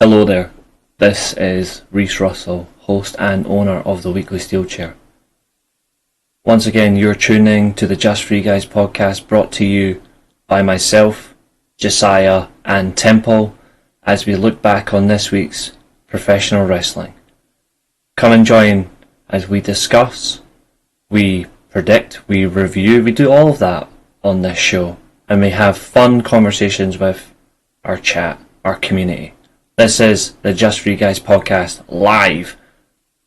Hello there, this is Reese Russell, host and owner of the weekly Steelchair. Once again, you're tuning to the Just For You Guys podcast, brought to you by myself, Josiah and Temple, as we look back on this week's professional wrestling. Come and join as we discuss, we predict, we review, we do all of that on this show, and we have fun conversations with our chat, our community. This is the Just For You Guys podcast, live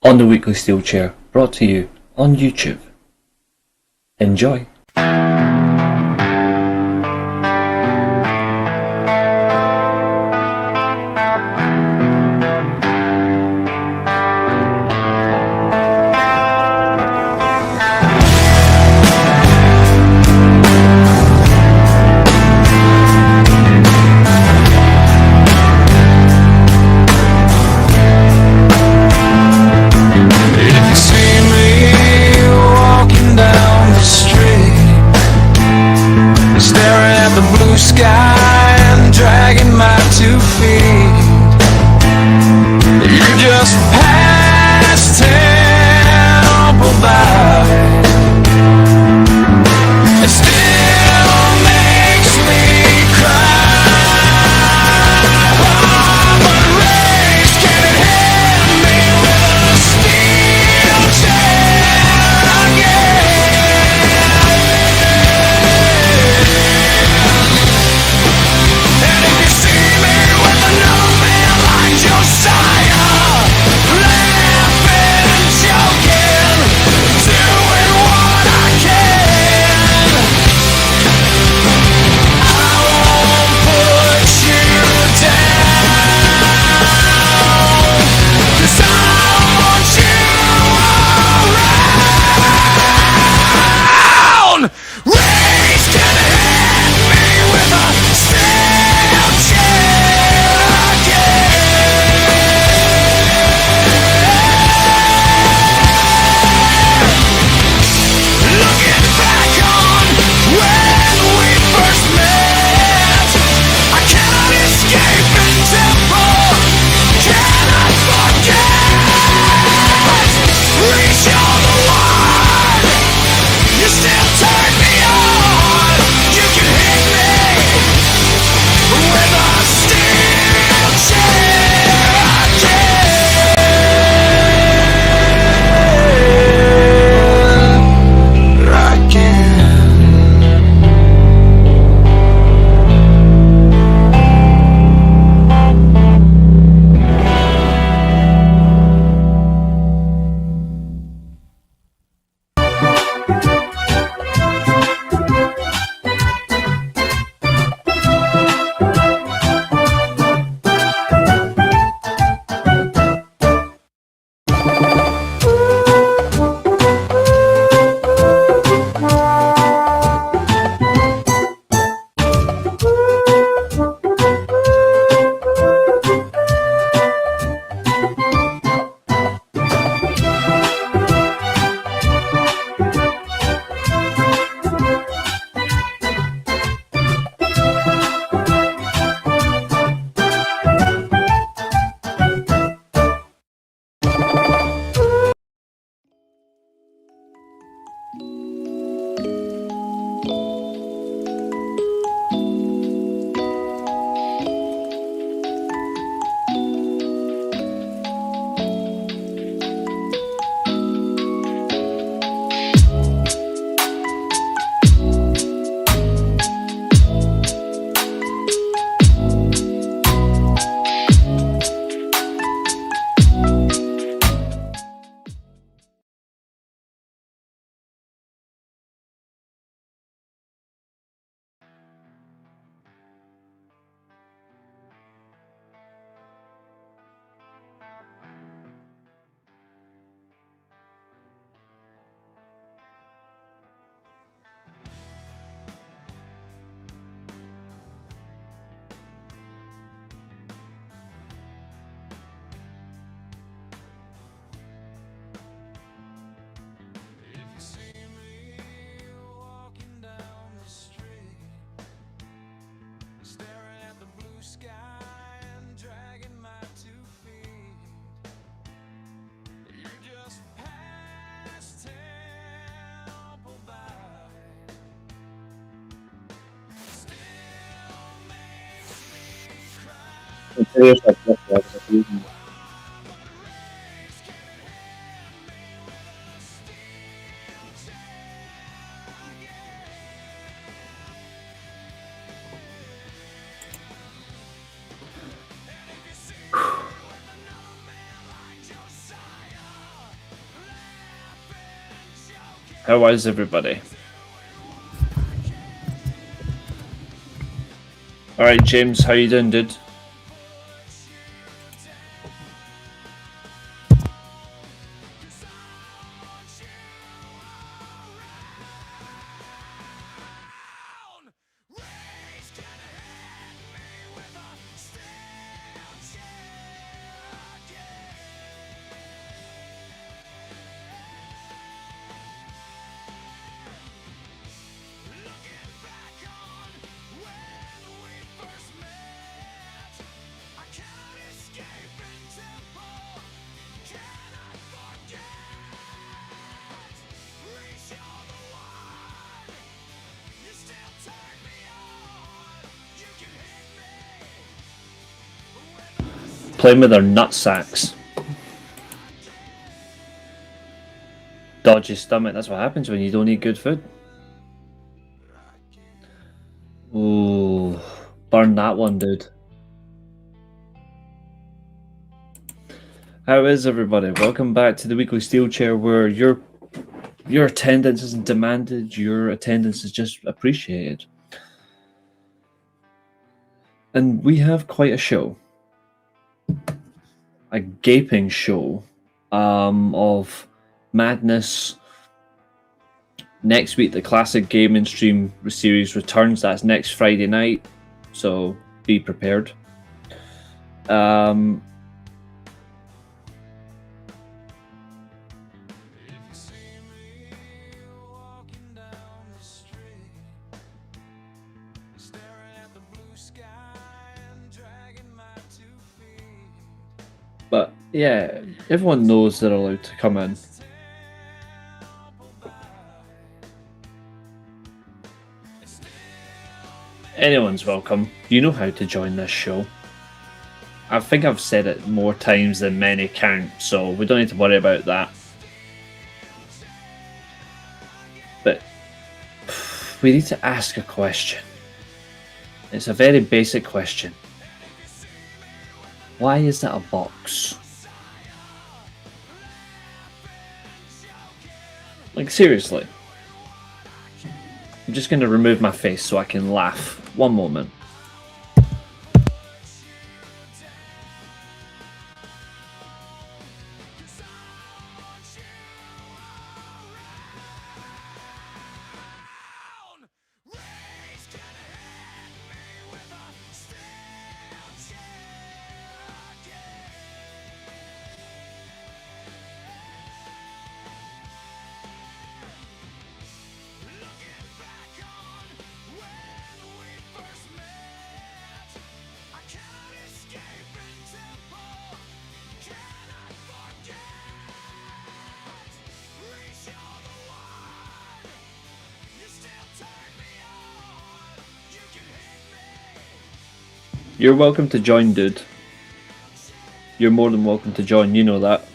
on the weekly Steelchair, brought to you on YouTube. Enjoy. Sky and dragging my 2 feet. You just passed Temple by. It still makes me cry. But race can't hit me with a steel chair again. And if you see me with another man like Josiah, laughing and joking, doing what I can, I won't put you down, 'cause I want you around. Race can hit me with a steel chair again. Looking back on when we first met, I cannot escape in Temple, cannot forget. Reach on the one, you still turn me on. You can hit me with a steel chair again. How is everybody? Alright, James, how you doing, dude? Playing with their nutsacks. Dodgy stomach, that's what happens when you don't eat good food. Ooh, burn that one, dude. How is everybody? Welcome back to the weekly Steelchair, where your attendance isn't demanded, your attendance is just appreciated. And we have quite a show. A gaping show of madness. Next week, the classic gaming stream series returns. That's next Friday night, so be prepared. But yeah, everyone knows they're allowed to come in. Anyone's welcome. You know how to join this show. I think I've said it more times than many count, so we don't need to worry about that. But we need to ask a question. It's a very basic question. Why is that a box? Like, seriously. I'm just going to remove my face so I can laugh. One moment. You're welcome to join, dude. You're more than welcome to join, you know that.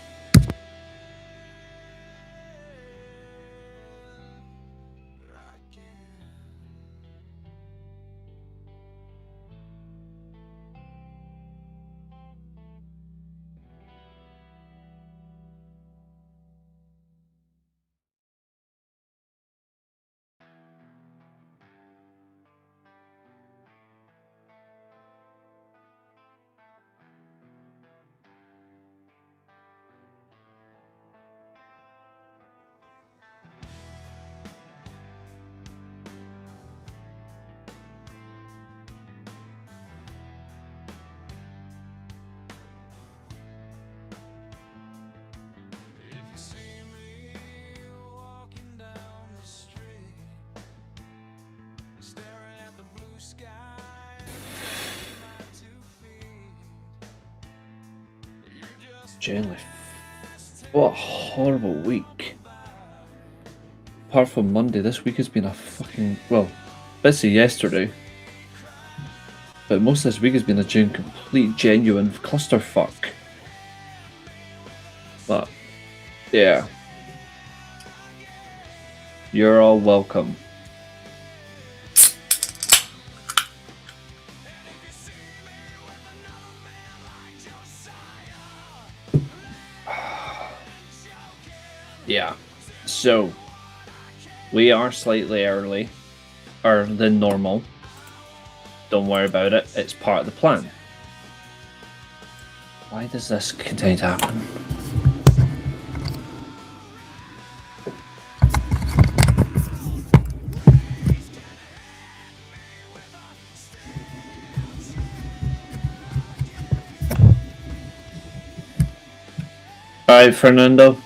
Generally, what a horrible week. Apart from Monday, this week has been a fucking, well, busy yesterday. But most of this week has been a complete genuine clusterfuck. But yeah, you're all welcome. Yeah, so we are slightly earlier than normal. Don't worry about it, it's part of the plan. Why does this continue to happen? Alright, Fernando.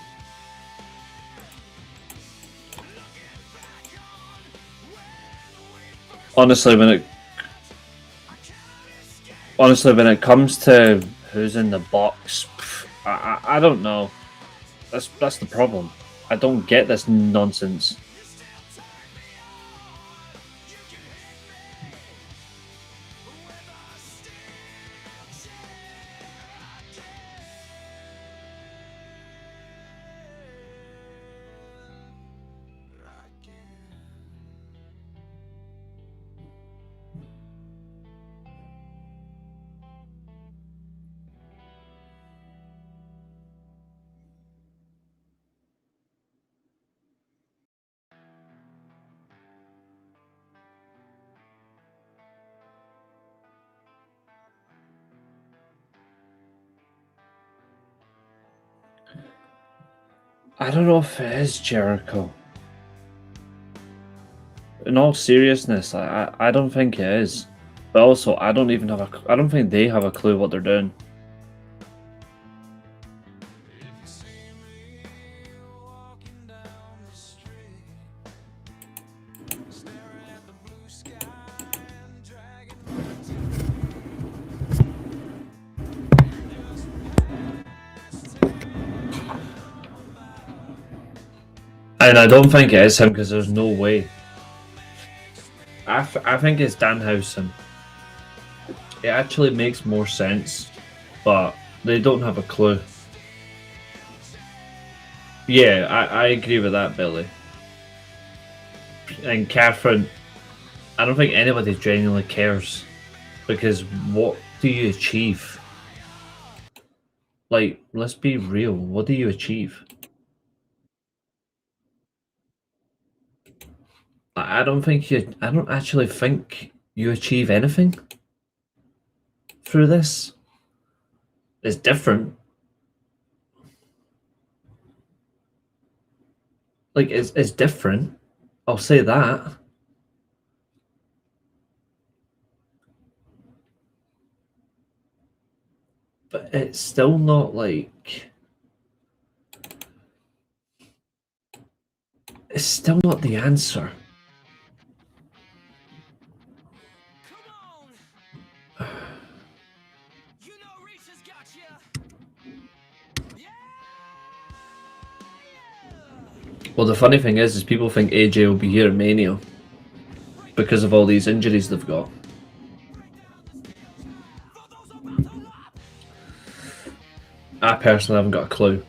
Honestly, when it comes to who's in the box, I don't know. That's the problem. I don't get this nonsense. I don't know if it is Jericho. In all seriousness, I don't think it is. But also, I don't think they have a clue what they're doing. And I don't think it is him because there's no way. I think it's Danhausen. It actually makes more sense, but they don't have a clue. Yeah, I agree with that, Billy. And Catherine, I don't think anybody genuinely cares, because what do you achieve? Like, let's be real, what do you achieve? I don't actually think you achieve anything through this. It's different. Like, it's different. I'll say that. But it's still not like... It's still not the answer. Well, the funny thing is people think AJ will be here at Mania because of all these injuries they've got. I personally haven't got a clue.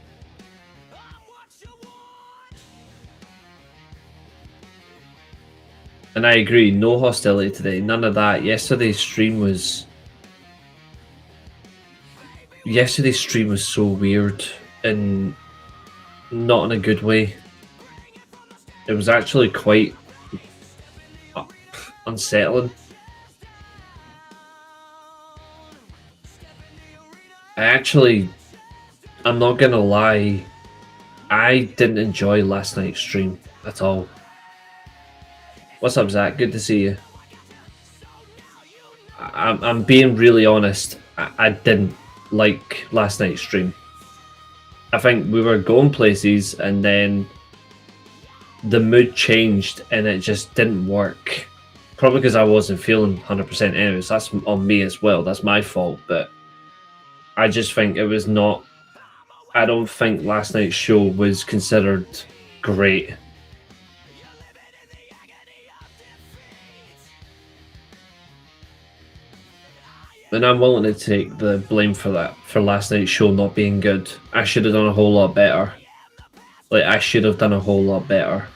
And I agree, no hostility today, none of that. Yesterday's stream was so weird, and not in a good way. It was actually quite unsettling. I'm not gonna lie, I didn't enjoy last night's stream at all. What's up, Zach? Good to see you. I'm being really honest. I didn't like last night's stream. I think we were going places and then the mood changed and it just didn't work. Probably because I wasn't feeling 100% anyways. That's on me as well. That's my fault. But I just think it was not... I don't think last night's show was considered great. And I'm willing to take the blame for that, for last night's show not being good. I should have done a whole lot better. Like, I should have done a whole lot better.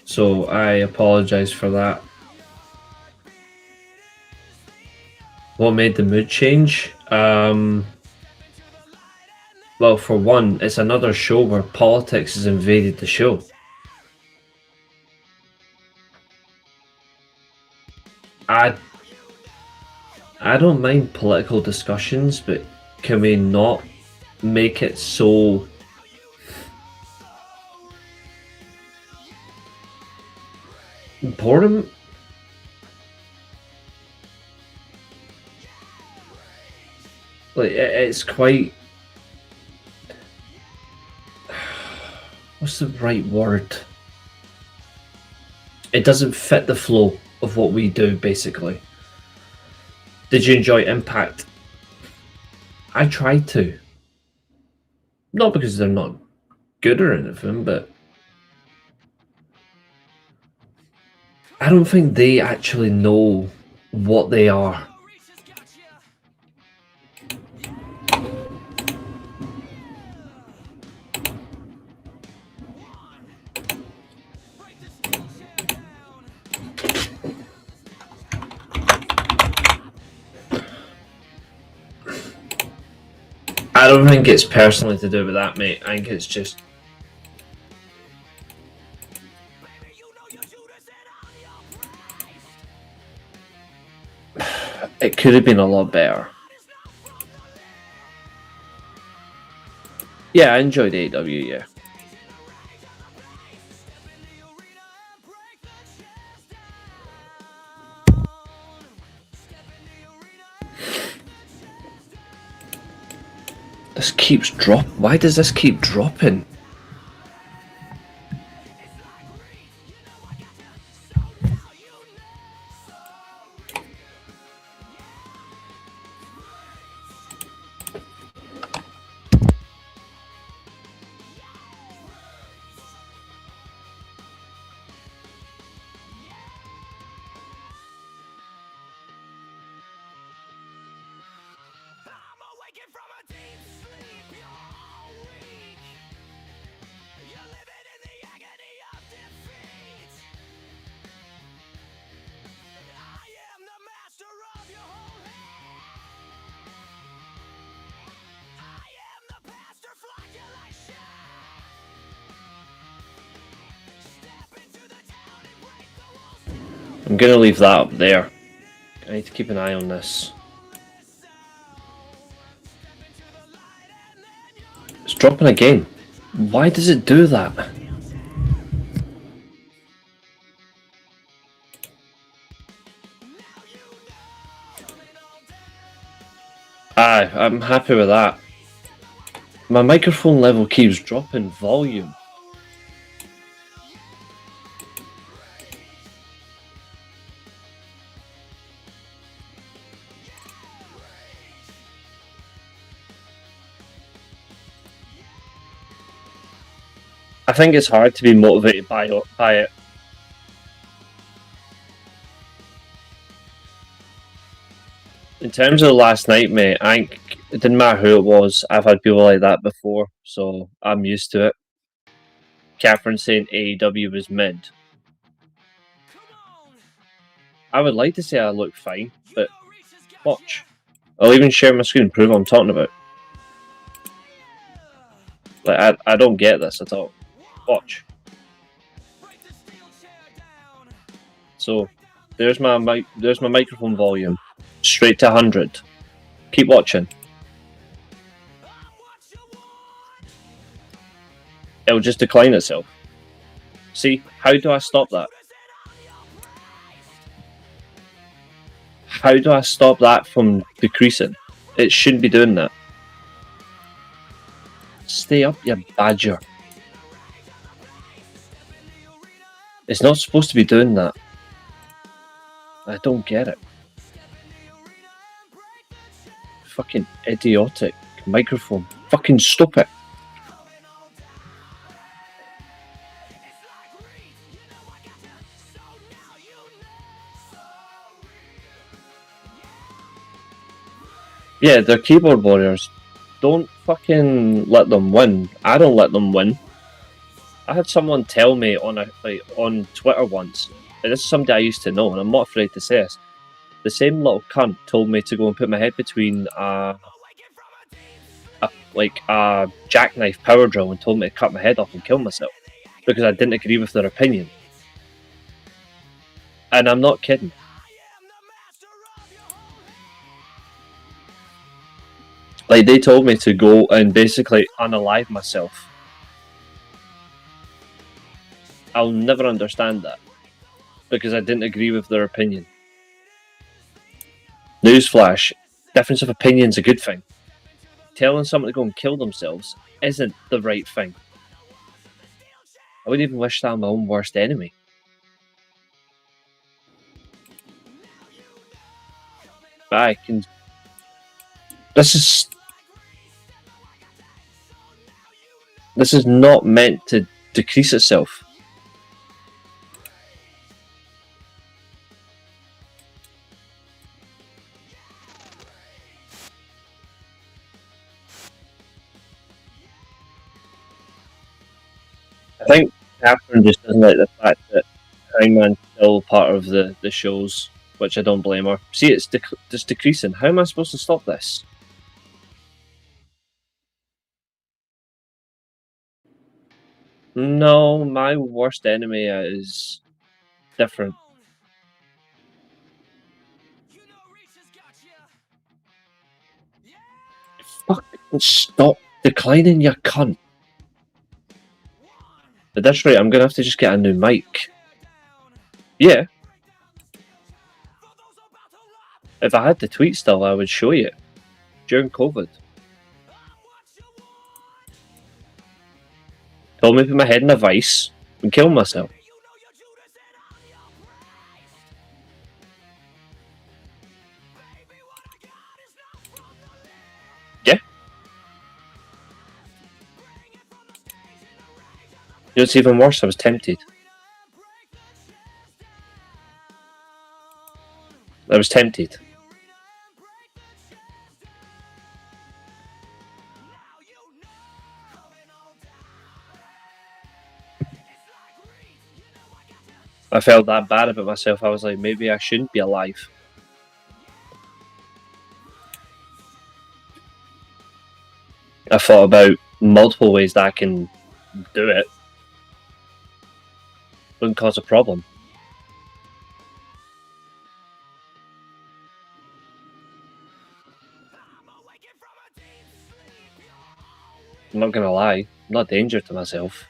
So I apologise for that. What made the mood change? Well, for one, it's another show where politics has invaded the show. I don't mind political discussions, but can we not make it so important? Like, it's quite... What's the right word? It doesn't fit the flow of what we do, basically. Did you enjoy Impact? I tried to. Not because they're not good or anything, but I don't think they actually know what they are. I don't think it's personally to do with that, mate. I think it's just... It could have been a lot better. Yeah, I enjoyed AEW, yeah. This keeps Why does this keep dropping? I'm gonna leave that up there. I need to keep an eye on this. It's dropping again. Why does it do that? Aye, I'm happy with that. My microphone level keeps dropping volume. I think it's hard to be motivated by it. In terms of last night, mate, I think it didn't matter who it was. I've had people like that before, so I'm used to it. Catherine saying AEW was mid. I would like to say I look fine, but watch. I'll even share my screen and prove what I'm talking about. Like, I don't get this at all. Watch. So, there's my microphone volume. Straight to 100. Keep watching. It'll just decline itself. See, how do I stop that? How do I stop that from decreasing? It shouldn't be doing that. Stay up, you badger. It's not supposed to be doing that. I don't get it. Fucking idiotic microphone. Fucking stop it. Yeah, they're keyboard warriors. Don't fucking let them win. I don't let them win. I had someone tell me on Twitter once, and this is somebody I used to know, and I'm not afraid to say this. The same little cunt told me to go and put my head between a jackknife power drill and told me to cut my head off and kill myself because I didn't agree with their opinion. And I'm not kidding. Like, they told me to go and basically unalive myself. I'll never understand that because I didn't agree with their opinion. Newsflash, difference of opinion's a good thing. Telling someone to go and kill themselves isn't the right thing. I wouldn't even wish that on my own worst enemy. I can. This is not meant to decrease itself. I think Catherine just doesn't like the fact that Hangman's still part of the shows, which I don't blame her. See, it's just decreasing. How am I supposed to stop this? No, my worst enemy is different. Fucking stop declining, you cunt. At this rate, I'm going to have to just get a new mic. Yeah. If I had the tweet still, I would show you. During COVID. Told me to put my head in a vice and kill myself. Yeah. You know, it's even worse, I was tempted. I was tempted. I felt that bad about myself. I was like, maybe I shouldn't be alive. I thought about multiple ways that I can do it. Wouldn't cause a problem. I'm not gonna lie, I'm not a danger to myself.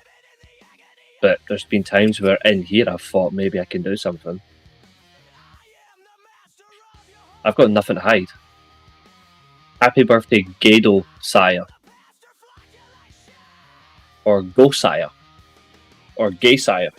But there's been times where in here I've thought maybe I can do something. I've got nothing to hide. Happy birthday, Gado Sire. Or Go Sire. Or Gay Sire.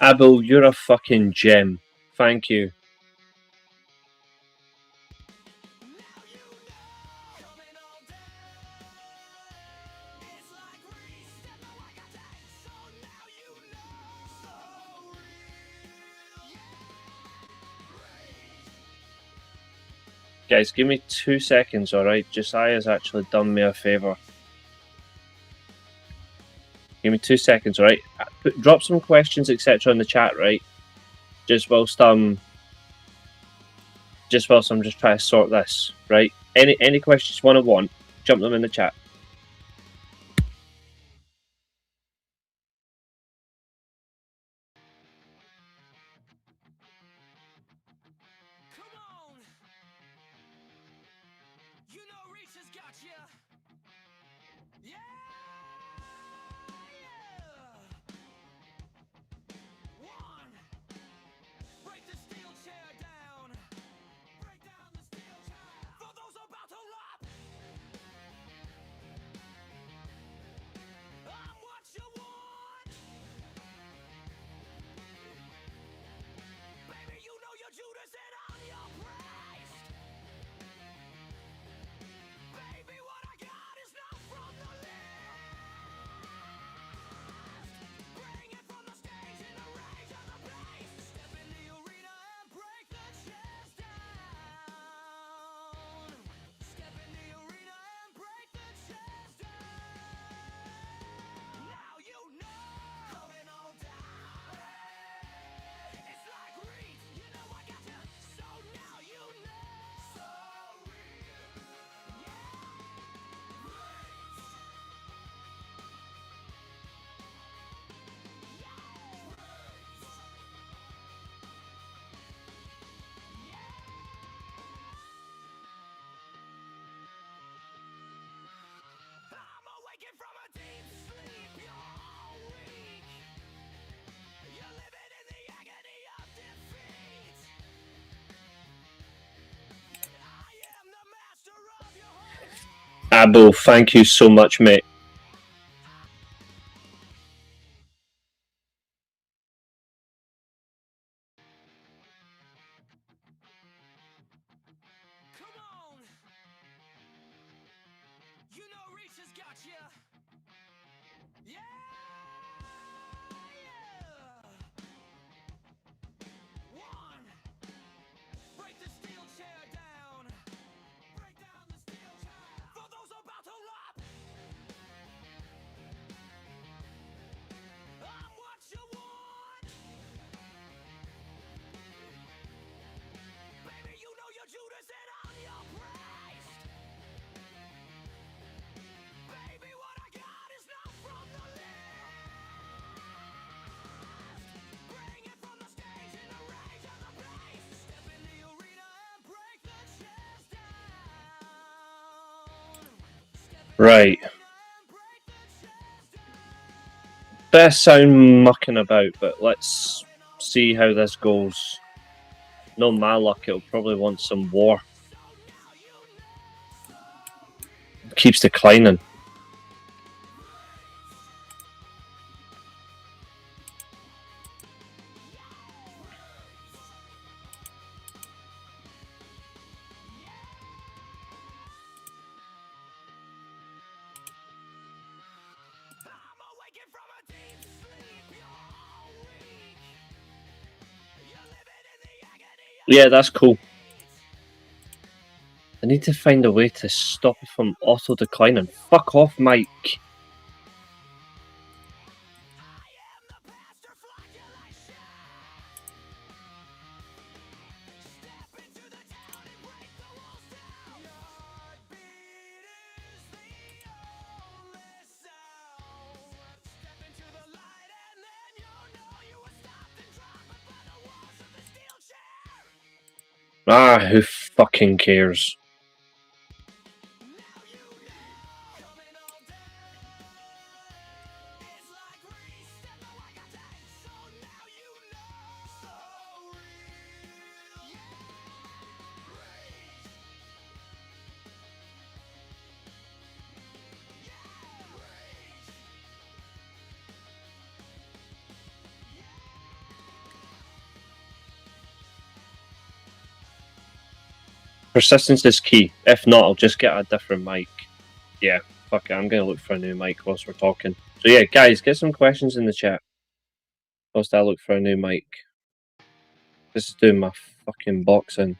Abel, you're a fucking gem. Thank you. Guys, give me 2 seconds, alright? Josiah's actually done me a favour. Give me 2 seconds, alright? Drop some questions, etc. in the chat, right? Just whilst I'm just trying to sort this, right? Any questions you want, jump them in the chat. Abo, thank you so much, mate. Right. Best sound mucking about, but let's see how this goes. No my luck, it'll probably want some war. Keeps declining. Yeah, that's cool. I need to find a way to stop it from auto-declining. Fuck off, Mike. Ah, who fucking cares? Persistence is key. If not, I'll just get a different mic. Yeah, fuck it. I'm going to look for a new mic whilst we're talking. So yeah, guys, get some questions in the chat whilst I look for a new mic. This is doing my fucking boxing.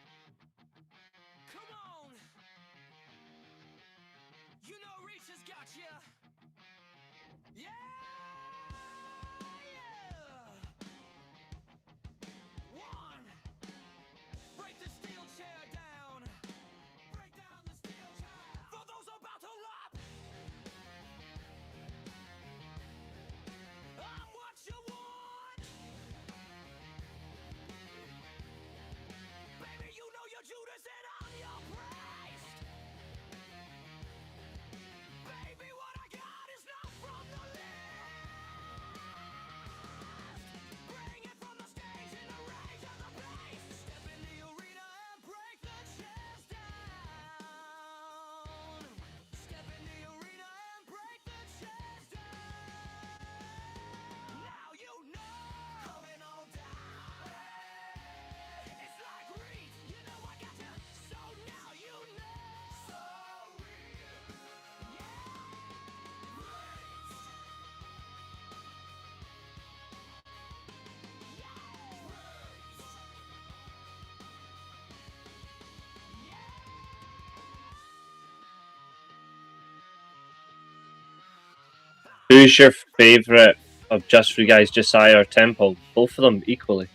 Who's your favourite of Just For You Guys, Josiah or Temple? Both of them equally.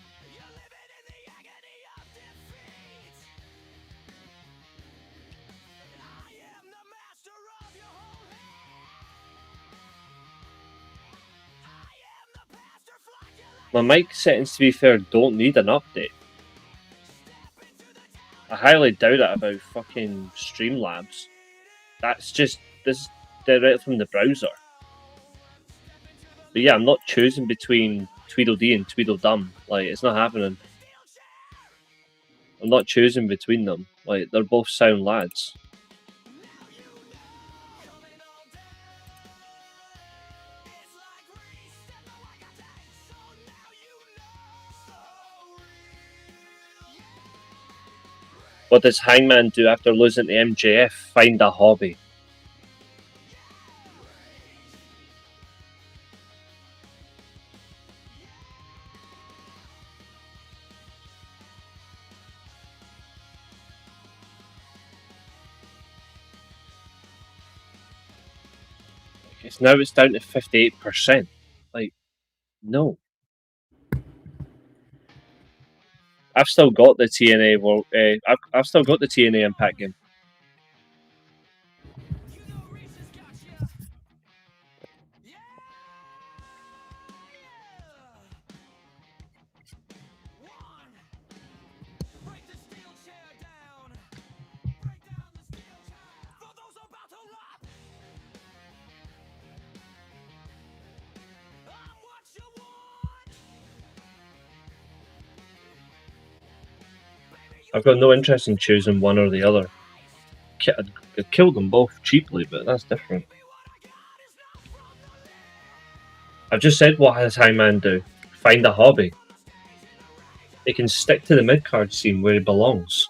My mic settings, to be fair, don't need an update. I highly doubt it about fucking Streamlabs. That's just this direct from the browser. But yeah, I'm not choosing between Tweedledee and Tweedledum. Like, it's not happening. I'm not choosing between them. Like, they're both sound lads. What does Hangman do after losing to MJF? Find a hobby. Now it's down to 58%. Like, no. I've still got the TNA. Well, I've still got the TNA Impact game. I've got no interest in choosing one or the other. I killed them both cheaply, but that's different. I've just said, what does Hangman do? Find a hobby. He can stick to the mid-card scene where he belongs.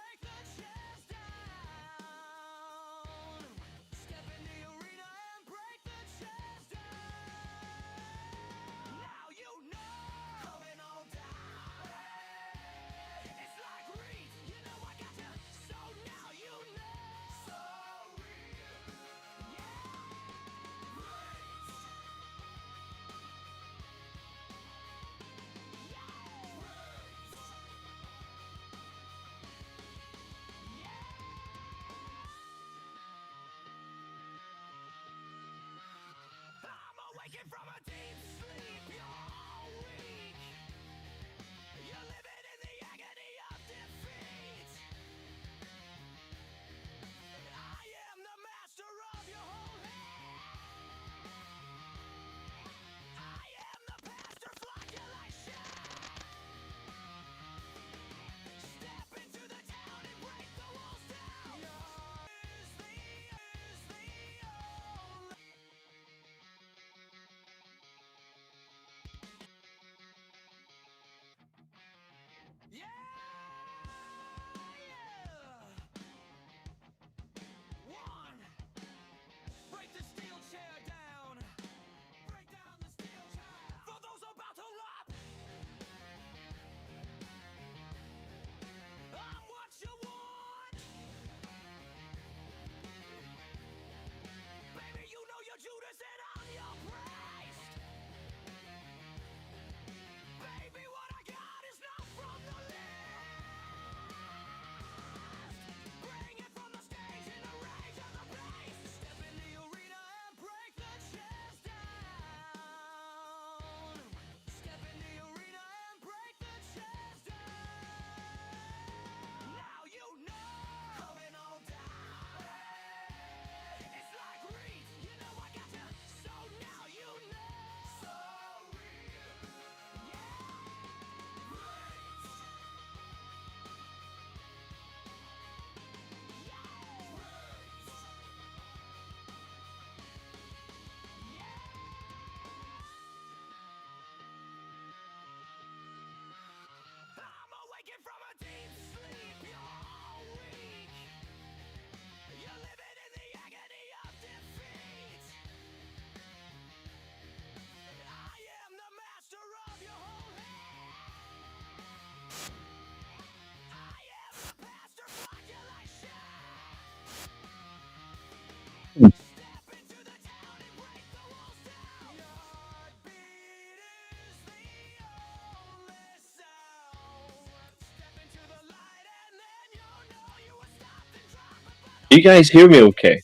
You guys hear me okay?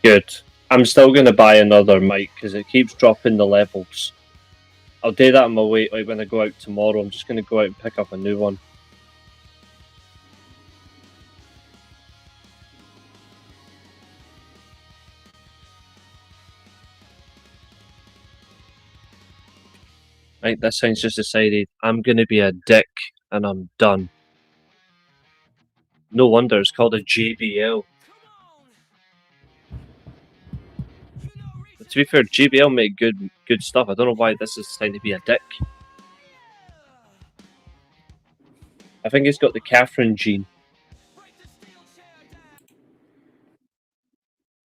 Good. I'm still going to buy another mic because it keeps dropping the levels. I'll do that on my way, like when I go out tomorrow. I'm just going to go out and pick up a new one. Right, this thing's just decided I'm gonna be a dick and I'm done. No wonder it's called a JBL. But to be fair, JBL make good stuff. I don't know why this is deciding to be a dick. I think it's got the Catherine gene.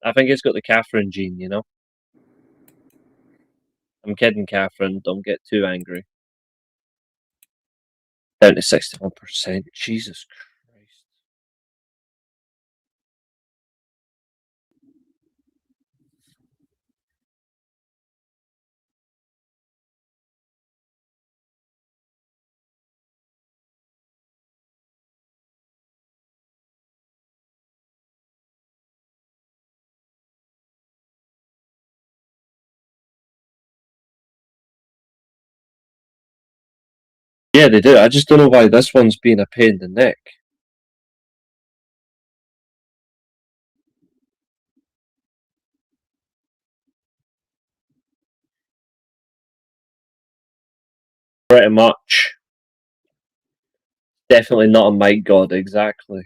I think it's got the Catherine gene, you know? I'm kidding, Catherine. Don't get too angry. Down to 61%. Jesus Christ. Yeah, they do. I just don't know why this one's being a pain in the neck. Pretty much. Definitely not a mic god, exactly.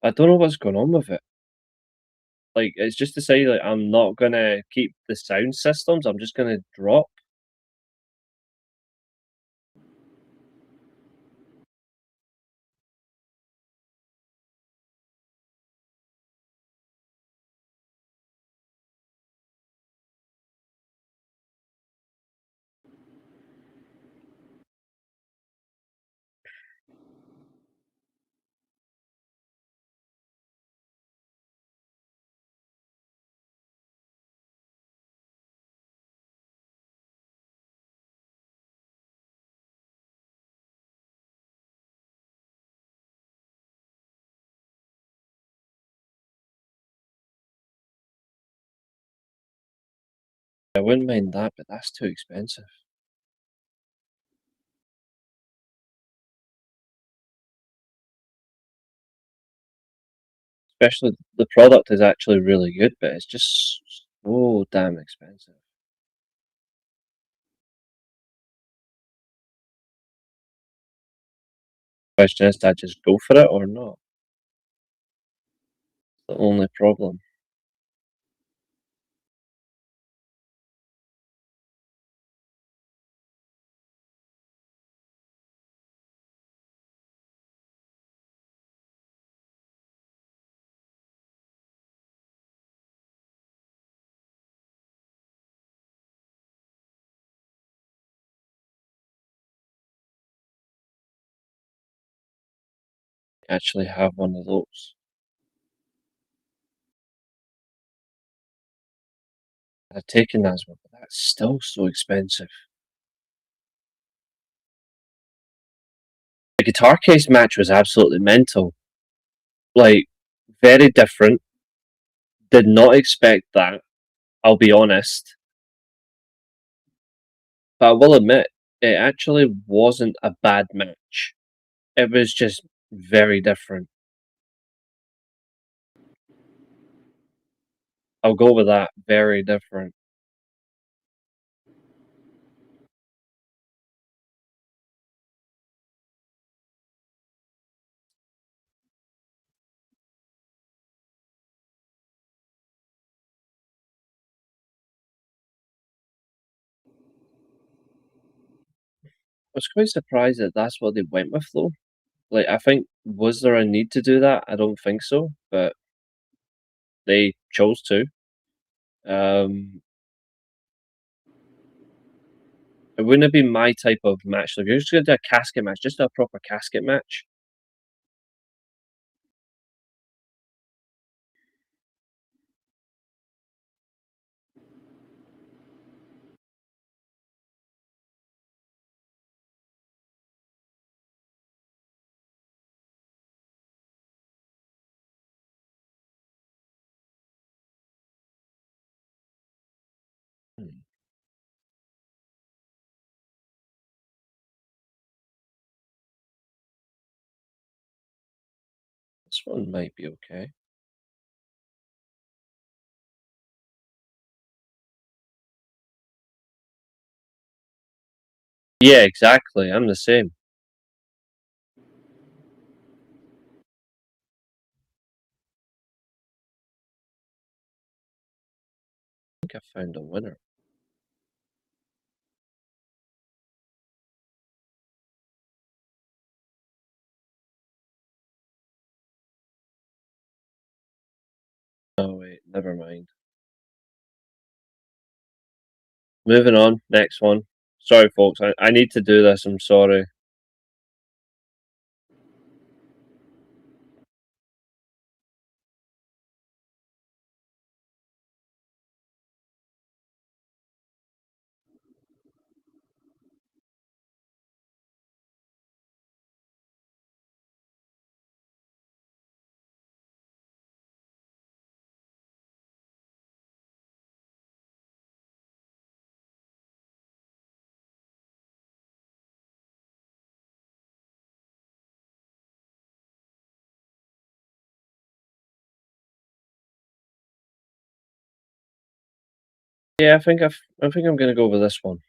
I don't know what's going on with it. Like, it's just to say, like, I'm not gonna keep the sound systems, I'm just gonna drop. I wouldn't mind that, but that's too expensive. Especially the product is actually really good, but it's just so damn expensive. Question is, did I just go for it or not? The only problem. Actually have one of those. I've taken that as well, but that's still so expensive. The guitar case match was absolutely mental. Like, very different. Did not expect that, I'll be honest. But I will admit, it actually wasn't a bad match. It was just very different. I'll go with that. Very different. I was quite surprised that that's what they went with, though. Like, I think, was there a need to do that? I don't think so, but they chose to. Um, it wouldn't have been my type of match. Like, if you're just going to do a casket match, just do a proper casket match. Hmm, this one might be okay. Yeah, exactly. I'm the same. I think I found a winner. Oh wait, never mind. Moving on, next one. Sorry, folks. I need to do this. I'm sorry. Yeah, I think I'm gonna go with this one.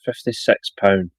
£56.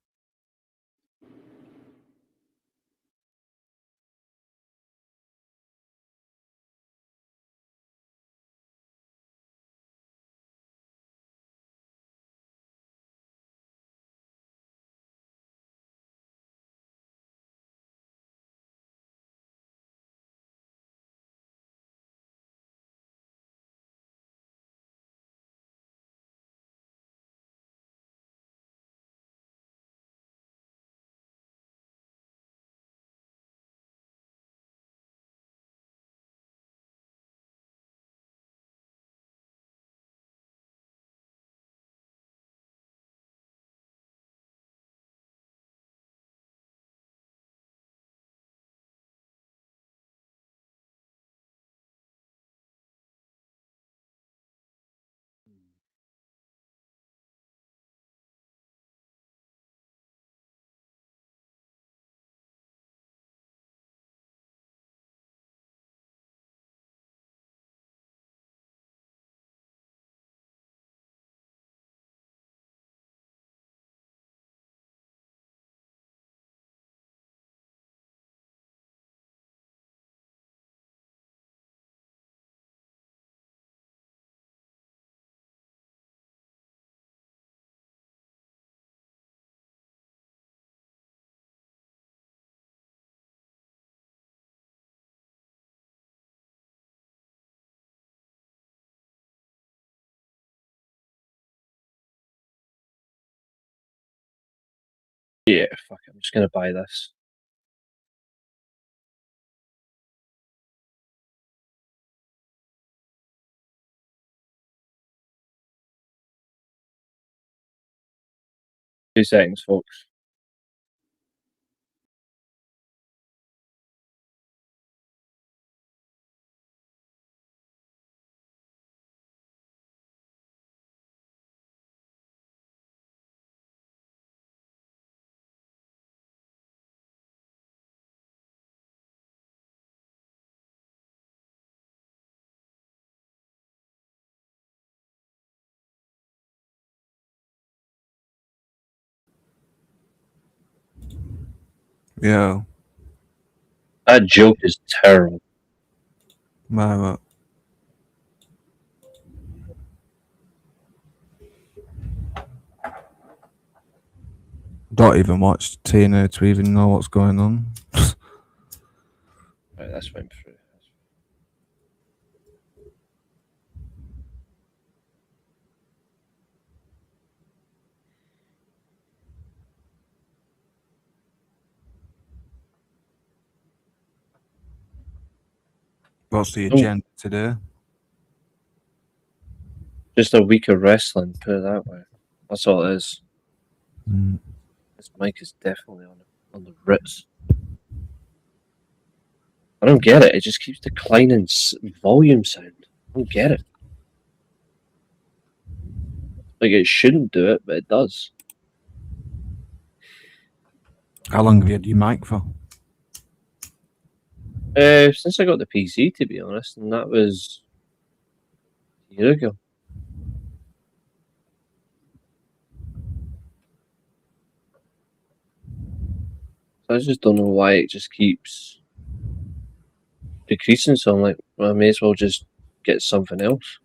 Yeah, fuck it. I'm just gonna buy this. Two seconds, folks. Yeah. That joke is terrible. Man, don't even watch TNA to even know what's going on. Right, that's went through. What's the Oh, agenda today? just a week of wrestling, put it that way. That's all it is. Mm. This mic is definitely on the ritz. I don't get it. It just keeps declining volume sound. I don't get it. Like it shouldn't do it, but it does. How long have you had your mic for? Since I got the PC, to be honest, and that was a year ago. So I just don't know why it just keeps decreasing. So I'm like, well, I may as well just get something else.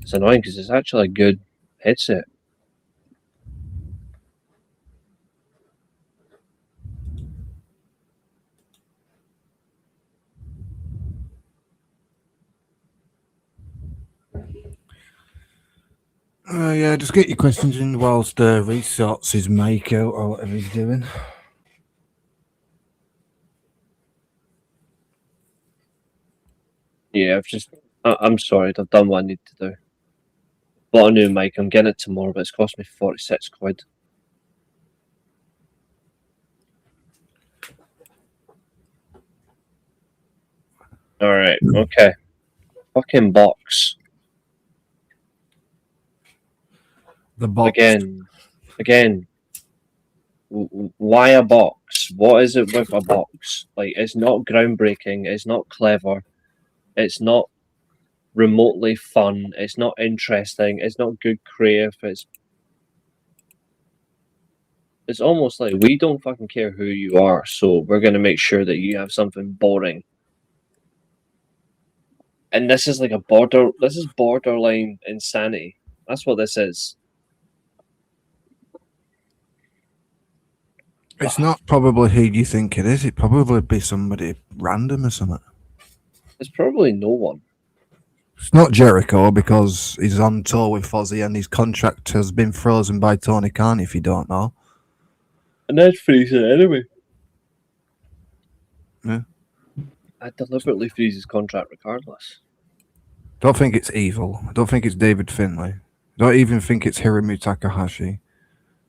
It's annoying because it's actually a good headset. Yeah, just get your questions in whilst Reese sorts his make out or whatever he's doing. Yeah, I'm sorry, I've done what I need to do. Bought a new mic, I'm getting it tomorrow, but it's cost me 46 quid. Alright, okay. Fucking box. The box. Again. Why a box? What is it with a box? Like, it's not groundbreaking, it's not clever, it's not remotely fun, it's not interesting, it's not good creative, it's almost like we don't fucking care who you are, so we're gonna make sure that you have something boring. And this is like this is borderline insanity. That's what this is. It's not probably who you think it is. It'd probably be somebody random or something. It's probably no one. It's not Jericho because he's on tour with Fozzy and his contract has been frozen by Tony Khan, if you don't know. And that's freezing anyway. Yeah. I deliberately freeze his contract regardless. Don't think it's evil. I don't think it's David Finlay. I don't even think it's Hiromu Takahashi.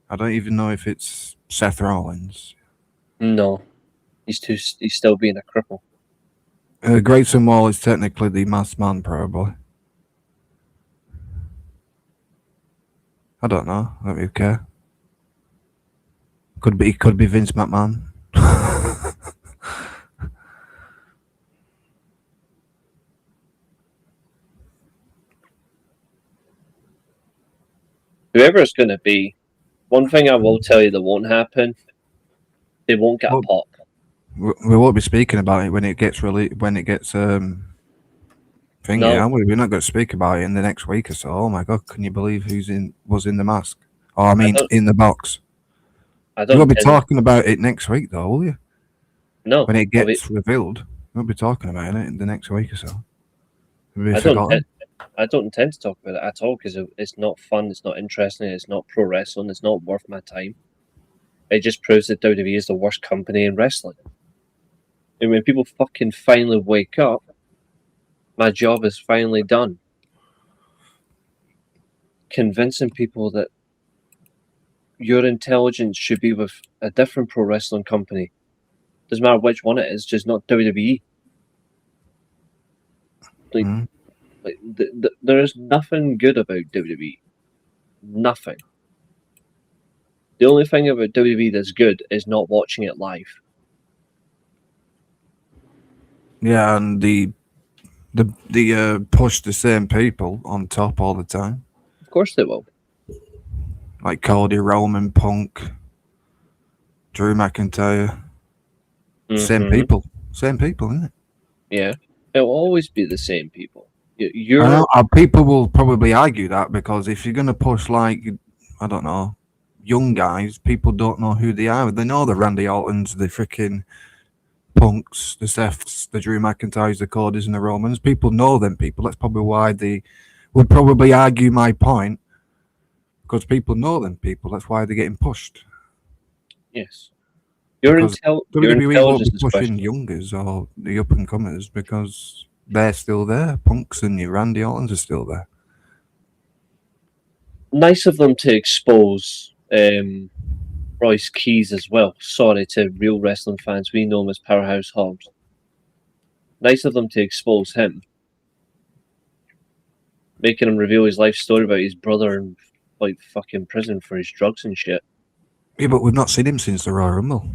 I don't even know if it's Seth Rollins. No. He's still being a cripple. Grayson Wall is technically the masked man, probably. I don't know. I don't really care. Could be Vince McMahon. Whoever it's going to be, one thing I will tell you that won't happen, they won't get a pop. We won't be speaking about it when it gets when it gets thingy. No. We're not going to speak about it in the next week or so. Oh my god, can you believe was in the mask? Oh, I mean, in the box. You won't be talking about it next week, though, will you? No. When it gets revealed, we won't be talking about it in the next week or so. I don't intend to talk about it at all because it's not fun, it's not interesting, it's not pro wrestling, it's not worth my time. It just proves that WWE is the worst company in wrestling. And when people fucking finally wake up, my job is finally done. Convincing people that your intelligence should be with a different pro wrestling company. Doesn't matter which one it is, just not WWE. There is nothing good about WWE. Nothing. The only thing about WWE that's good is not watching it live. Yeah, and the push the same people on top all the time. Of course they will. Like Cody, Roman, Punk, Drew McIntyre. Mm-hmm. Same people, isn't it? Yeah, it will always be the same people. People will probably argue that because if you're going to push like, I don't know, young guys, people don't know who they are. They know the Randy Ortons, the freaking Punks, the Seths, the Drew McIntyres, the Codys, and the Romans. People know them people. That's probably why they would probably argue my point, because people know them people. That's why they're getting pushed. Yes. Your WWE won't be pushing youngers or the up and comers because they're still there. Punks and your Randy Ortons are still there. Nice of them to expose Royce Keys as well. Sorry to real wrestling fans. We know him as Powerhouse Hobbs. Nice of them to expose him. making him reveal his life story about his brother in like fucking prison for his drugs and shit. Yeah, but we've not seen him since the Royal Rumble.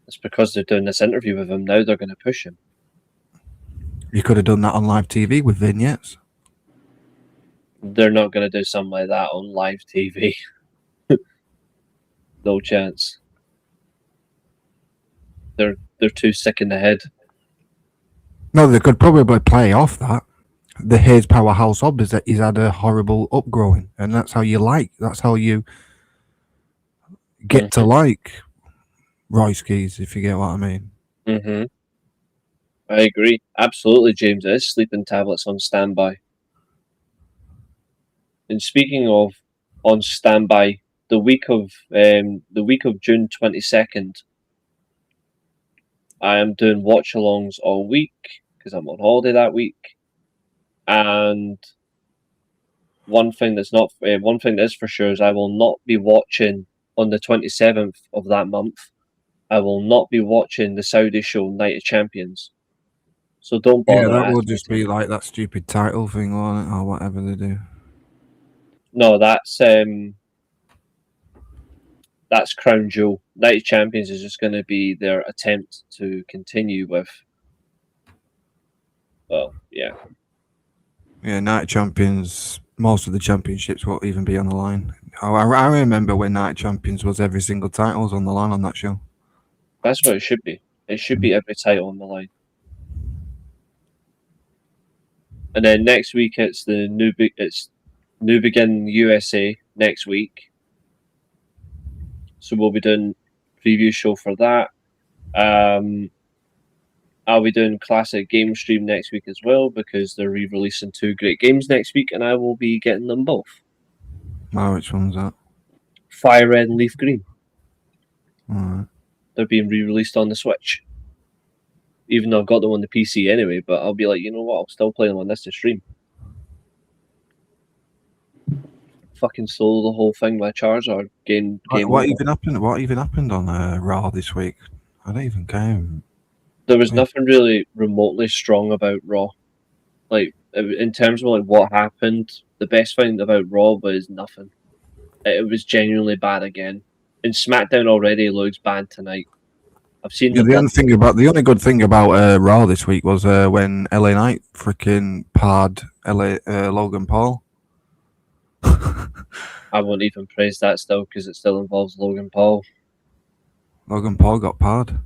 It's because they're doing this interview with him now. They're going to push him. You could have done that on live TV with vignettes. They're not going to do something like that on live TV. No chance. They're too sick in the head. No, they could probably play off that. The Hayes powerhouse ob is that he's had a horrible upgrowing, and that's how you get to like Royce Keys, if you get what I mean. Mm-hmm. I agree. Absolutely, James. It is sleeping tablets on standby. And speaking of on standby, the week of June 22nd, I am doing watch-alongs all week because I'm on holiday that week. And one thing that is for sure is I will not be watching on the 27th of that month. I will not be watching the Saudi show Night of Champions. So don't bother. Yeah, that will asking just me be like that stupid title thing, won't it, or whatever they do. No, that's Crown Jewel. Night of Champions is just going to be their attempt to continue with. Well, yeah. Yeah, Night of Champions, most of the championships won't even be on the line. I remember when Night of Champions was every single title was on the line on that show. That's what it should be. It should be every title on the line. And then next week it's the New Begin USA next week. So we'll be doing preview show for that. I'll be doing Classic Game Stream next week as well because they're re-releasing 2 great games next week, and I will be getting them both. Oh, which one's that? Fire Red and Leaf Green. Alright. They're being re-released on the Switch. Even though I've got them on the PC anyway, but I'll be like, you know what, I'll still play them on this to stream. Fucking solo the whole thing by Charizard. Game What even happened on Raw this week? I don't even care. There was nothing really remotely strong about Raw. Like, in terms of like what happened, the best thing about Raw was nothing. It was genuinely bad again. And SmackDown already looks bad tonight. I've seen the only good thing about Raw this week was when LA Knight freaking parred Logan Paul. I won't even praise that still because it still involves Logan Paul. Logan Paul got parred.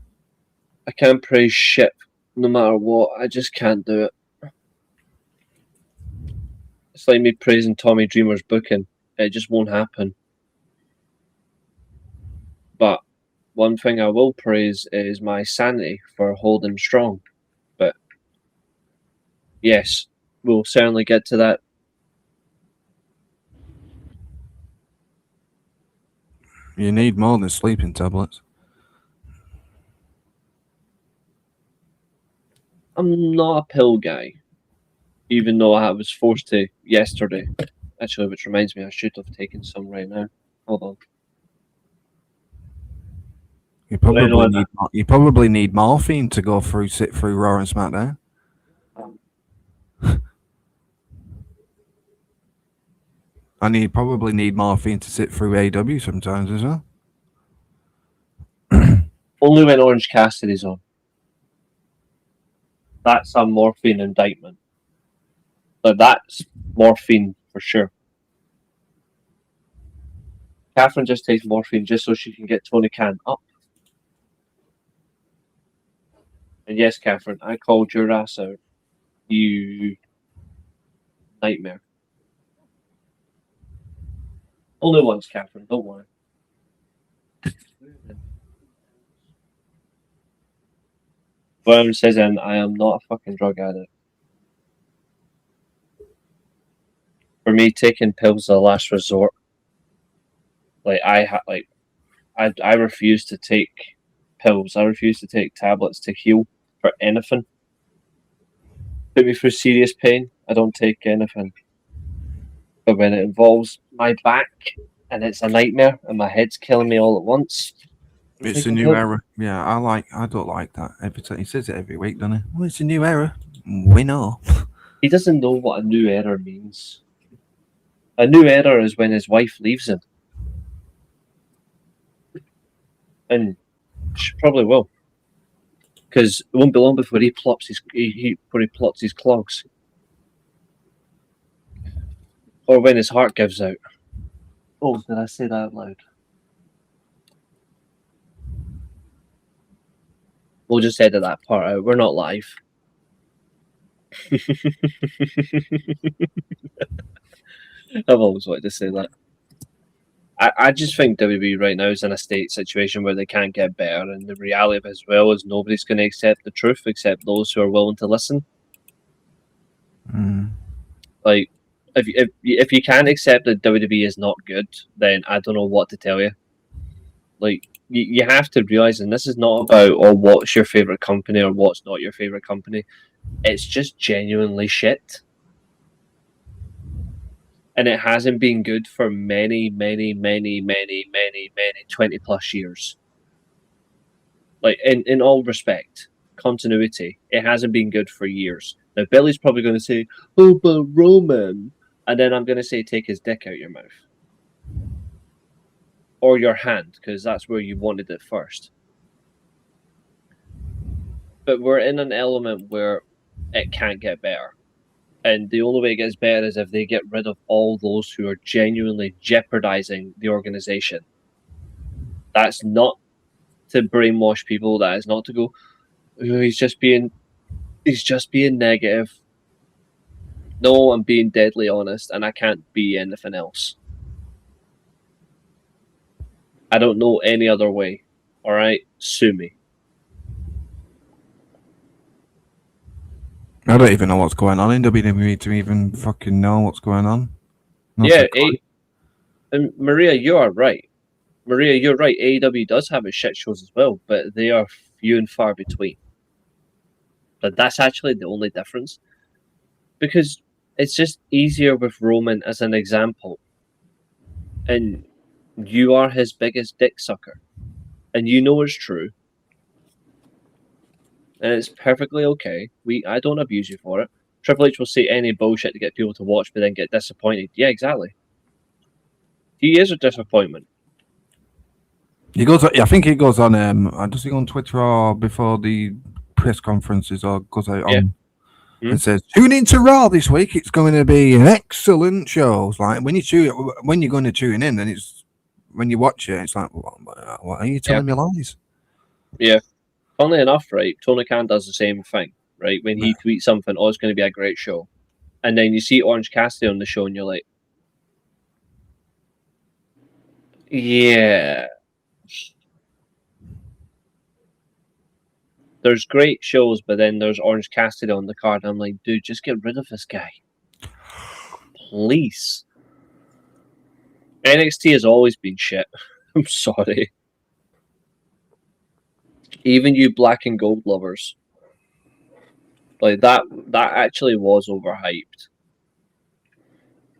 I can't praise shit no matter what. I just can't do it. It's like me praising Tommy Dreamer's booking. It just won't happen. But one thing I will praise is my sanity for holding strong. But yes, we'll certainly get to that. You need more than sleeping tablets. I'm not a pill guy, even though I was forced to yesterday. Actually, which reminds me, I should have taken some right now. Hold on. You probably need morphine to sit through Raw and SmackDown. And you probably need morphine to sit through AW sometimes as well. Only when Orange Cassidy's on. That's a morphine indictment. But that's morphine for sure. Catherine just takes morphine just so she can get Tony Khan up. And yes, Catherine, I called your ass out. You nightmare. Only once, Catherine, don't worry. Brown says, and I am not a fucking drug addict. For me, taking pills is the last resort. I refuse to take pills. I refuse to take tablets to heal for anything. Put me through serious pain, I don't take anything. But when it involves my back and it's a nightmare and my head's killing me all at once, it's a new era. Yeah, I don't like that. Every time he says it every week, doesn't he? Well, it's a new era. We know. He doesn't know what a new era means. A new era is when his wife leaves him. And she probably will. Because it won't be long before he plops his clogs. Or when his heart gives out. Oh, did I say that out loud? We'll just edit that part out. We're not live. I've always wanted to say that. I just think WWE right now is in a state situation where they can't get better, and the reality of it as well is nobody's going to accept the truth except those who are willing to listen. Like, if you can't accept that WWE is not good, then I don't know what to tell you. Like, you have to realize, and this is not about what's your favorite company or what's not your favorite company. It's just genuinely shit. And it hasn't been good for many 20 plus years. Like, in all respect, continuity, it hasn't been good for years. Now, Billy's probably going to say, oh, but Roman. And then I'm going to say, take his dick out your mouth. Or your hand, because that's where you wanted it first. But we're in an element where it can't get better. And the only way it gets better is if they get rid of all those who are genuinely jeopardizing the organization. That's not to brainwash people. That is not to go, oh, he's just being negative. No, I'm being deadly honest, and I can't be anything else. I don't know any other way. All right, sue me. I don't even know what's going on in WWE to even fucking know what's going on. And Maria, you are right. Maria, you're right. AEW does have its shit shows as well, but they are few and far between. But that's actually the only difference. Because it's just easier with Roman as an example. And you are his biggest dick sucker. And you know it's true. And it's perfectly okay. I don't abuse you for it. Triple H will say any bullshit to get people to watch, but then get disappointed. Yeah, exactly. He is a disappointment. He goes. I think he goes on. Does he go on Twitter or before the press conferences, or goes out on and says, "Tune in to Raw this week. It's going to be an excellent show." It's like when you're going to tune in, and it's when you watch it, it's like, what are you telling me lies? Yeah. Funnily enough, right, Tony Khan does the same thing, right? When he tweets something, oh, it's going to be a great show. And then you see Orange Cassidy on the show and you're like, yeah. There's great shows, but then there's Orange Cassidy on the card. And I'm like, dude, just get rid of this guy. Please. NXT has always been shit. I'm sorry. Even you black and gold lovers. Like, that actually was overhyped.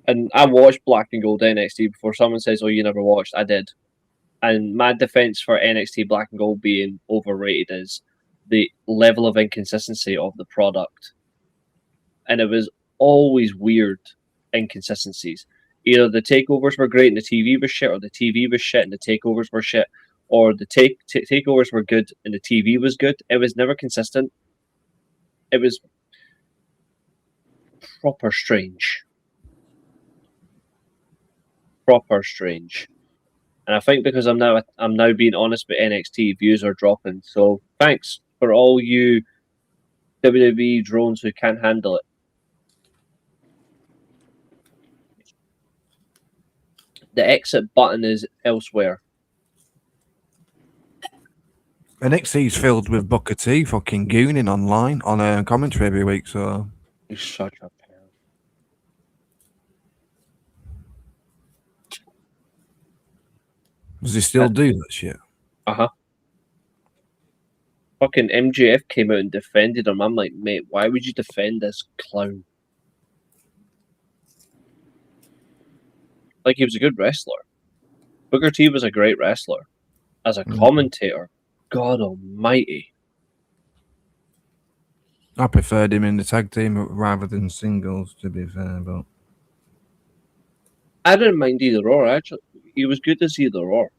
And I watched Black and Gold NXT before someone says, oh, you never watched. I did. And my defense for NXT Black and Gold being overrated is the level of inconsistency of the product. And it was always weird inconsistencies. Either the takeovers were great and the TV was shit, or the TV was shit and the takeovers were shit, or the takeovers were good and the TV was good. It was never consistent. It was proper strange. Proper strange. And I think because I'm now being honest with NXT, views are dropping. So thanks for all you WWE drones who can't handle it. The exit button is elsewhere. NXT's filled with Booker T fucking gooning online on commentary every week. So He's such a pair. Does he still do that shit? Fucking MJF came out and defended him. I'm like, mate, why would you defend this clown? Like, he was a good wrestler. Booker T was a great wrestler. As a commentator, God almighty. I preferred him in the tag team rather than singles, to be fair, but I didn't mind either or. Actually, he was good as either or.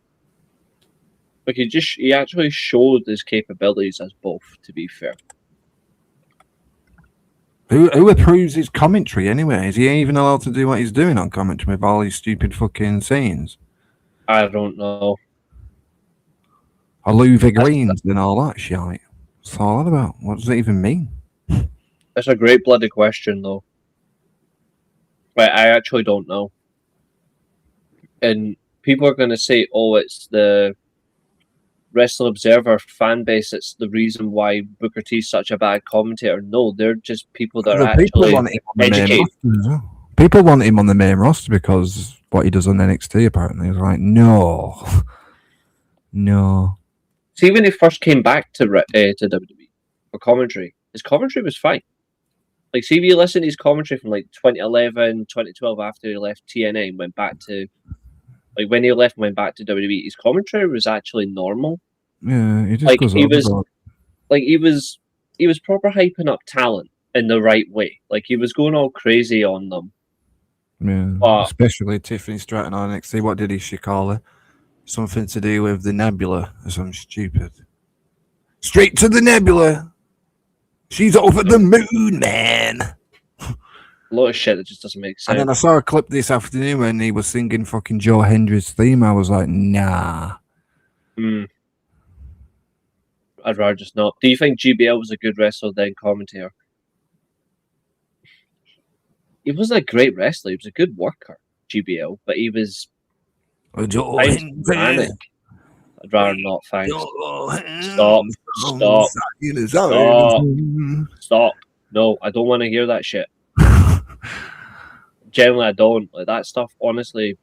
Like he actually showed his capabilities as both. To be fair, Who approves his commentary anyway? Is he even allowed to do what he's doing on commentary with all these stupid fucking sayings? I don't know. Or Louis Greens and all that shit. What's all that about? What does it even mean? It's a great bloody question, though. But I actually don't know. And people are going to say, "Oh, it's the Wrestling Observer fan base. It's the reason why Booker T's such a bad commentator." No, they're just people that are actually educated. People want him on the main roster because what he does on NXT apparently is like, no. See, when he first came back to WWE for commentary, his commentary was fine. Like, see, if you listen to his commentary from like 2011, 2012, after he left TNA and went back to, like, when he left and went back to WWE, his commentary was actually normal. Yeah, he just Like, goes he overboard. he was proper hyping up talent in the right way. Like, he was going all crazy on them. Yeah, But especially Tiffany Stratton on NXT. What did she call her? Something to do with the nebula or something stupid. Straight to the nebula. She's over the moon, man. a lot of shit that just doesn't make sense. And then I saw a clip this afternoon when he was singing fucking Joe Hendry's theme. I was like, nah. I'd rather just not. Do you think GBL was a good wrestler then commentator? He wasn't a great wrestler. He was a good worker, GBL, but he was Joe manic. I'd rather not, thanks. Stop. No, I don't want to hear that shit. Generally, I don't. Like, that stuff honestly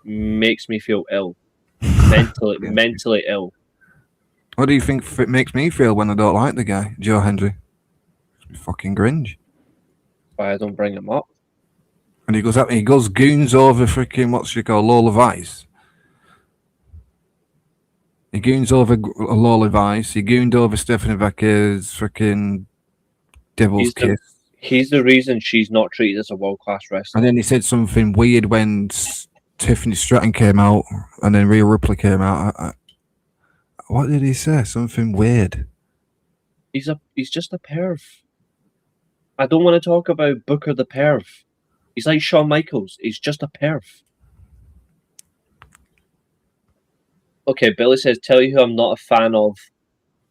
makes me feel ill. Mentally ill. What do you think it makes me feel when I don't like the guy, Joe Hendry? Fucking cringe. Why I don't bring him up. And he goes goons over freaking what's she called, Lola Vice. He goons over Lola Vice. He gooned over Stephanie Becker's freaking Devil's Kiss. He's the reason she's not treated as a world-class wrestler. And then he said something weird when Tiffany Stratton came out, and then Rhea Ripley came out. What did he say? Something weird. He's just a perv. I don't want to talk about Booker the perv. He's like Shawn Michaels. He's just a perv. Okay, Billy says, tell you who I'm not a fan of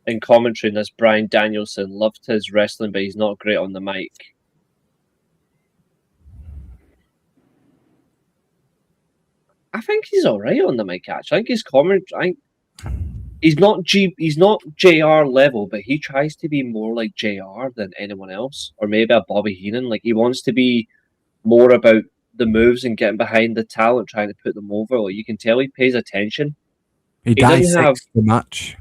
in commentary, and that's Bryan Danielson. Loved his wrestling, but he's not great on the mic. I think he's alright on the mic, actually. I think his commentary... He's not JR level, but he tries to be more like JR than anyone else, or maybe a Bobby Heenan. Like, he wants to be more about the moves and getting behind the talent, trying to put them over. Like, you can tell he pays attention. He dissects the match.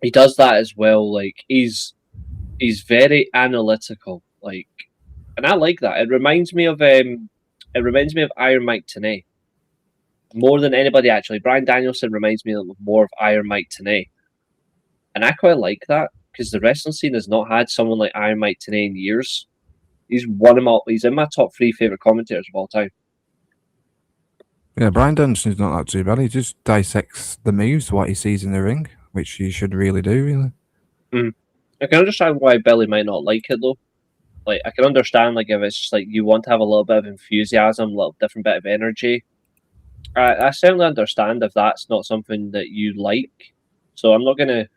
He does that as well. Like, he's very analytical. Like, and I like that. It reminds me of Iron Mike Tenay. More than anybody, actually. Bryan Danielson reminds me more of Iron Mike Tenay. And I quite like that, because the wrestling scene has not had someone like Iron Mike Tenay in years. He's in my top 3 favourite commentators of all time. Yeah, Bryan Danielson's not that too bad. He just dissects the moves, what he sees in the ring, which he should really do, really. I can understand why Billy might not like it, though. Like, I can understand, like, if it's just, like, you want to have a little bit of enthusiasm, a little different bit of energy. I certainly understand if that's not something that you like. So I'm not gonna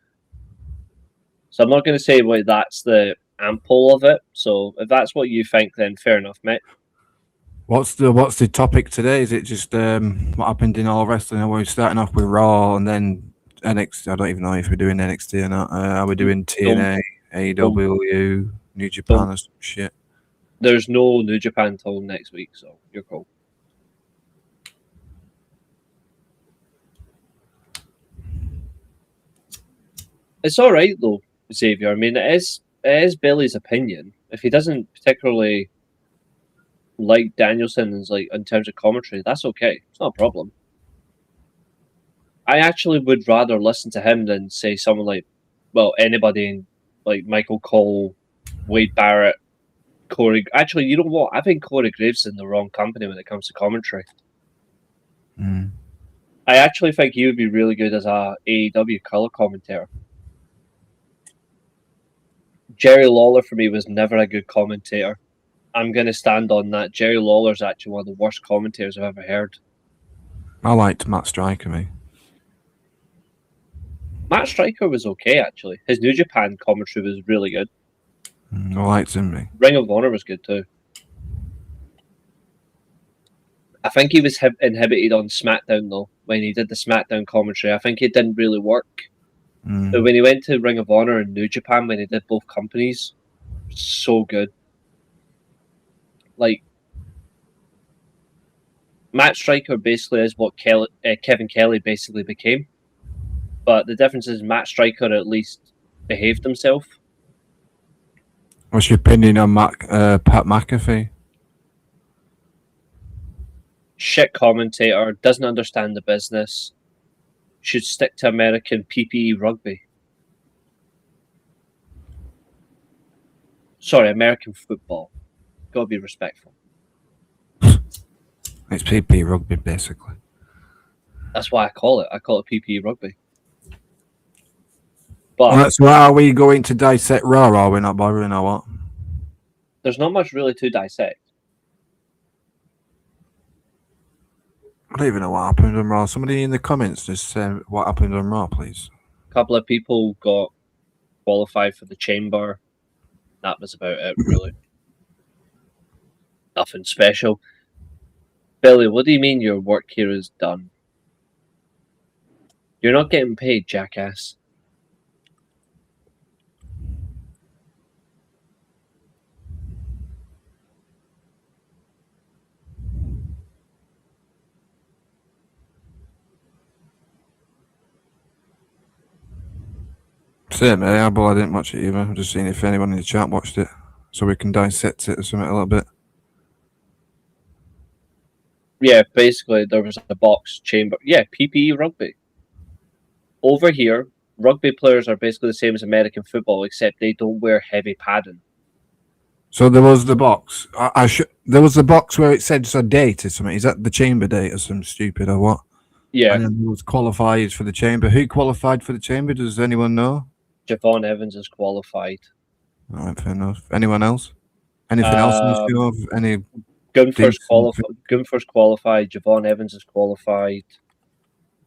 say, well, that's the ample of it. So if that's what you think, then fair enough, mate. What's the topic today? Is it just what happened in all wrestling? We're starting off with Raw and then NXT. I don't even know if we're doing NXT or not. Are we doing TNA, AEW, New Japan or some shit? There's no New Japan until next week, so you're cool. It's all right though, Xavier. I mean, it is Billy's opinion. If he doesn't particularly like Danielson's, like, in terms of commentary, that's okay. It's not a problem. I actually would rather listen to him than say someone like, well, anybody like Michael Cole, Wade Barrett, Corey. Actually, you know what? I think Corey Graves is in the wrong company when it comes to commentary. Mm. I actually think he would be really good as a AEW color commentator. Jerry Lawler for me was never a good commentator. I'm going to stand on that. Jerry Lawler's actually one of the worst commentators I've ever heard. I liked Matt Striker, me. Matt Striker was okay, actually. His New Japan commentary was really good. I liked him, me. Ring of Honor was good too. I think he was inhibited on SmackDown, though, when he did the SmackDown commentary. I think it didn't really work. But when he went to Ring of Honor and New Japan, when he did both companies, so good. Like, Matt Striker basically is what Kevin Kelly basically became. But the difference is Matt Striker at least behaved himself. What's your opinion on Pat McAfee? Shit commentator, doesn't understand the business, should stick to American PPE rugby. Sorry, American football. Gotta be respectful. It's PP rugby, basically. That's why I call it. I call it PPE rugby. But So are we going to dissect Raw, or are we not bothering, or what? there's not much really to dissect. I don't even know what happened on Raw. Somebody in the comments just say what happened on Raw, please. A couple of people got qualified for the chamber. That was about it, really. Nothing special. Billy, what do you mean your work here is done? You're not getting paid, jackass. Same, eh? But I didn't watch it either. I'm just seeing if anyone in the chat watched it, so we can dissect it or something a little bit. Yeah, basically there was a box chamber. Yeah, PPE rugby. Over here, rugby players are basically the same as American football, except they don't wear heavy padding. So there was the box. There was the box where it said a date or something. Is that the chamber date or some stupid or what? Yeah. And then there was qualifiers for the chamber. Who qualified for the chamber? Does anyone know? Javon Evans is qualified. All right, fair enough. Anyone else? Anything else in the show? Any? Gunther's qualified. Javon Evans is qualified.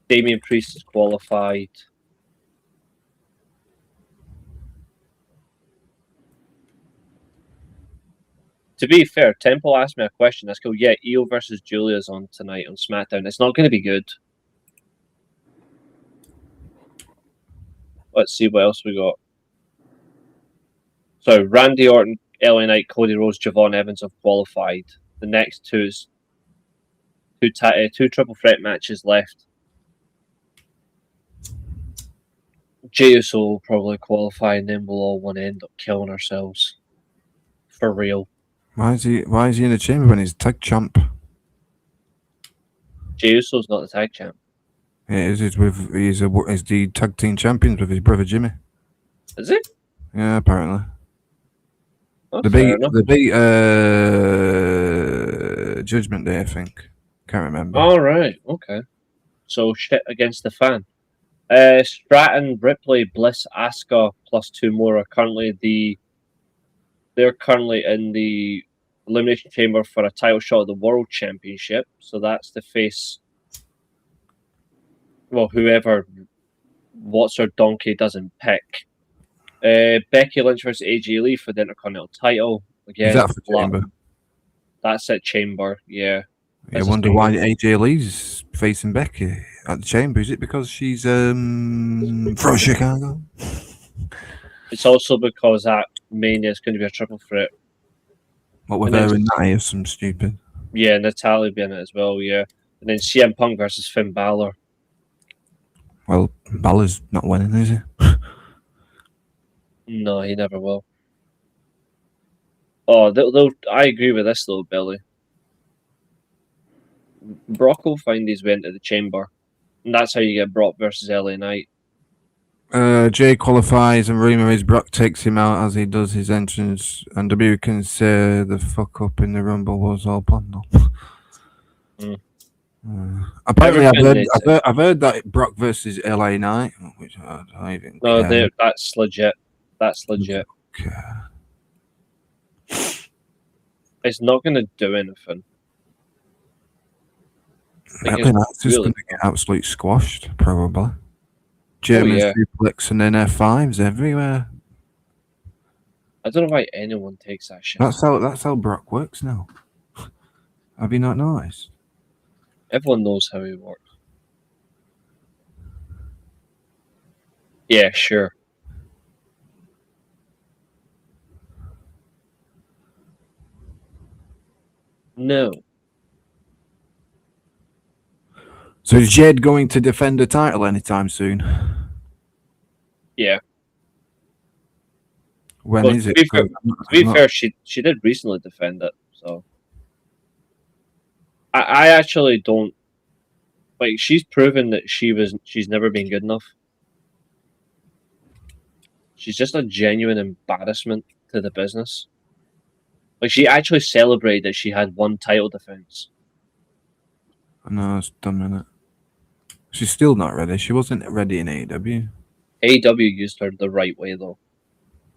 Damian Priest is qualified. To be fair, Temple asked me a question. Let's go. Yeah, Io versus Julia's on tonight on SmackDown. It's not going to be good. Let's see what else we got. So Randy Orton, LA Knight, Cody Rhodes, Javon Evans have qualified. The next two is two triple threat matches left. Jey Uso will probably qualify, and then we'll all want to end up killing ourselves. For real. Why is he in the chamber when he's tag champ? Jey Uso's not the tag champ. Yeah, he's the tag team champions with his brother Jimmy. Is it? Yeah, apparently. Oh, The beat Judgment Day, I think. Can't remember. All right, okay. So shit against the fan. Stratton, Ripley, Bliss, Asuka, plus two more are currently they're currently in the Elimination Chamber for a title shot at the World Championship. So that's the face. Well, whoever Watts or Donkey doesn't pick. Becky Lynch versus AJ Lee for the Intercontinental title. Again, is that for chamber? That's at Chamber, yeah. I wonder why AJ Lee's facing Becky at the chamber. Is it because she's from Chicago? It's also because that Mania is going to be a triple threat. What with her and Natty or some stupid? Yeah, Natalia be in it as well, yeah. And then CM Punk versus Finn Balor. Well, Balor's not winning, is he? No, he never will. Oh, I agree with this though, Billy. Brock will find his way into the chamber. And that's how you get Brock versus LA Knight. Jay qualifies and rumor is Brock takes him out as he does his entrance, and W can say the fuck up in the Rumble was all planned on. Apparently, I've heard that Brock versus LA Knight, which I don't even No, care. that's legit. That's legit. Okay. It's not going to do anything. LA Knight's just going to get absolutely squashed, probably. German suplex and then F5s everywhere. I don't know why anyone takes that shit. That's how Brock works now. Have you not noticed? Everyone knows how he works. Yeah, sure. No. So is Jade going to defend the title anytime soon? Yeah. When is it? To be fair, she did recently defend it, so I actually don't like. She's proven that she's never been good enough. She's just a genuine embarrassment to the business. Like, she actually celebrated that she had one title defense. I know, it's dumb, isn't it? She's still not ready. She wasn't ready in AEW. AEW used her the right way, though.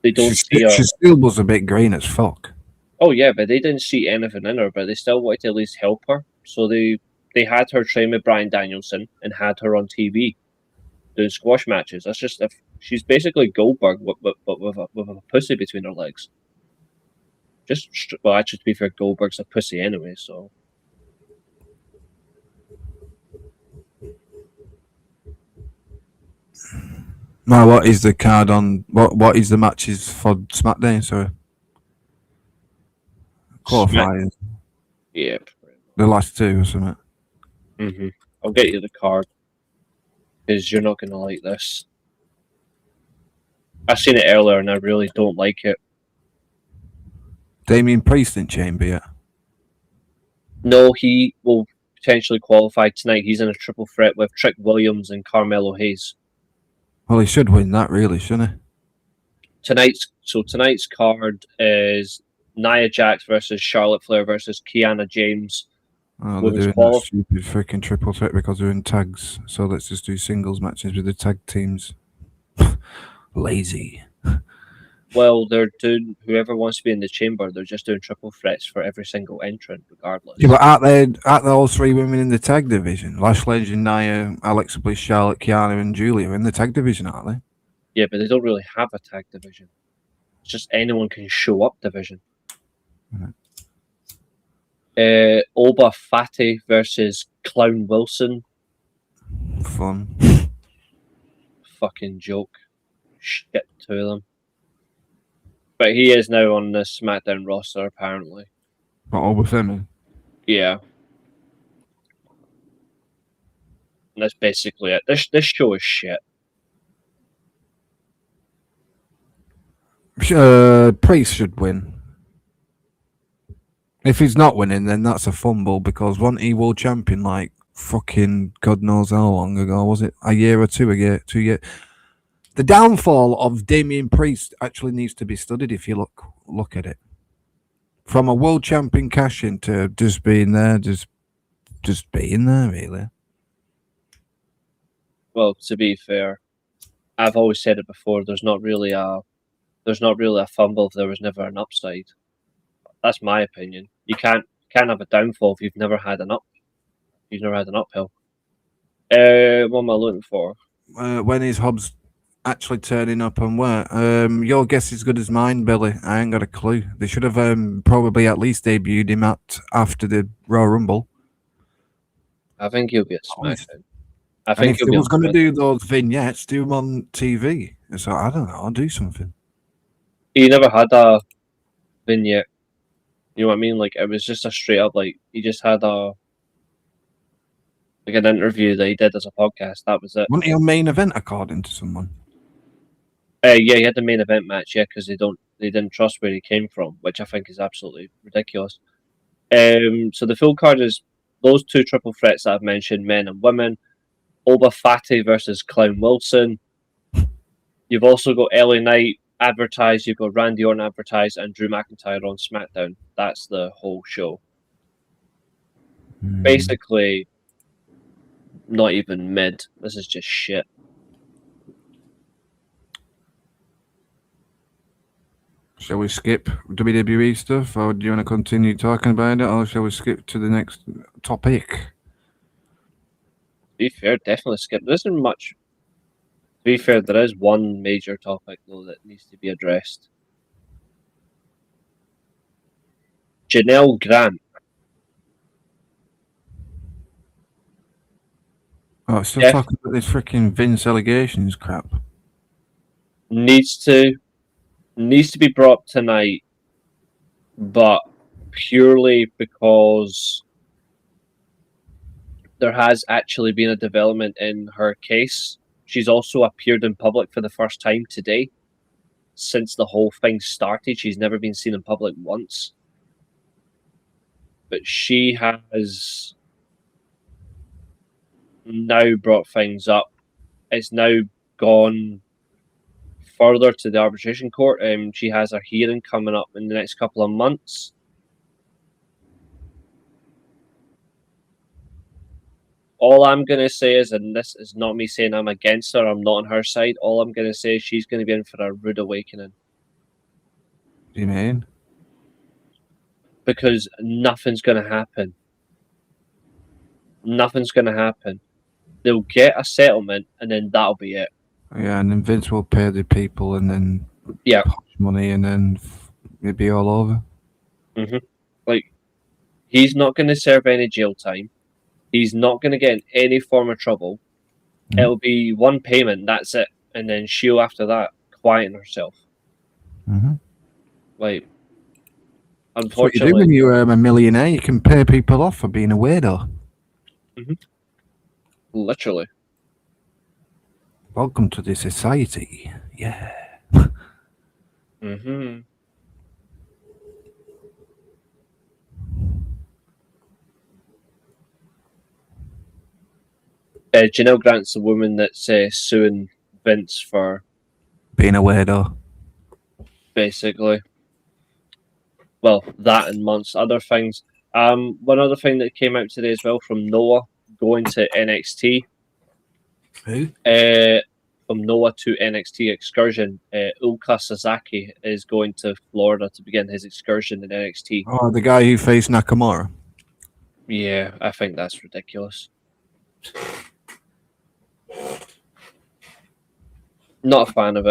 They don't see her. She still was a bit green as fuck. Oh yeah, but they didn't see anything in her, but they still wanted to at least help her. So they had her train with Bryan Danielson and had her on TV doing squash matches. That's just she's basically Goldberg, but with a pussy between her legs. Actually, to be fair, Goldberg's a pussy anyway, so. Now, what is the card on? What is the matches for SmackDown? Sorry, qualifiers. Yeah, the last two or something. Mm-hmm. I'll get you the card because you're not gonna like this. I seen it earlier and I really don't like it. Damian Priest in Chamber yet? No, he will potentially qualify tonight. He's in a triple threat with Trick Williams and Carmelo Hayes. Well, he should win that, really, shouldn't he? Tonight's card is Nia Jax versus Charlotte Flair versus Kiana James. Oh, they're doing that stupid freaking triple threat because they're in tags. So let's just do singles matches with the tag teams. Lazy. Well, they're doing whoever wants to be in the chamber. They're just doing triple threats for every single entrant, regardless. Yeah, but aren't there all three women in the tag division? Lash Legend, Nia, Alexa Bliss, Charlotte, Kiana, and Julia are in the tag division, aren't they? Yeah, but they don't really have a tag division. It's just anyone can show up division. Oba Fati versus Clown Wilson. Fun. Fucking joke. Shit to them. But he is now on the SmackDown roster, apparently. What, Oba Femi? Yeah. And that's basically it. This show is shit. Priest should win. If he's not winning, then that's a fumble because wasn't he world champion like fucking God knows how long ago? Was it a year or 2 years? The downfall of Damian Priest actually needs to be studied if you look at it. From a world champion cash in to just being there, just being there, really. Well, to be fair, I've always said it before. There's not really a fumble if there was never an upside. That's my opinion. You can't have a downfall if you've never had an uphill. What am I looking for? When is Hobbs actually turning up and where? Your guess is as good as mine, Billy. I ain't got a clue. They should have probably at least debuted him after the Royal Rumble. I think he'll be at SmackDown. I think if he was going to do those vignettes, do them on TV. So I don't know. I'll do something. He never had a vignette. You know what I mean? Like, it was just a straight up, like, he just had an interview that he did as a podcast. That was it. Wasn't he a main event according to someone? Yeah, he had the main event match, yeah, because they didn't trust where he came from, which I think is absolutely ridiculous. So the full card is those two triple threats that I've mentioned, men and women. Oba Fati versus Clown Wilson. You've also got LA Knight advertised, you've got Randy Orton advertised, and Drew McIntyre on SmackDown. That's the whole show. Basically, not even mid. This is just shit. Shall we skip WWE stuff, or do you want to continue talking about it, or shall we skip to the next topic? To be fair, definitely skip. There isn't much. To be fair, there is one major topic, though, that needs to be addressed. Janelle Grant. Oh, still talking about this freaking Vince allegations crap. Needs to be brought up tonight, but purely because there has actually been a development in her case. She's also appeared in public for the first time today. Since the whole thing started, she's never been seen in public once. But she has now brought things up. It's now gone further to the arbitration court. She has her hearing coming up in the next couple of months. All I'm going to say is, and this is not me saying I'm against her, I'm not on her side, all I'm going to say is she's going to be in for a rude awakening. What do you mean? Because nothing's going to happen. Nothing's going to happen. They'll get a settlement, and then that'll be it. Yeah, and then Vince will pay the people, and then push money, and then it'll be all over. Like, he's not going to serve any jail time. He's not going to get in any form of trouble. It'll be one payment, that's it. And then she'll, after that, quieten herself. Like, unfortunately... That's what you do when you're a millionaire. You can pay people off for being a weirdo. Literally. Welcome to the society. Yeah. Janelle Grant's the woman that's suing Vince for being a weirdo. Basically. Well, that and amongst other things. One other thing that came out today as well from Noah going to NXT. Who? From Noah to NXT excursion. Ulka Sasaki is going to Florida to begin his excursion in NXT. Oh, the guy who faced Nakamura. Yeah, I think that's ridiculous. Not a fan of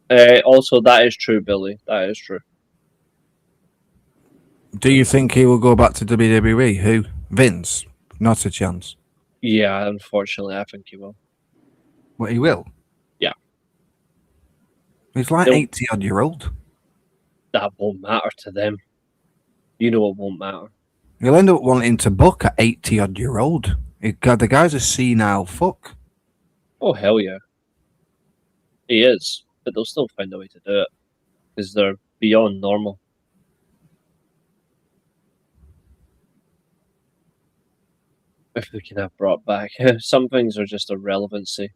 it. Also, that is true, Billy. That is true. Do you think he will go back to WWE? Who? Vince? Not a chance. Yeah, unfortunately, I think he will. Well, he will? Yeah. He's like 80-odd-year-old. That won't matter to them. You know it won't matter. He'll end up wanting to book at 80-odd-year-old. The guy's a senile fuck. Oh, hell yeah. He is. But they'll still find a way to do it. Because they're beyond normal. If we can have brought back. Some things are just irrelevancy.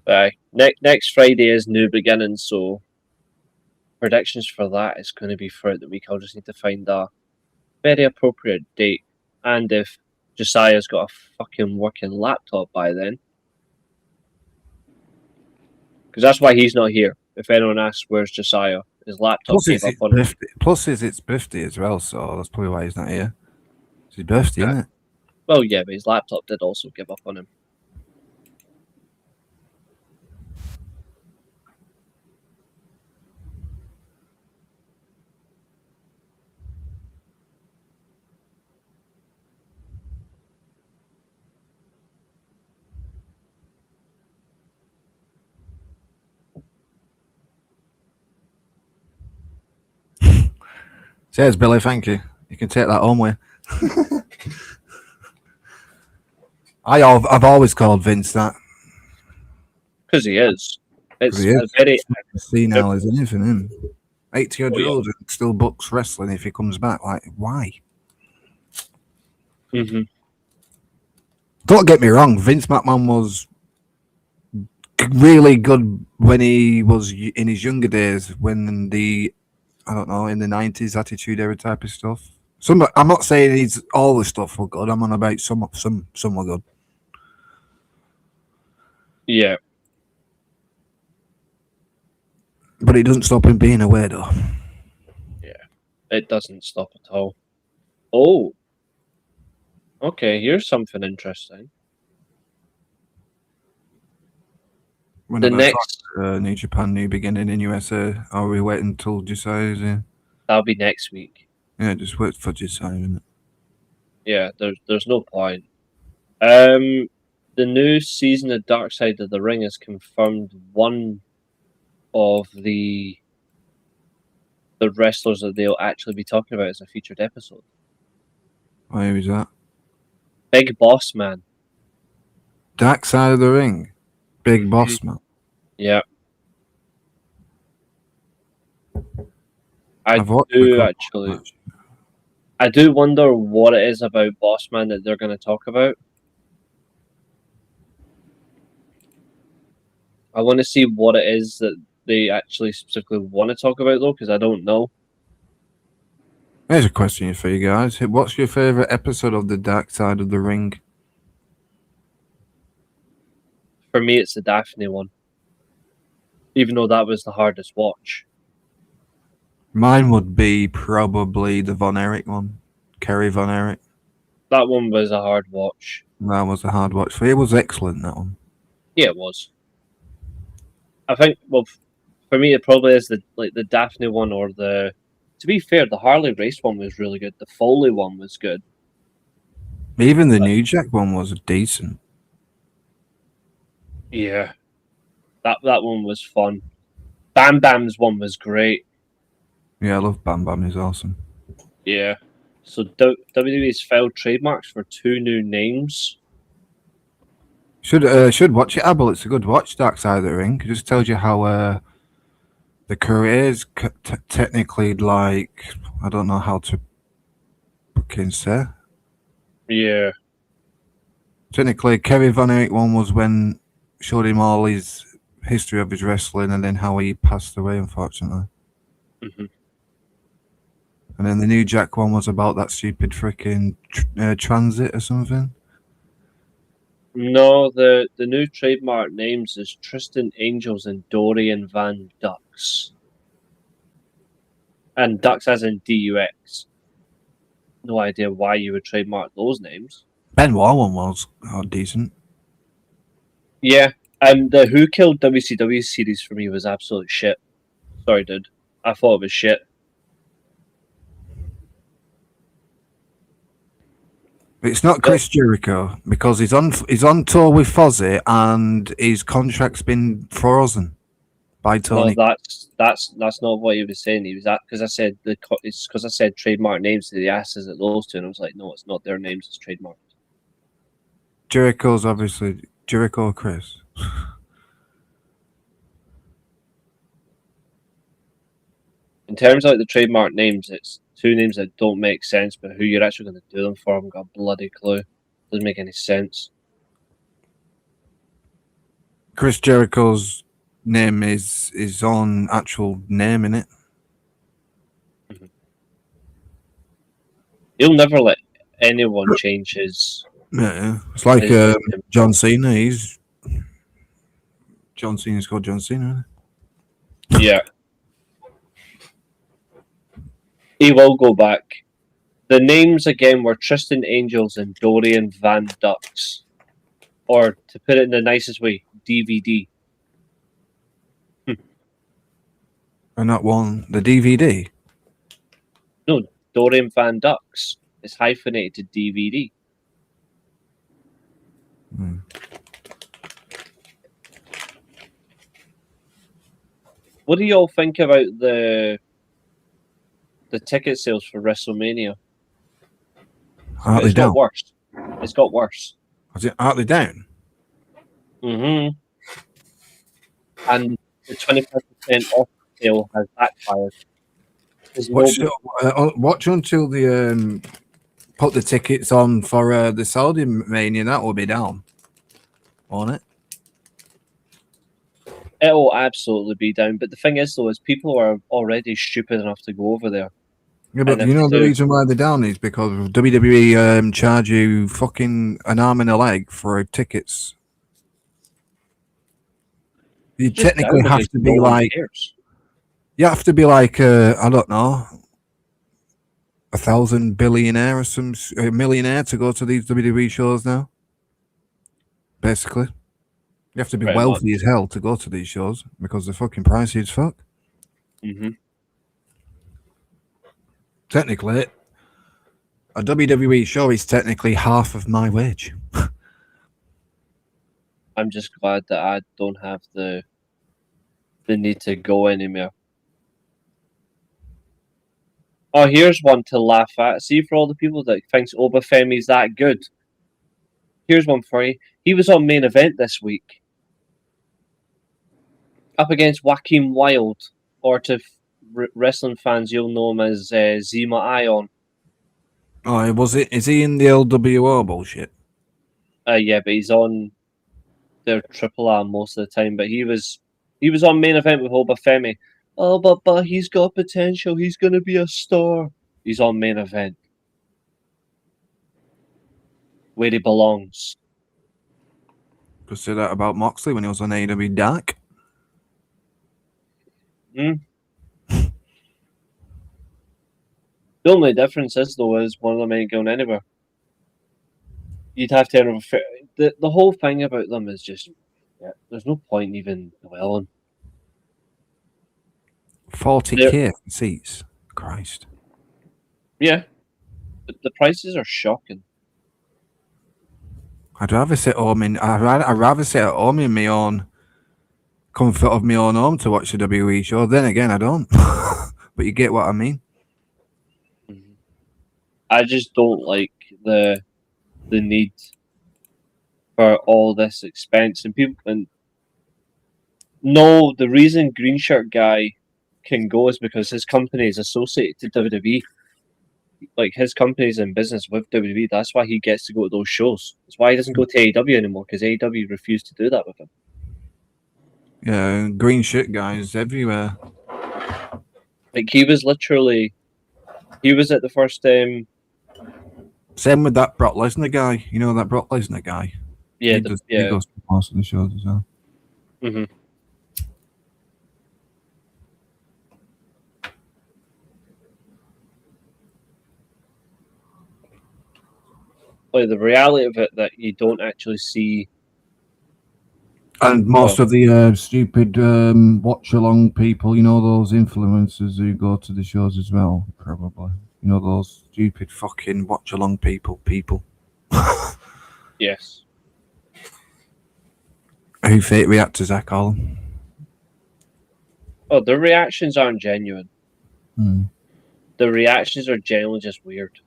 Next Friday is New Beginnings, so predictions for that is going to be throughout the week. I'll just need to find a very appropriate date. And if Josiah's got a fucking working laptop by then. Because that's why he's not here. If anyone asks, where's Josiah? His laptop gave up on him. Plus, it's his birthday as well, so that's probably why he's not here. It's his birthday, isn't it? Well, yeah, but his laptop did also give up on him. Cheers, Billy. Thank you. You can take that home with you. I've always called Vince that. Because he is. It's he is. A very senile as anything, him. 80-odd-year-old and still books wrestling if he comes back. Like, why? Don't get me wrong, Vince McMahon was really good when he was in his younger days, when in the in the 90s Attitude Era type of stuff. I'm not saying he's all the stuff were good. I'm on about some were good. Yeah. But it doesn't stop him being a weirdo. Yeah. It doesn't stop at all. Oh. Okay, here's something interesting. The next New Japan, New Beginning in USA. Are we waiting until Josiah's? That'll be next week. Yeah, just wait for Josiah, innit? Yeah, there's no point. The new season of Dark Side of the Ring has confirmed one of the wrestlers that they'll actually be talking about as a featured episode. Where is that? Big Boss Man. Dark Side of the Ring. Big Boss Man. Yeah. I do wonder what it is about Boss Man that they're going to talk about. I want to see what it is that they actually specifically want to talk about, though, because I don't know. Here's a question for you guys. What's your favourite episode of the Dark Side of the Ring? For me, it's the Daphne one. Even though that was the hardest watch. Mine would be probably the Von Erich one. Kerry Von Erich. That one was a hard watch. That was a hard watch. It was excellent, that one. Yeah, it was. I think, well, for me, it probably is the Daphne one or the... To be fair, the Harley Race one was really good. The Foley one was good. Even the New Jack one was decent. Yeah. That one was fun. Bam Bam's one was great. Yeah, I love Bam Bam. He's awesome. Yeah. So WWE's filed trademarks for 2 new names. Should watch it, Abel. It's a good watch, Dark Side of the Ring. It just tells you how the careers technically, like, I don't know how to fucking say. Yeah. Technically, Kerry Von Erich one was when showed him all his history of his wrestling and then how he passed away, unfortunately. Mm-hmm. And then the New Jack one was about that stupid freaking transit or something. No, the new trademark names is Tristan Angels and Dorian Van Dux. And Dux as in DUX. No idea why you would trademark those names. Benoit one was decent. Yeah, and the Who Killed WCW series for me was absolute shit. Sorry, dude. I thought it was shit. It's not Chris Jericho because he's on tour with Fozzy and his contract's been frozen by Tony. No, that's not what he was saying. He was that because I said it's because I said trademark names to the asses at those two, and I was like, no, it's not their names. It's trademarked. Jericho's obviously Jericho or Chris. In terms of like the trademark names, it's 2 names that don't make sense, but who you're actually going to do them for, I haven't got a bloody clue. Doesn't make any sense. Chris Jericho's name is his own actual name, innit? Mm-hmm. He'll never let anyone change his... Yeah, it's like John Cena. John Cena's called John Cena, isn't Yeah. He will go back. The names again were Tristan Angels and Dorian Van Dux. Or, to put it in the nicest way, DVD. And that one, the DVD? No, Dorian Van Dux. It's hyphenated to DVD. Hmm. What do you all think about the ticket sales for WrestleMania? It's got worse. It's got worse. Are they down? Mm-hmm. And the 25% off sale has backfired. Watch until the put the tickets on for the Saudi Mania, that will be down, won't it? It'll absolutely be down. But the thing is, though, is people are already stupid enough to go over there. Yeah, but And you if know they the do- reason why they're down is because WWE charge you fucking an arm and a leg for tickets. You Just technically down have because to no be one like, cares. you have to be like, I don't know, 1,000 billionaire or a millionaire to go to these WWE shows now. Basically, you have to be Pretty wealthy much. as hell to go to these shows because they're fucking pricey as fuck. Mm-hmm. Technically, a WWE show is technically half of my wage. I'm just glad that I don't have the need to go anymore. Oh, here's one to laugh at. See, for all the people that thinks Obafemi's that good. Here's one for you. He was on main event this week. Up against Joaquin Wild. Or to wrestling fans, you'll know him as Zima Ion. Oh, was it? Is he in the LWO bullshit? Yeah, but he's on their Triple R most of the time. But he was on main event with Obafemi. Oh, but he's got potential. He's going to be a star. He's on main event. Where he belongs. Could say that about Moxley when he was on AEW Dark. Hmm. The only difference is, though, is one of them ain't going anywhere. You'd have to have the whole thing about them is just, yeah, there's no point even dwelling. 40k seats. Christ. Yeah, the prices are shocking. I'd rather sit home I'd rather sit at home in my own comfort of my own home to watch the WWE show. Then again, I don't. But you get what I mean. Mm-hmm. I just don't like the need for all this expense and people. And no, the reason Green Shirt Guy can go is because his company is associated to WWE. Like his company's in business with WWE. That's why he gets to go to those shows. That's why he doesn't go to AEW anymore because AEW refused to do that with him. Yeah, green shit guys everywhere. Like he was at the first Same with that Brock Lesnar guy. You know that Brock Lesnar guy? yeah, He goes to most of the shows as well. Mm-hmm. Like the reality of it that you don't actually see. And most of the stupid watch along people, you know, those influencers who go to the shows as well, probably. You know, those stupid fucking watch along people. Yes. Who fake reactors, I call them. Oh, the reactions aren't genuine. Hmm. The reactions are generally just weird.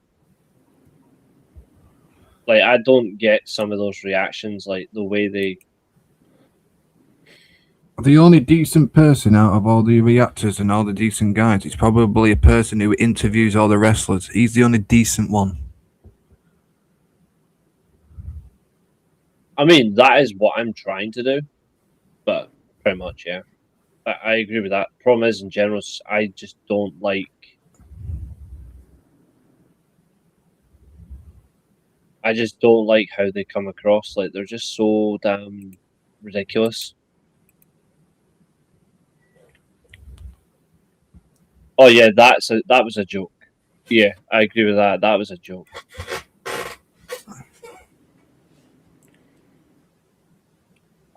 Like I don't get some of those reactions, like the way they. The only decent person out of all the reactors and all the decent guys is probably a person who interviews all the wrestlers. He's the only decent one. I mean, that is what I'm trying to do, but pretty much, yeah. I agree with that. Problem is, in general, I just don't like. I just don't like how they come across. Like they're just so damn ridiculous. Oh yeah, that was a joke. Yeah, I agree with that. That was a joke.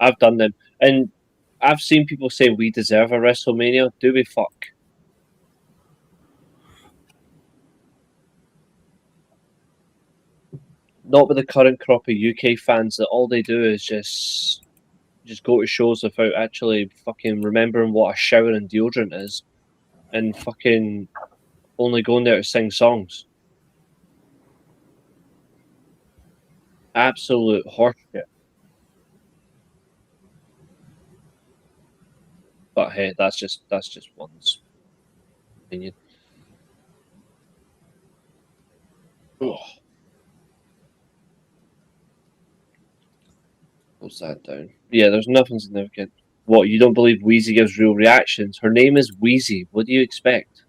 I've done them, and I've seen people say we deserve a WrestleMania. Do we fuck? Not with the current crop of UK fans that all they do is just go to shows without actually fucking remembering what a shower and deodorant is, and fucking only going there to sing songs. Absolute horseshit. But hey, that's just one's opinion. Ugh. Close that down. Yeah, there's nothing significant. What, you don't believe Wheezy gives real reactions? Her name is Wheezy. What do you expect?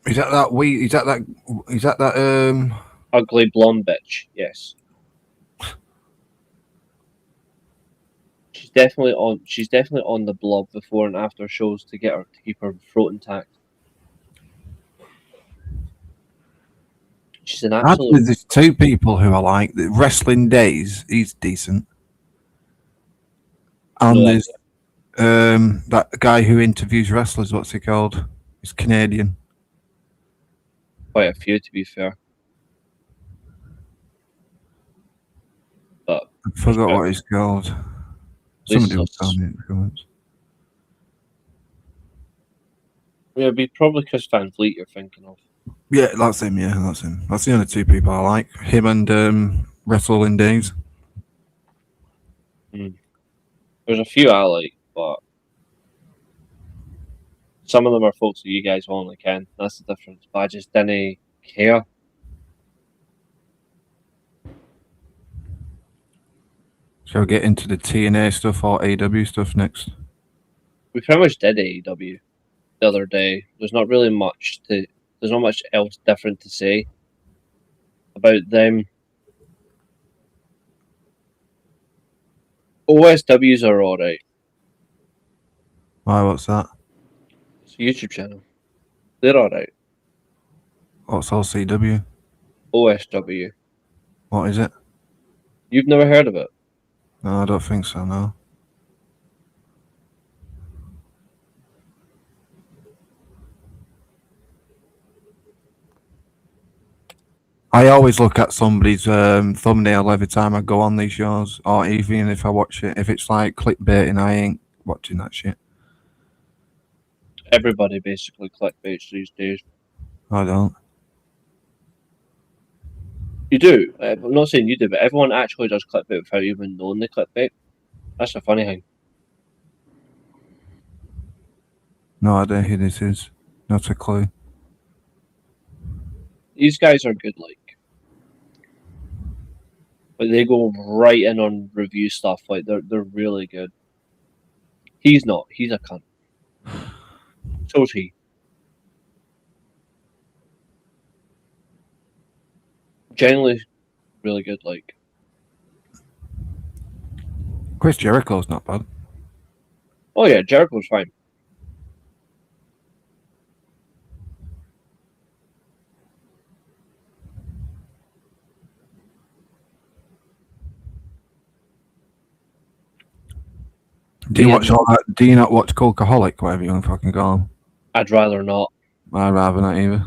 Is that Ugly blonde bitch, yes. She's definitely on the blob before and after shows to keep her throat intact. She's an Actually, absolute there's two people who I like. The Wrestling Days, he's decent. And No there's that guy who interviews wrestlers, what's he called? He's Canadian. quite a few, to be fair. But I forgot what he's called. Somebody will tell me in the comments. Yeah, it'd be probably Chris Van Vliet you're thinking of. Yeah, that's him. Yeah, that's him. That's the only two people I like. Him and Wrestling Days. There's a few I like, but some of them are folks that you guys only can. That's the difference. But I just didn't care. Shall we get into the TNA stuff or AW stuff next? We pretty much did AEW the other day. There's not much else different to say about them. OSWs are alright. Why, what's that? It's a YouTube channel. They're alright. What's LCW? OSW. What is it? You've never heard of it? No, I don't think so, no. I always look at somebody's thumbnail every time I go on these shows, or even if I watch it. If it's like clickbaiting, I ain't watching that shit. Everybody basically clickbaits these days. I don't. You do. I'm not saying you do, but everyone actually does clickbait without even knowing they clickbait. That's the funny thing. No idea who this is. Not a clue. These guys are good, like they go right in on review stuff. Like they're really good. He's not. He's a cunt. So's he. Generally, really good. Like Chris Jericho's not bad. oh yeah, Jericho's fine. Do you watch all that? Do you not watch Cultaholic, whatever you want to fucking call them? I'd rather not. I'd rather not either.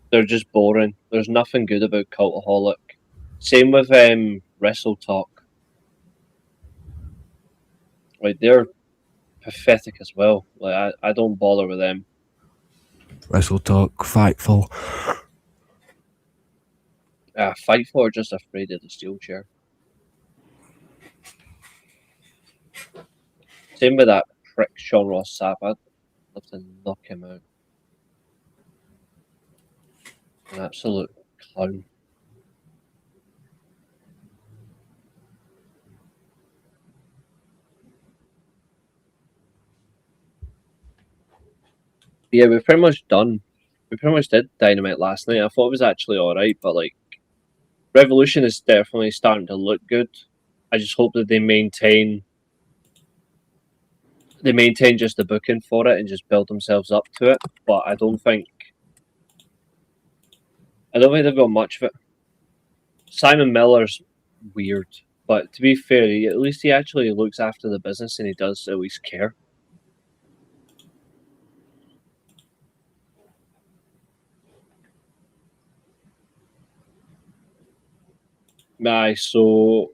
They're just boring. There's nothing good about Cultaholic. Same with Wrestle Talk. Like they're pathetic as well. Like I don't bother with them. Wrestle Talk, Fightful. Fightful are just afraid of the Steelchair. Same with that prick Sean Ross Sapp. I'd love to knock him out. An absolute clown. Yeah, we've pretty much done. We pretty much did Dynamite last night. I thought it was actually alright, but like Revolution is definitely starting to look good. I just hope that they maintain just the booking for it and just build themselves up to it. But I don't think they've got much of it. Simon Miller's weird, but to be fair, at least he actually looks after the business and he does at least care. So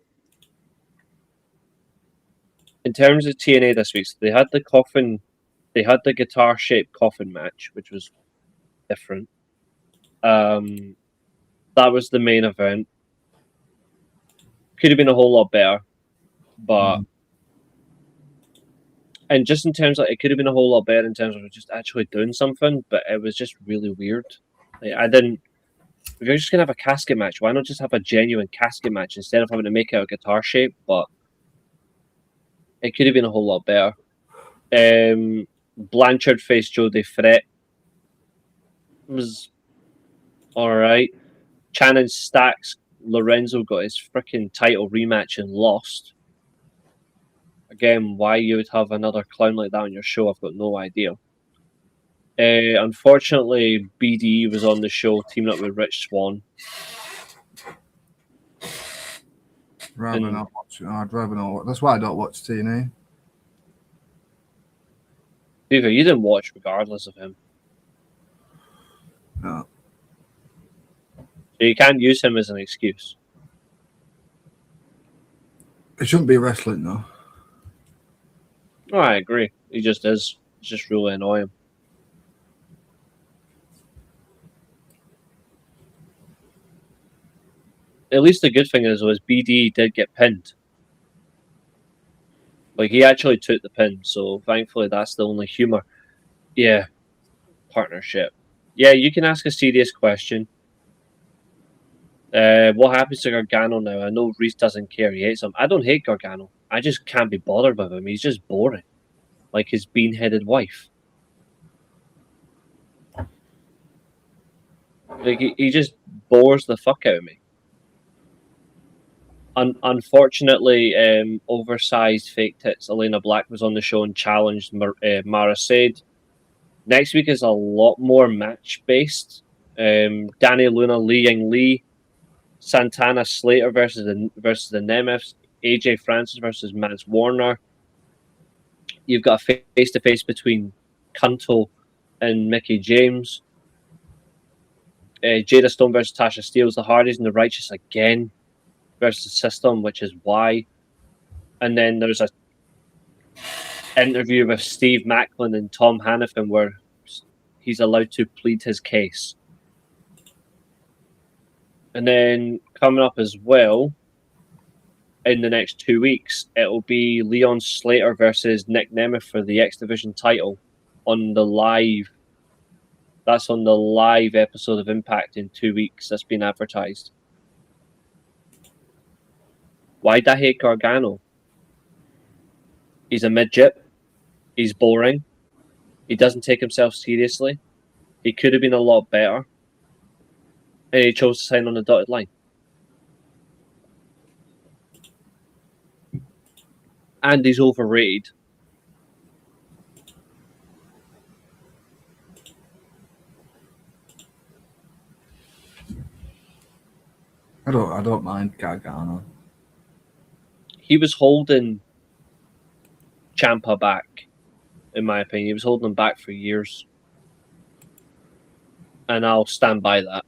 in terms of TNA this week, so they had the guitar-shaped coffin match, which was different. That was the main event. Could have been a whole lot better, but and just in terms of it could have been a whole lot better in terms of just actually doing something, but it was just really weird. Like, I didn't if you're just gonna have a casket match, why not just have a genuine casket match instead of having to make it a guitar shape? But it could have been a whole lot better. Blanchard faced Joe DeFret. Was alright. Channing Stacks, Lorenzo got his freaking title rematch and lost. Again, why you would have another clown like that on your show, I've got no idea. Unfortunately, BDE was on the show, teaming up with Rich Swann. Rather not watch it. I'd rather not watch. That's why I don't watch TNA. Beaver, you didn't watch regardless of him. No. So you can't use him as an excuse. It shouldn't be wrestling, though. Oh, I agree. He just is. It's just really annoying. At least the good thing is BD did get pinned. Like, he actually took the pin, so thankfully that's the only humor. Yeah. Partnership. Yeah, you can ask a serious question. What happens to Gargano now? I know Reese doesn't care. He hates him. I don't hate Gargano. I just can't be bothered with him. He's just boring. Like his bean-headed wife. Like, he just bores the fuck out of me. Unfortunately, oversized fake tits Elena Black was on the show and challenged Mara Said. Next week is a lot more match-based. Danny Luna, Li Ying Lee, Santana Slater versus the Nemeths, AJ Francis versus Mance Warner. You've got a face-to-face between Kunto and Mickey James. Jada Stone versus Tasha Steelz, the Hardys and the Righteous again versus System, which is why. And then there's a interview with Steve Macklin and Tom Hannafin where he's allowed to plead his case. And then coming up as well, in the next 2 weeks, it'll be Leon Slater versus Nick Nemeth for the X Division title on the live. That's on the live episode of Impact in 2 weeks. That's been advertised. Why'd I hate Gargano? He's a midget. He's boring. He doesn't take himself seriously. He could have been a lot better. And he chose to sign on the dotted line. And he's overrated. I don't mind Gargano. He was holding Ciampa back, in my opinion. He was holding him back for years. And I'll stand by that.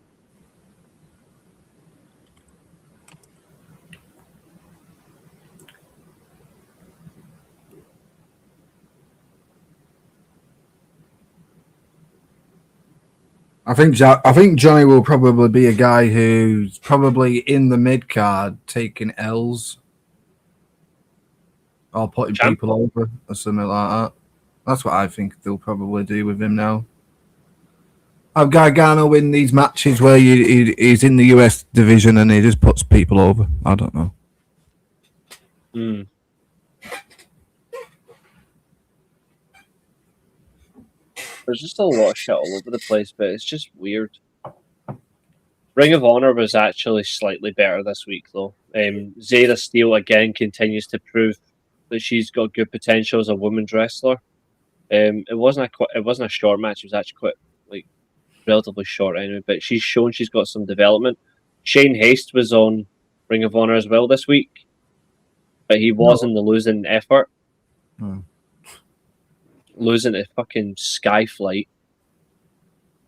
I think Johnny will probably be a guy who's probably in the mid card taking L's or putting people over or something like that. That's what I think they'll probably do with him now. Have Gargano in these matches where he's in the US division and he just puts people over. I don't know. There's just a lot of shit all over the place, but it's just weird. Ring of Honor was actually slightly better this week, though. Zayda Steele again continues to prove that she's got good potential as a women's wrestler. It wasn't a short match. It was actually quite relatively short anyway. But she's shown she's got some development. Shane Haste was on Ring of Honor as well this week, but he was in the losing effort. Losing to fucking Skyflight.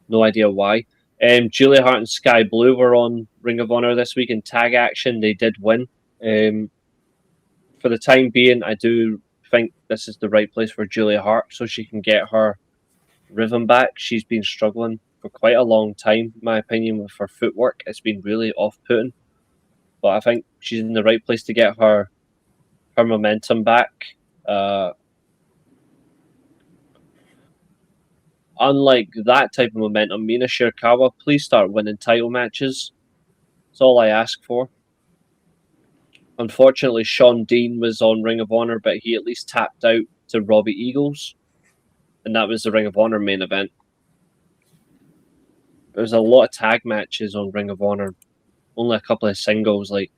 No idea why. Julia Hart and Sky Blue were on Ring of Honor this week in tag action. They did win. For the time being, I do think this is the right place for Julia Hart so she can get her rhythm back. She's been struggling for quite a long time, in my opinion, with her footwork. It's been really off-putting. But I think she's in the right place to get her momentum back. unlike that type of momentum, Mina Shirakawa, please start winning title matches. That's all I ask for. Unfortunately, Sean Dean was on Ring of Honor, but he at least tapped out to Robbie Eagles, and that was the Ring of Honor main event. There was a lot of tag matches on Ring of Honor, only a couple of singles. Like,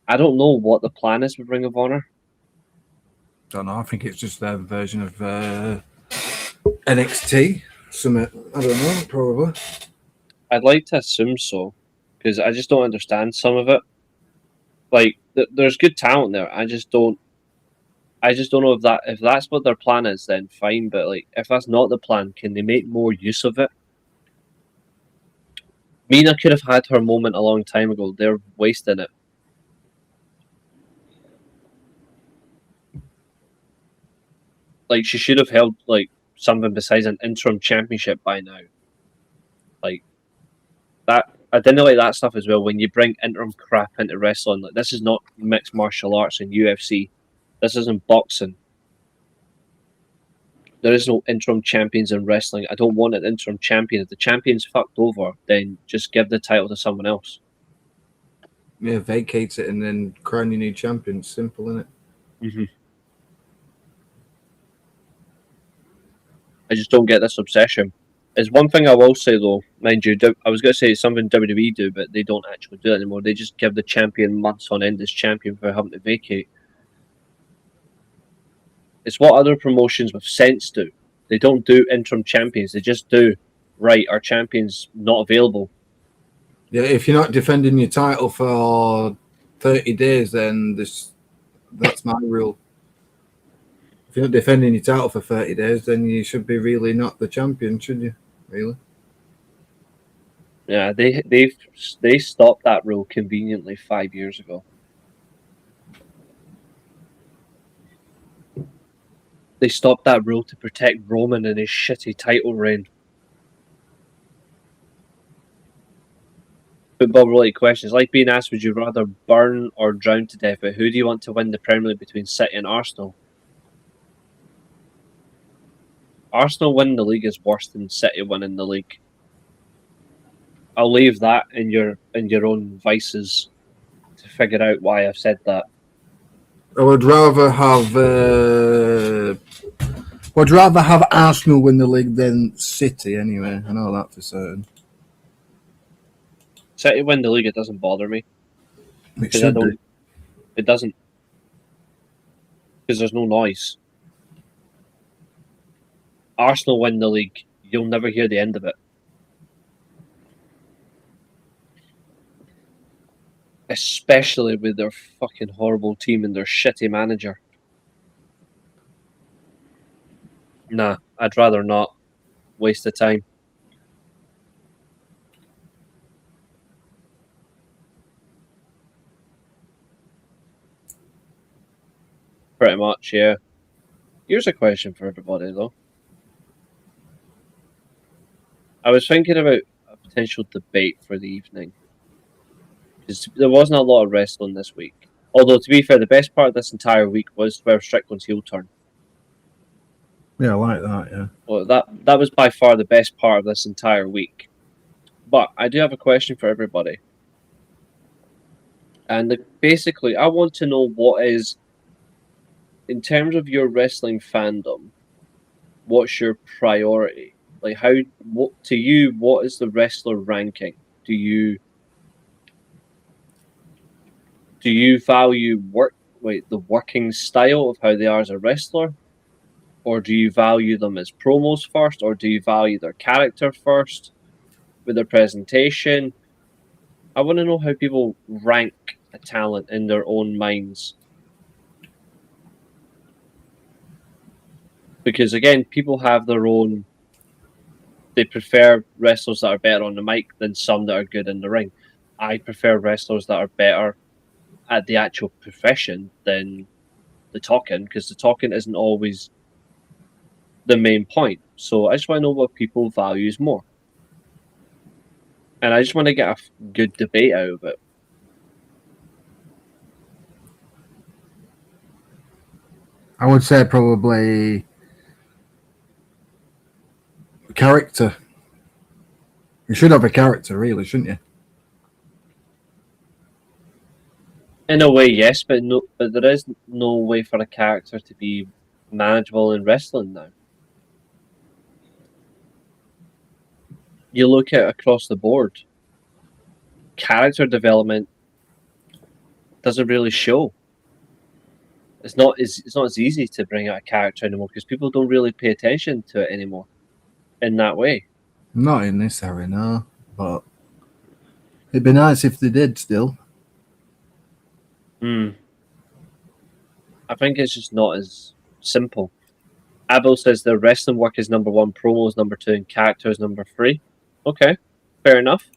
I don't know what the plan is with Ring of Honor. Don't know. I think it's just their version of NXT. Something, I don't know, probably. I'd like to assume so, because I just don't understand some of it. Like, there's good talent there. I just don't know if that's what their plan is. Then fine, but like, if that's not the plan, can they make more use of it? Mina could have had her moment a long time ago. They're wasting it. Like, she should have held like something besides an interim championship by now. Like that, I didn't like that stuff as well. When you bring interim crap into wrestling, like, this is not mixed martial arts and UFC. This isn't boxing. There is no interim champions in wrestling. I don't want an interim champion. If the champion's fucked over, then just give the title to someone else. Yeah, vacate it and then crown your new champion. Simple, isn't it? Mm-hmm. I just don't get this obsession. There's one thing I will say though, mind you, I was going to say something WWE do, but they don't actually do it anymore. They just give the champion months on end as champion for having to vacate. It's what other promotions with sense do. They don't do interim champions. They just do, right, our champion's not available. Yeah, if you're not defending your title for 30 days, then that's my rule. If you're not defending your title for 30 days, then you should be really not the champion, should you? Really? Yeah, they stopped that rule conveniently 5 years ago. They stopped that rule to protect Roman and his shitty title reign. Football-related questions. Like being asked, would you rather burn or drown to death? But who do you want to win the Premier League between City and Arsenal? Arsenal winning the league is worse than City winning the league. I'll leave that in your own vices to figure out why I've said that. I would rather have Arsenal win the league than City. Anyway, I know that for certain. City win the league, it doesn't bother me. It should do. It doesn't, because there's no noise. Arsenal win the league, you'll never hear the end of it. Especially with their fucking horrible team and their shitty manager. Nah, I'd rather not waste the time. Pretty much, yeah. Here's a question for everybody, though. I was thinking about a potential debate for the evening. Because there wasn't a lot of wrestling this week. Although, to be fair, the best part of this entire week was where Strickland's heel turn. Yeah, I like that, yeah. Well, that was by far the best part of this entire week. But I do have a question for everybody. And basically, I want to know what is, in terms of your wrestling fandom, what's your priority? Like, to you, what is the wrestler ranking? Do you value the working style of how they are as a wrestler? Or do you value them as promos first? Or do you value their character first with their presentation? I want to know how people rank a talent in their own minds. Because again, people have their own. They prefer wrestlers that are better on the mic than some that are good in the ring. I prefer wrestlers that are better at the actual profession than the talking, because the talking isn't always the main point. So I just want to know what people values more. And I just want to get a good debate out of it. I would say probably character. You should have a character, really, shouldn't you? In a way, yes, but there is no way for a character to be manageable in wrestling now. You look at across the board, character development doesn't really show. It's not as easy to bring out a character anymore because people don't really pay attention to it anymore in that way. Not in this area, no. But it'd be nice if they did still. I think it's just not as simple. Abel says the wrestling work is number 1, promos number 2, and characters number 3. Okay, fair enough.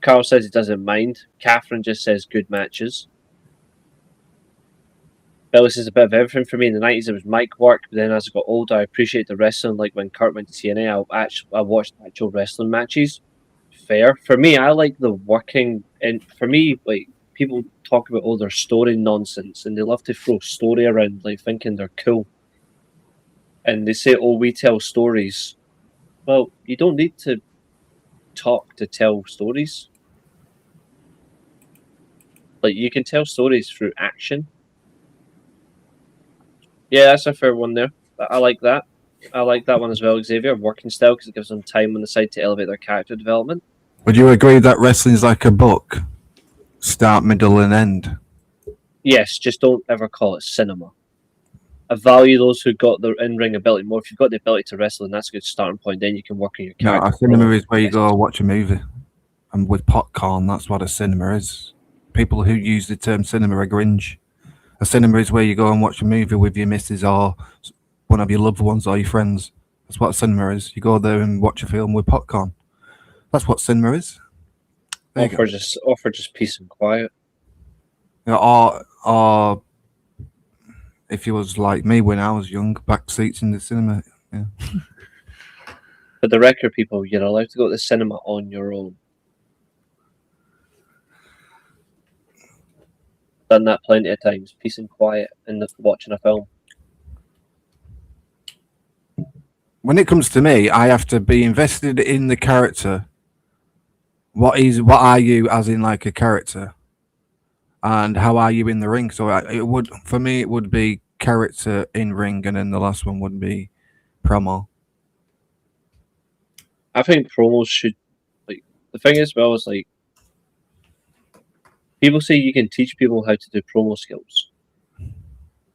Carl says he doesn't mind. Catherine just says good matches. Billy says a bit of everything for me. In the 90s, it was mic work, but then as I got older, I appreciate the wrestling. Like when Kurt went to TNA, I watched actual wrestling matches. Fair. For me, I like the working. And for me, like, people talk about all their story nonsense, and they love to throw story around, like thinking they're cool. And they say, oh, we tell stories. Well, you don't need to talk to tell stories. Like, you can tell stories through action. Yeah, that's a fair one there. I like that. I like that one as well, Xavier. Working style, because it gives them time on the side to elevate their character development. Would you agree that wrestling's like a book? Start, middle, and end? Yes, just don't ever call it cinema. I value those who got their in-ring ability more. If you've got the ability to wrestle, then that's a good starting point. Then you can work on your character. No, a cinema is where you go watch a movie. And with popcorn, that's what a cinema is. People who use the term cinema are cringe. A cinema is where you go and watch a movie with your missus or one of your loved ones or your friends. That's what a cinema is. You go there and watch a film with popcorn. That's what cinema is. Or for just peace and quiet. Or if you was like me when I was young, back seats in the cinema. Yeah. For the record, people, you're allowed to go to the cinema on your own. Done that plenty of times. Peace and quiet in watching a film. When it comes to me, I have to be invested in the character. What are you as in like a character? And how are you in the ring? So it would be character in ring, and then the last one would be promo. I think promos should, like, the thing is, well, is like, people say you can teach people how to do promo skills.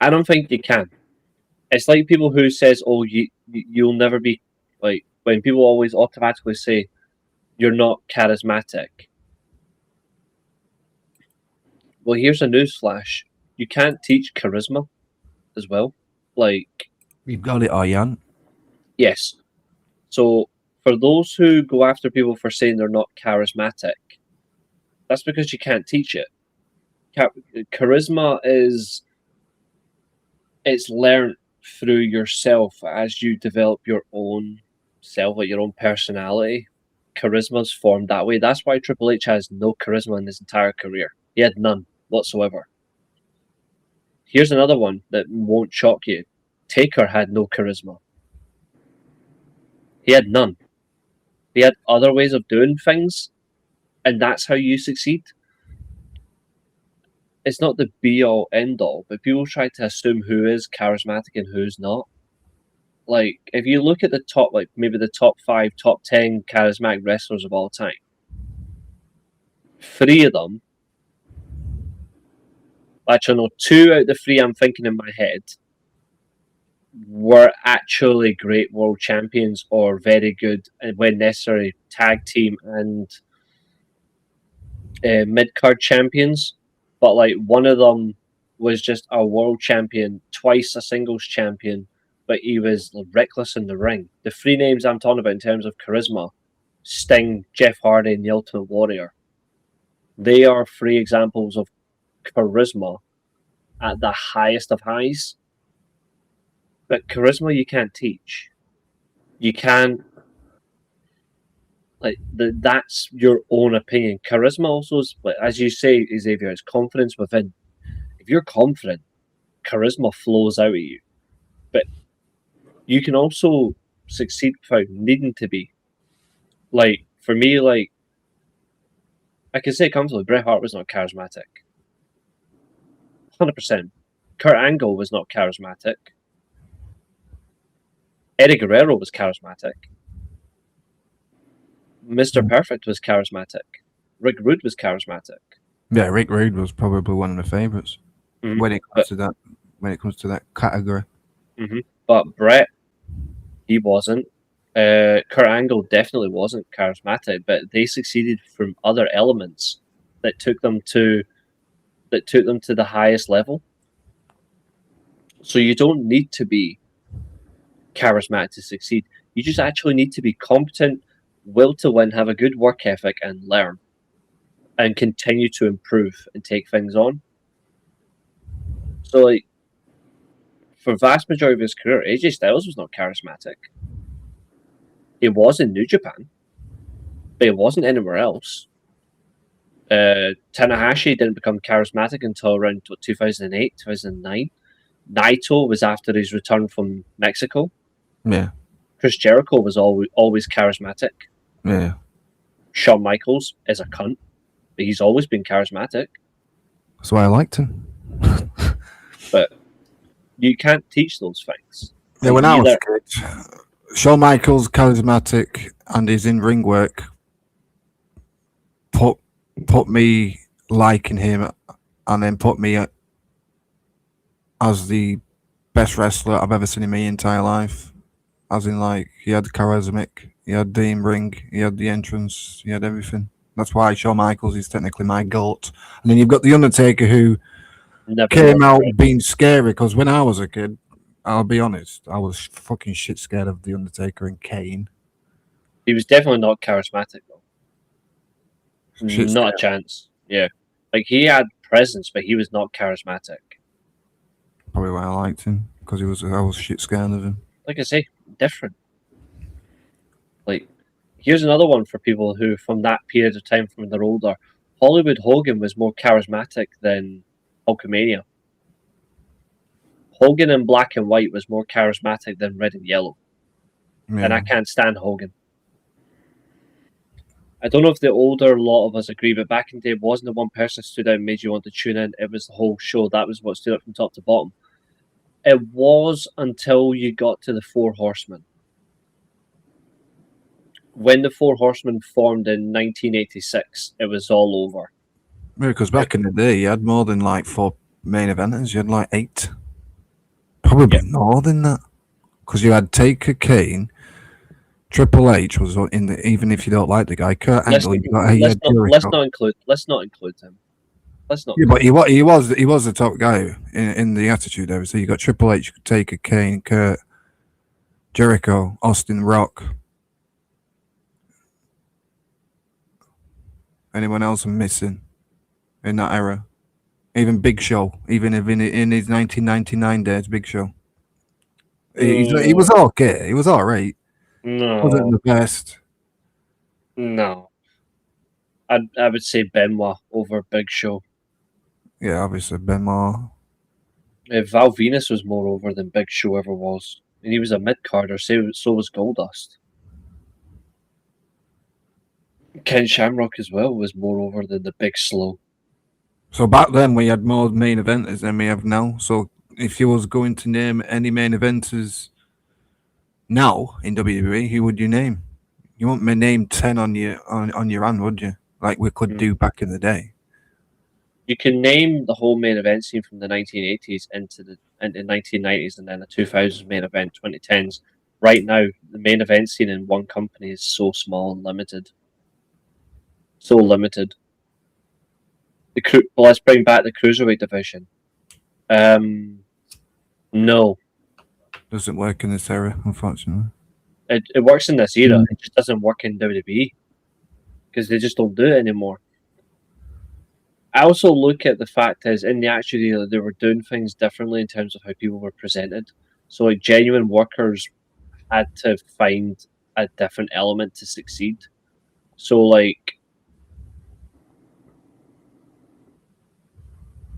I don't think you can. It's like people who says, oh, you'll never be, like, when people always automatically say, you're not charismatic. Well, here's a newsflash. You can't teach charisma as well. Like, You've got it, Ian. yes. So, for those who go after people for saying they're not charismatic, that's because you can't teach it. Charisma it's learned through yourself as you develop your own self, like your own personality. Charisma's formed that way. That's why Triple H has no charisma in his entire career. He had none whatsoever. Here's another one that won't shock you. Taker had no charisma. He had none. He had other ways of doing things, and that's how you succeed. It's not the be-all, end-all, but people try to assume who is charismatic and who's not. Like, if you look at the top, like, maybe the top 5, top 10 charismatic wrestlers of all time, 3 of them, actually, no, 2 out of the 3 I'm thinking in my head were actually great world champions or very good, and when necessary, tag team and mid-card champions. But, like, one of them was just a world champion, twice a singles champion, but he was reckless in the ring. The 3 names I'm talking about in terms of charisma, Sting, Jeff Hardy, and the Ultimate Warrior, they are 3 examples of charisma at the highest of highs. But charisma you can't teach. You can't, like, that's your own opinion. Charisma also is, as you say, Xavier, it's confidence within. If you're confident, charisma flows out of you. But you can also succeed without needing to be. Like, for me, like, I can say comfortably, Bret Hart was not charismatic. 100%. Kurt Angle was not charismatic. Eddie Guerrero was charismatic. Mr. Perfect was charismatic. Rick Rude was charismatic. Yeah, Rick Rude was probably one of the favorites when it comes to that. When it comes to that category. But Bret, he wasn't. Kurt Angle definitely wasn't charismatic, but they succeeded from other elements that took them to the highest level. So you don't need to be charismatic to succeed. You just actually need to be competent, will to win, have a good work ethic, and learn, and continue to improve and take things on. So, like, for vast majority of his career, AJ Styles was not charismatic. He was in New Japan, but he wasn't anywhere else. Tanahashi didn't become charismatic until around 2008, 2009. Naito was after his return from Mexico. Yeah. Chris Jericho was always charismatic. Yeah. Shawn Michaels is a cunt, but he's always been charismatic. That's why I liked him. But you can't teach those things. Yeah, when I was a kid, Shawn Michaels, charismatic, and his in-ring work put me liking him, and then put me as the best wrestler I've ever seen in my entire life. As in, like, he had the charismatic, he had the in-ring, he had the entrance, he had everything. That's why Shawn Michaels is technically my GOAT. And then you've got The Undertaker, who came out being scary, because when I was a kid, I'll be honest, I was fucking shit scared of The Undertaker and Kane. He was definitely not charismatic, though. Not a chance. Yeah. Like, he had presence, but he was not charismatic. Probably why I liked him, because I was shit scared of him. Like I say, different. Like, here's another one for people who, from that period of time, from when they're older, Hollywood Hogan was more charismatic than Hulkamania. Hogan in black and white was more charismatic than red and yellow. Yeah. And I can't stand Hogan. I don't know if the older lot of us agree, but back in the day, it wasn't the one person stood out and made you want to tune in. It was the whole show. That was what stood out from top to bottom. It was until you got to the Four Horsemen. When the Four Horsemen formed in 1986, it was all over. Yeah, because back in the day, you had more than like 4 main eventers. You had like 8. Probably more than that. Because you had Taker, Kane, Triple H was in the, even if you don't like the guy, Kurt Angle. Let's not include him. Let's not. Yeah, but he was the top guy in the Attitude Era. So you got Triple H, Taker, Kane, Kurt, Jericho, Austin, Rock. Anyone else I'm missing in that era? Even Big Show, even in his 1999 days, Big Show. He was okay. He was all right. No, wasn't the best. No, I would say Benoit over Big Show. Yeah, obviously Benoit. Val Venus was more over than Big Show ever was, and he was a mid-carder. So was Goldust. Ken Shamrock as well was more over than the Big Slow. So back then we had more main eventers than we have now. So if you was going to name any main eventers now in WWE, who would you name? You wouldn't name 10 on your hand, would you? Like we could do back in the day. You can name the whole main event scene from the 1980s into the 1990s, and then the 2000s main event, 2010s. Right now, the main event scene in one company is so small and limited. So limited. Let's bring back the cruiserweight division. No. Doesn't work in this era, unfortunately. It works in this era. It just doesn't work in WWE because they just don't do it anymore. I also look at the fact is in the Attitude Era they were doing things differently in terms of how people were presented. So like genuine workers had to find a different element to succeed. So like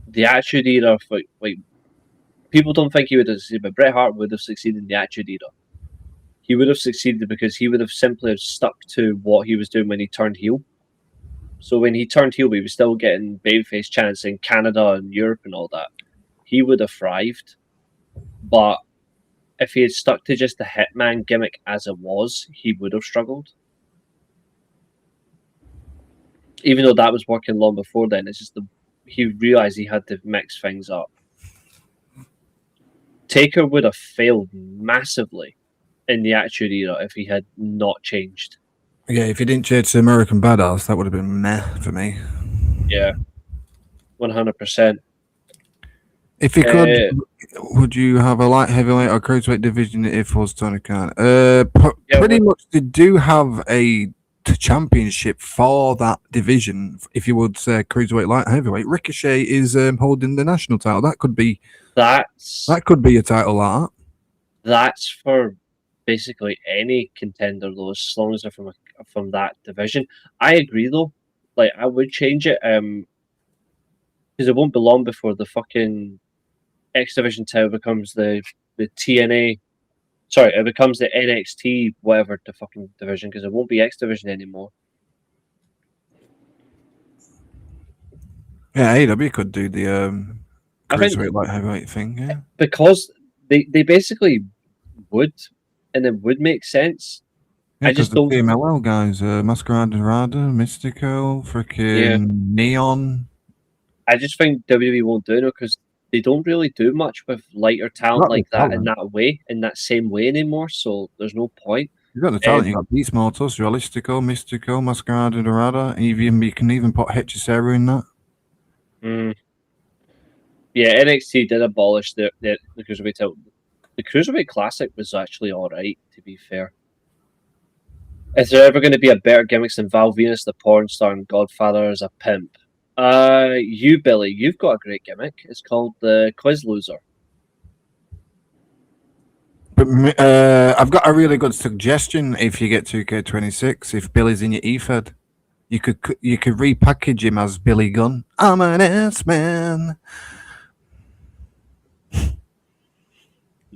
the Attitude Era, like people don't think he would have succeeded, but Bret Hart would have succeeded in the Attitude Era. he would have succeeded because he would have simply stuck to what he was doing when he turned heel. So when he turned heel, he was still getting babyface chants in Canada and Europe and all that. He would have thrived. But if he had stuck to just the Hitman gimmick as it was, he would have struggled. Even though that was working long before then, it's just he realized he had to mix things up. Taker would have failed massively in the Attitude Era if he had not changed. Yeah, if you didn't change to American Badass, that would have been meh for me. Yeah, 100%. If you could, would you have a light heavyweight or cruiserweight division if it was Tony Khan? Pretty much, they do have a championship for that division. If you would say cruiserweight, light heavyweight, Ricochet is holding the national title. That could be that could be a title like that. That's for basically any contender, though, as long as they're from that division. I agree, though. Like, I would change it because it won't be long before the fucking X Division title becomes the TNA. Sorry, it becomes the NXT whatever the fucking division, because it won't be X Division anymore. Yeah, AEW could do the cruiserweight light heavyweight thing. Yeah, because they basically would, and it would make sense. Yeah, I just don't. The CMLL guys, Masquerade Rada, Mystico, freaking Neon. I just think WWE won't do it because they don't really do much with lighter talent like that in that same way anymore. So there's no point. You've got the talent. You got Beast Mortos, Realistico, Mystico, Masquerade Rada. You can even put Hechisaru in that. Yeah, NXT did abolish the cruiserweight title. The Cruiserweight Classic was actually all right, to be fair. Is there ever going to be a better gimmick than Val Venus, the porn star, and Godfather as a pimp? You, Billy, you've got a great gimmick. It's called the Quiz Loser. But I've got a really good suggestion. If you get 2K26, if Billy's in your eFed, you could repackage him as Billy Gunn. I'm an S-man.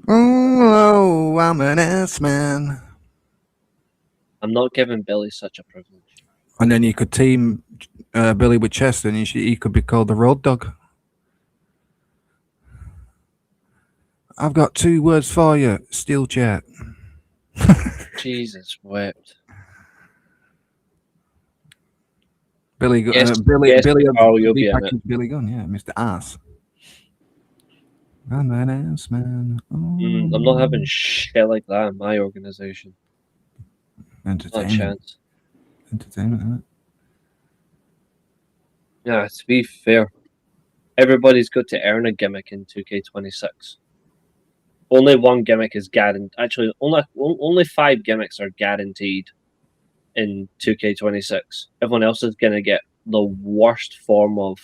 Oh, I'm an S-man. I'm not giving Billy such a privilege. And then you could team Billy with Chester, and he could be called the Road Dog. I've got 2 words for you. Steelchair. Jesus wept. Billy Gunn. Yes, Billy you'll be in it. Billy Gunn, yeah, Mr. Ass. I'm an ass man. Oh. I'm not having shit like that in my organization. Entertainment. Not a chance. Entertainment, isn't it? Yeah, to be fair, everybody's got to earn a gimmick in 2K26. Only one gimmick is guaranteed. Actually, only 5 gimmicks are guaranteed in 2K26. Everyone else is going to get the worst form of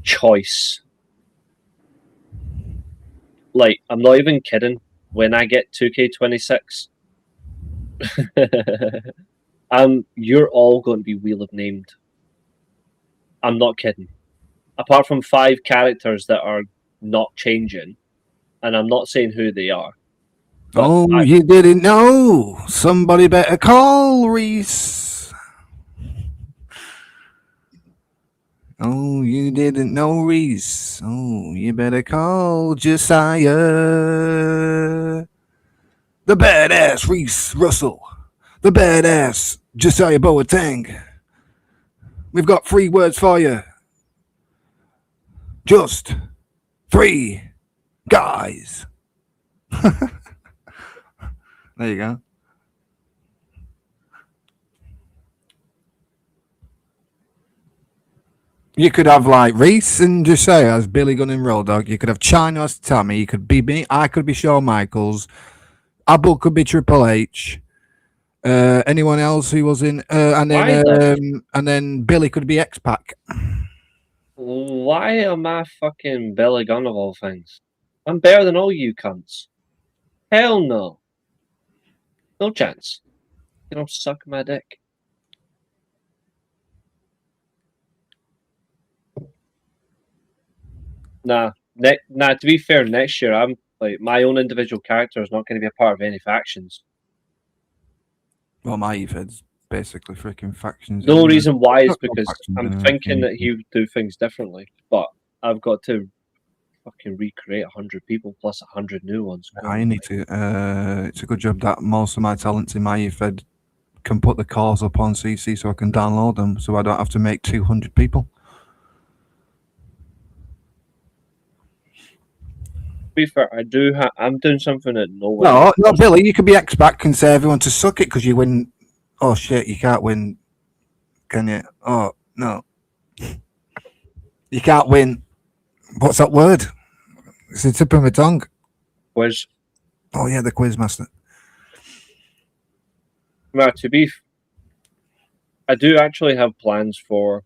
choice. Like, I'm not even kidding. When I get 2K26, you're all going to be Wheel of Named. I'm not kidding. Apart from 5 characters that are not changing, and I'm not saying who they are. You didn't know. Somebody better call Reese. Oh, you didn't know Reese. Oh, you better call Josiah. The badass Reese Russell. The badass Josiah Boateng. We've got 3 words for you. Just 3 guys. There you go. You could have like Reese and Josiah as Billy Gunn and Road Dogg. You could have China as Tommy. You could be me. I could be Shawn Michaels. Abu could be Triple H. Anyone else who was in? And then Billy could be X-Pac. Why am I fucking Billy Gunn of all things? I'm better than all you cunts. Hell no. No chance. You don't suck my dick. Nah. To be fair, next year I'm Like, my own individual character is not going to be a part of any factions. Well, my Eved's basically freaking factions. The only isn't it? reason why is Not because factions I'm anyway, thinking so- that he would do things differently, but I've got to fucking recreate 100 people plus 100 new ones. I need to. It's a good job that most of my talents in my Eved can put the calls up on CC so I can download them, so I don't have to make 200 people. To be fair, I'm doing something that no one. No, else no, does. Billy, you could be X-Back and say everyone to suck it because you win. Oh shit, you can't win, can you? Oh no, you can't win. What's that word? It's the tip of my tongue. Quiz. Oh yeah, the quiz master. Now, I do actually have plans for.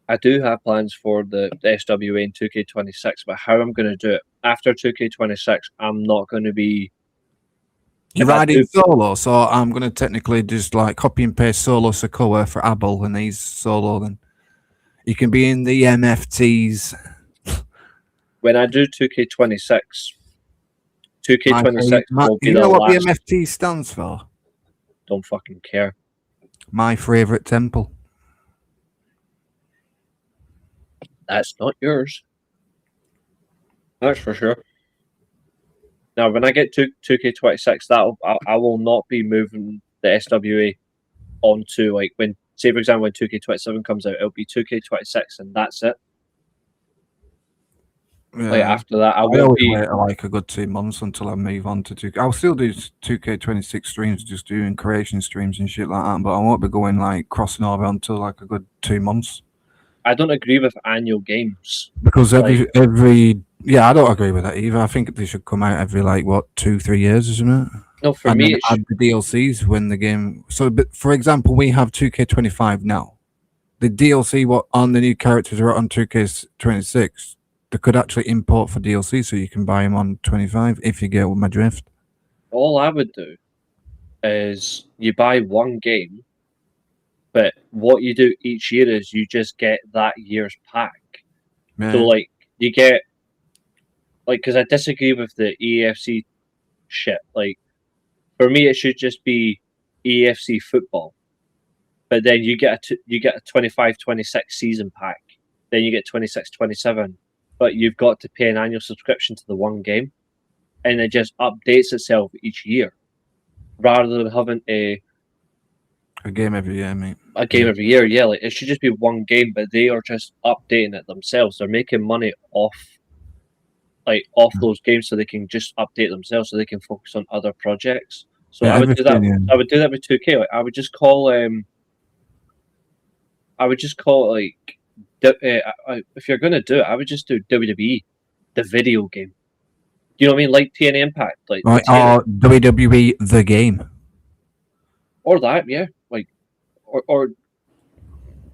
I do have plans for the SWA in 2K26, but how I'm going to do it after 2K26, I'm not going to be. You're If I riding do- solo, so I'm going to technically just like copy and paste solo Sokoa for Abel, and he's solo. Then you can be in the MFTs. When I do 2K26, 2K26 will be you the know what last. the MFT stands for? Don't fucking care. My favorite temple. That's not yours. That's for sure. Now, when I get to 2K26, I will not be moving the SWA onto, like, when, say for example, when 2K27 comes out, it'll be 2K26 and that's it. Like, after that, I won't always be. wait like a good 2 months until I move on to 2K. I'll still do 2K26 streams, just doing creation streams and shit like that, but I won't be going like crossing over until like a good 2 months. I don't agree with annual games. Because every yeah, I don't agree with that either. I think they should come out every like what 2-3 years, isn't it? No, for And me, then it add the DLCs when the game. So, but for example, we have 2K25 now. The DLC what on the new characters are on 2K26. They could actually import for DLC, so you can buy them on 25 if you get my drift. all I would do is you buy one game, but what you do each year is you just get that year's pack. Yeah. So, like, you get, like, because I disagree with the EFC shit. Like, for me, it should just be EFC football. But then you get a 25-26 season pack. Then you get 26-27. But you've got to pay an annual subscription to the one game. And it just updates itself each year. Rather than having a game every year, mate. a game every year, yeah, like, it should just be one game, but they are just updating it themselves. They're making money off those games, so they can just update themselves, so they can focus on other projects. So Yeah, I would do that. everything, yeah. I would do that with 2K. Like, I would just call it like, if you're gonna do it, I would just do WWE, the video game. You know what I mean? Like TNA Impact, like Right, TNA. or WWE the game. Or that, yeah, like, or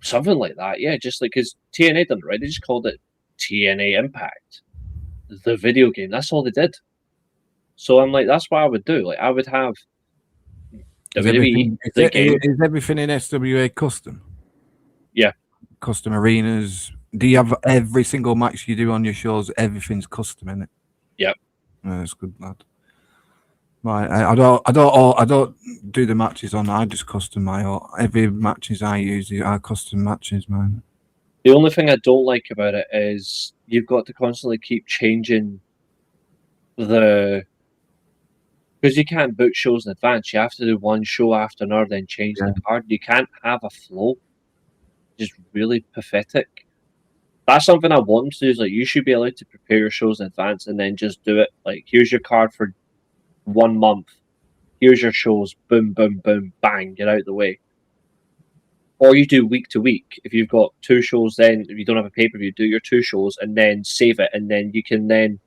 something like that, yeah. Just like, because TNA done it right, they just called it TNA Impact, the video game. That's all they did. So I'm like, that's what I would do. Like, I would have WWE the game. Is everything in SWA custom? Yeah. Custom arenas. Do you have every single match you do on your shows? Everything's custom in it. Yep. That's good, lad. Right, I don't do the matches on. I just custom my own. Every matches I use are custom matches, man. The only thing I don't like about it is you've got to constantly keep changing because you can't book shows in advance. You have to do one show after another, then change the card. You can't have a flow. Just really pathetic. That's something I want to do. Is like, you should be allowed to prepare your shows in advance and then just do it. Like, here's your card for 1 month. Here's your shows. Boom, boom, boom, bang. Get out of the way. Or you do week to week. If you've got 2 shows, then if you don't have a pay-per-view, do your 2 shows and then save it, and then you can then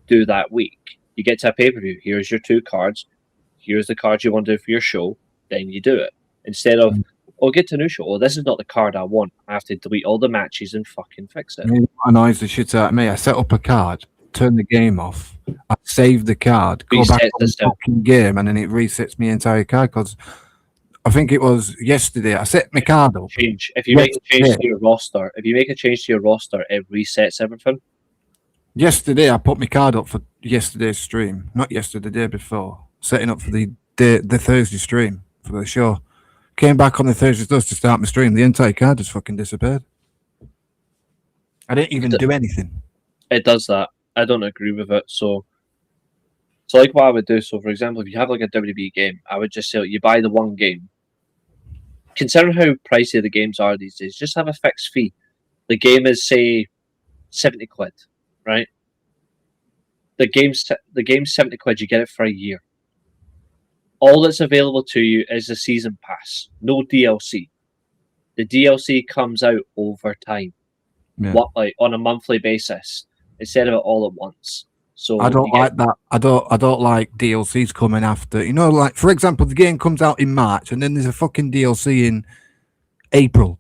do that week. You get to a pay-per-view. Here's your 2 cards. Here's the cards you want to do for your show. Then you do it. Instead of, get to a new show. Oh, this is not the card I want. I have to delete all the matches and fucking fix it. It annoys the shit out of me. I set up a card, turn the game off, I save the card, go back Resets on the itself. fucking game, and then it resets my entire card because I think it was yesterday. I set my card up. Change if you make a change Yesterday. to your roster. If you make a change to your roster, it resets everything. Yesterday, I put my card up for yesterday's stream, not yesterday, the day before, setting up for the Thursday stream for the show. Came back on the Thursday to start my stream. The entire card just fucking disappeared. I didn't even do anything. It does that. I don't agree with it. So like what I would do. So for example, if you have like a WWE game, I would just say you buy the one game. Considering how pricey the games are these days, just have a fixed fee. The game is say £70, right? The game's £70. You get it for a year. All that's available to you is the season pass, no DLC. The DLC comes out over time, like on a monthly basis, instead of it all at once. So I don't like that. I don't like DLCs coming after. You know, like for example, the game comes out in March and then there's a fucking DLC in April.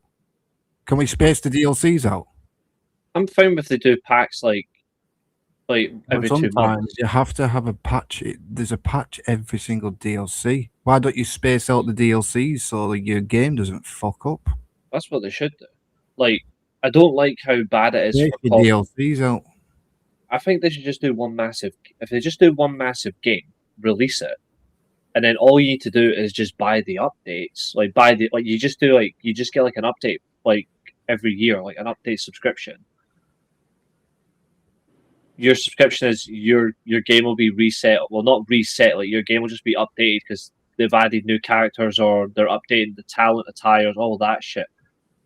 Can we space the DLCs out? I'm fine if they do packs like every 2 months. Sometimes you have to have a patch. There's a patch every single DLC. Why don't you space out the DLCs so that your game doesn't fuck up? That's what they should do. Like, I don't like how bad it is Space for your DLCs out. I think they should just do one massive. If they just do one massive game, release it, and then all you need to do is just buy the updates. You just get like an update like every year, like an update subscription. Your subscription is your game will be reset. Well, not reset. Like your game will just be updated because they've added new characters or they're updating the talent attires, all that shit.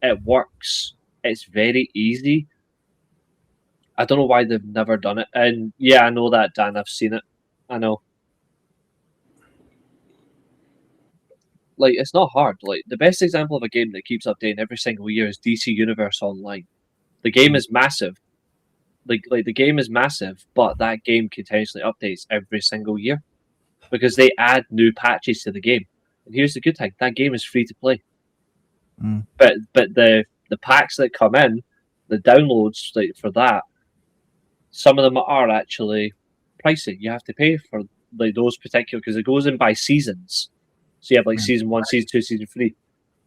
It works. It's very easy. I don't know why they've never done it. And yeah, I know that, Dan. I've seen it. I know. Like, it's not hard. Like, the best example of a game that keeps updating every single year is DC Universe Online. The game is massive. Like the game is massive, but that game continuously updates every single year because they add new patches to the game. And here's the good thing: that game is free to play. But the packs that come in, the downloads for that, some of them are actually pricey. You have to pay for like those particular because it goes in by seasons. So you have like season 1, season 2, season 3.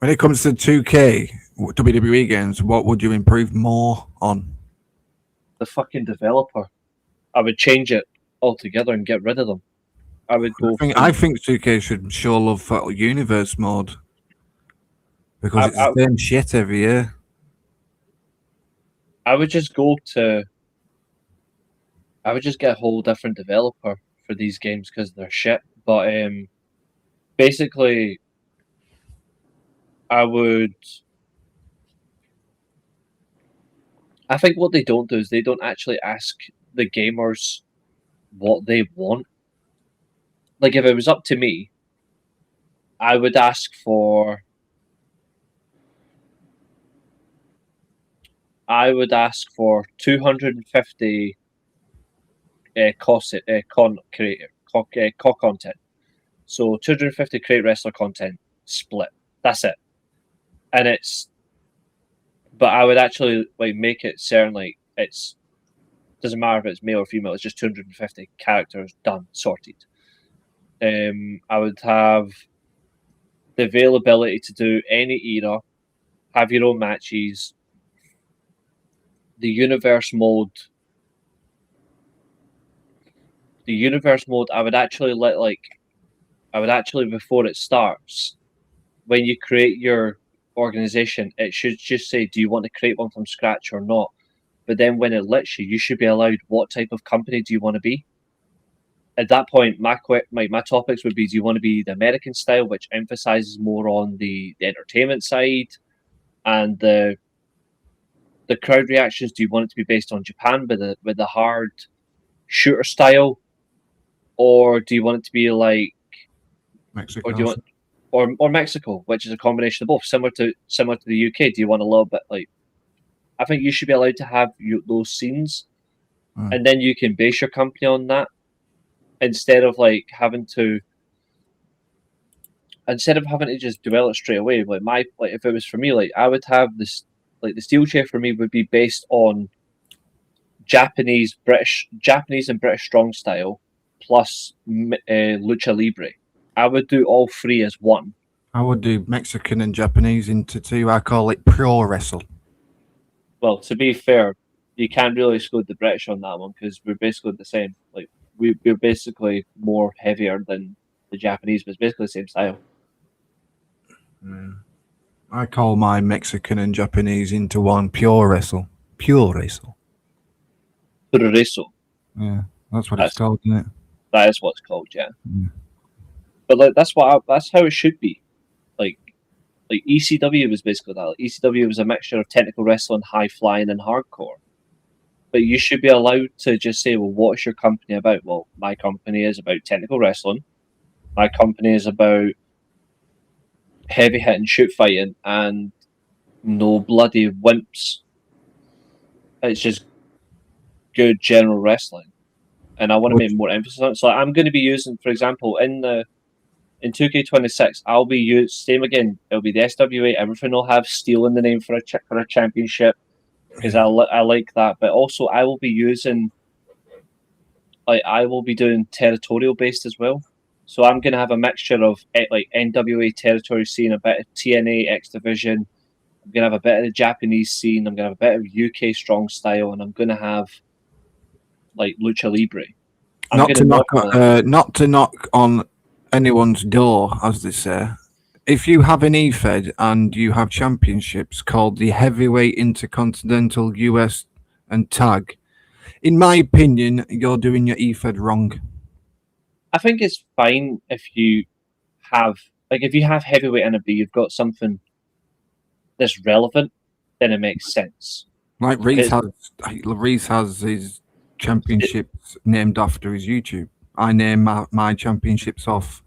When it comes to 2K WWE games, what would you improve more on? The fucking developer. I would change it altogether and get rid of them. I would go. I think 2K should show love for universe mode because it's the same shit every year. I would just go to. I would just get a whole different developer for these games because they're shit. But basically, I would. I think what they don't do is they don't actually ask the gamers what they want. Like, if it was up to me, I would ask for... I would ask for 250 content. So 250 Create Wrestler content split. That's it. And it's... But I would actually like make it certain like it's doesn't matter if it's male or female. It's just 250 characters done, sorted. I would have the availability to do any era, have your own matches. The universe mode. I would actually before it starts, when you create your organization, it should just say, do you want to create one from scratch or not? But then when it lets you, you should be allowed what type of company do you want to be. At that point, my topics would be: do you want to be the American style, which emphasizes more on the entertainment side and the crowd reactions? Do you want it to be based on Japan with the hard shooter style, or do you want it to be like Mexico? Or do you want or Mexico, which is a combination of both, similar to the UK? Do you want a little bit like? I think you should be allowed to have those scenes, and then you can base your company on that instead of having to just develop straight away. If it was for me, I would have this the Steelchair for me would be based on Japanese and British strong style plus Lucha Libre. I would do all three as one, I would do Mexican and Japanese into two. I call it pro wrestle. Well, to be fair, you can't really exclude the British on that one because we're basically the same. Like we're basically more heavier than the Japanese, but it's basically the same style. I call my Mexican and Japanese into one pure wrestle. Pure wrestle. Puroreso. Yeah, that's what That's it's called, isn't it? that is what it's called, yeah. Mm. But like that's how it should be. Like ECW was basically that. Like, ECW was a mixture of technical wrestling, high flying, and hardcore. But you should be allowed to just say, well, what's your company about? Well, my company is about technical wrestling. My company is about heavy hitting shoot fighting and no bloody wimps. It's just good general wrestling. And I want to make more emphasis on it. So I'm going to be using, for example, in 2K26, I'll be used same again. It'll be the SWA. Everything will have steel in the name for a championship because I like that. But also, I will be using I will be doing territorial based as well. So I'm going to have a mixture of like NWA territory scene, a bit of TNA X Division. I'm going to have a bit of the Japanese scene. I'm going to have a bit of UK strong style, and I'm going to have like lucha libre. Not to knock on anyone's door, as they say. If you have an EFED and you have championships called the Heavyweight Intercontinental US and Tag, in my opinion, you're doing your EFED wrong. I think it's fine if you have heavyweight and a B, you've got something that's relevant, then it makes sense. Like Reese has his championships named after his YouTube. I name my championships off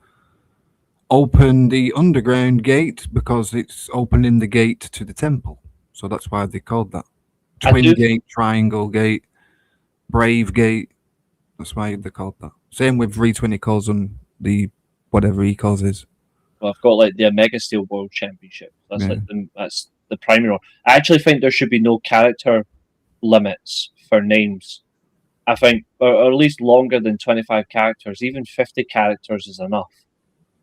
Open the Underground Gate because it's opening the gate to the temple. So that's why they called that. Twin Gate, Triangle Gate, Brave Gate. That's why they called that. Same with Reese when he calls them the whatever he calls his. Well, I've got like the Omega Steel World Championship. That's that's the primary one. I actually think there should be no character limits for names. I think, or at least longer than 25 characters. Even 50 characters is enough.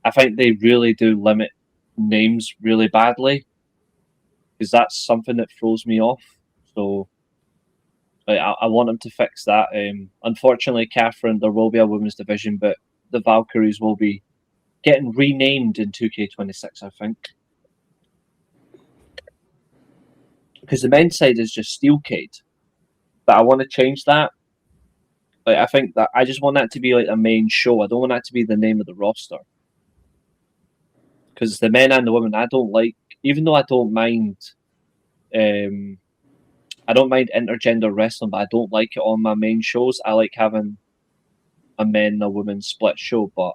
I think they really do limit names really badly because that's something that throws me off. So I want them to fix that. Unfortunately, Catherine, there will be a women's division, but the Valkyries will be getting renamed in 2K26, I think. Because the men's side is just Steelcade. But I want to change that. Like, I think that I just want that to be like a main show. I don't want that to be the name of the roster. Because the men and the women, I don't like, even though I don't mind intergender wrestling, but I don't like it on my main shows. I like having a men and a women split show, but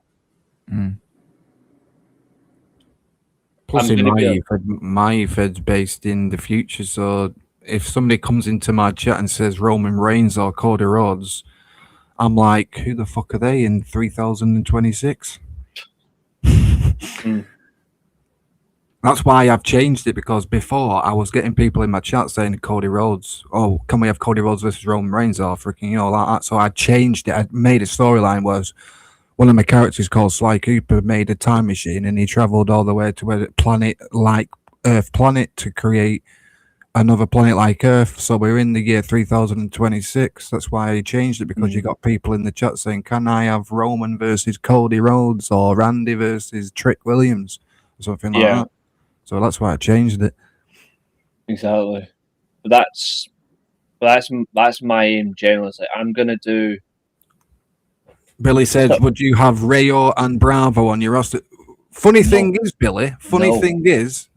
Plus, in my EFED's based in the future, so if somebody comes into my chat and says Roman Reigns or Cody Rhodes, I'm like, who the fuck are they in 3026? That's why I've changed it, because before I was getting people in my chat saying Cody Rhodes, oh, can we have Cody Rhodes versus Roman Reigns or freaking, like that. So I changed it. I made a storyline was one of my characters called Sly Cooper made a time machine and he traveled all the way to a planet like Earth planet to create another planet like Earth. So we're in the year 3026. That's why I changed it, because you got people in the chat saying, can I have Roman versus Cody Rhodes or Randy versus Trick Williams or something like that. So that's why I changed it. Exactly. But that's my aim generally. Like, I'm gonna do. Billy said, would you have Rayo and Bravo on your roster? Funny thing is, Billy, funny thing is,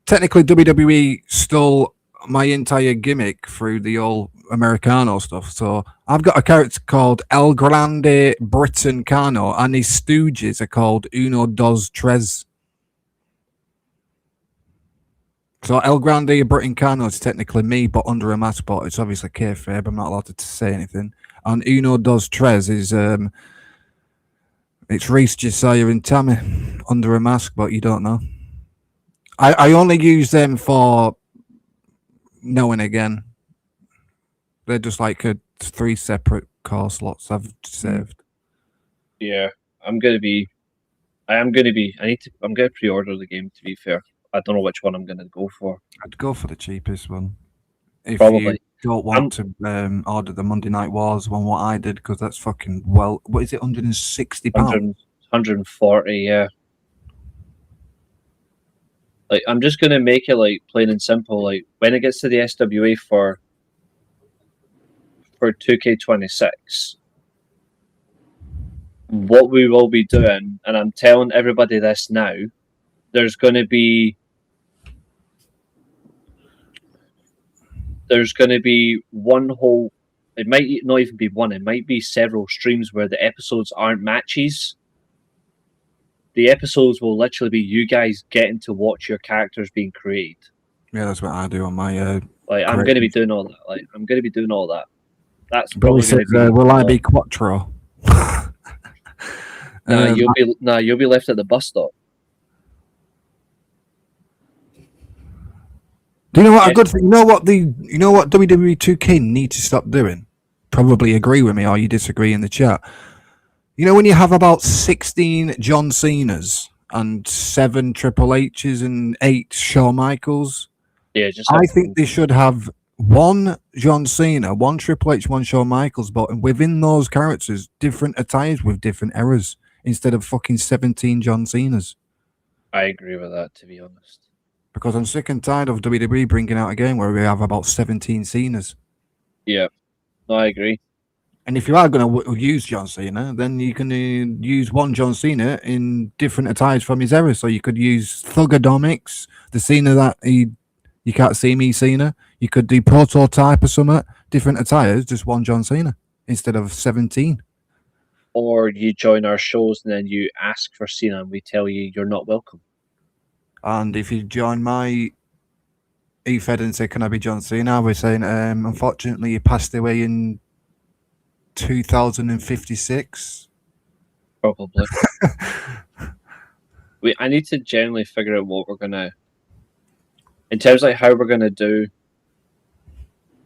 technically WWE stole my entire gimmick through the old Americano stuff. So I've got a character called El Grande Britain Cano, and his stooges are called Uno Dos Tres. So El Grande Britain Cano is technically me, but under a mask, but it's obviously kayfabe. I'm not allowed to say anything. And Uno Dos Tres is it's Reese, Josiah, and Tammy under a mask, but you don't know. I only use them for now and again. They're just like 3 separate call slots I've saved. Yeah, I'm gonna be I'm going to pre-order the game, to be fair. I don't know which one I'm going to go for. I'd go for the cheapest one. If you Probably. don't want to order the Monday Night Wars one, what I did, because that's fucking what is it, £160? 140, yeah. Like, I'm just going to make it, like, plain and simple. Like, when it gets to the SWA for 2K26, what we will be doing, and I'm telling everybody this now, there's going to be one whole, it might not even be one, it might be several streams where the episodes aren't matches. The episodes will literally be you guys getting to watch your characters being created. Yeah, that's what I do on my. Like, I'm going to be doing all that. Like, I'm going to be doing all that. That's Billy probably going says, to be. "Will I be Quattro?" You'll be left at the bus stop. Do you know what a good thing? You know what WWE 2K need to stop doing? Probably agree with me, or you disagree in the chat. You know when you have about 16 John Cenas and 7 Triple H's and 8 Shawn Michaels? Yeah, I think they should have 1 John Cena, 1 Triple H, 1 Shawn Michaels, but within those characters, different attires with different eras instead of fucking 17 John Cenas. I agree with that, to be honest. Because I'm sick and tired of WWE bringing out a game where we have about 17 Cenas. Yeah, no, I agree. And if you are going to use John Cena, then you can use 1 John Cena in different attires from his era. So you could use Thuganomics, the Cena that you can't see me Cena. You could do Prototype or something, different attires, just 1 John Cena instead of 17. Or you join our shows and then you ask for Cena and we tell you you're not welcome. And if you join my e-fed and say, "Can I be John Cena?" we're saying, unfortunately, he passed away in 2056. Probably. I need to generally figure out what we're gonna, in terms of like how we're gonna do,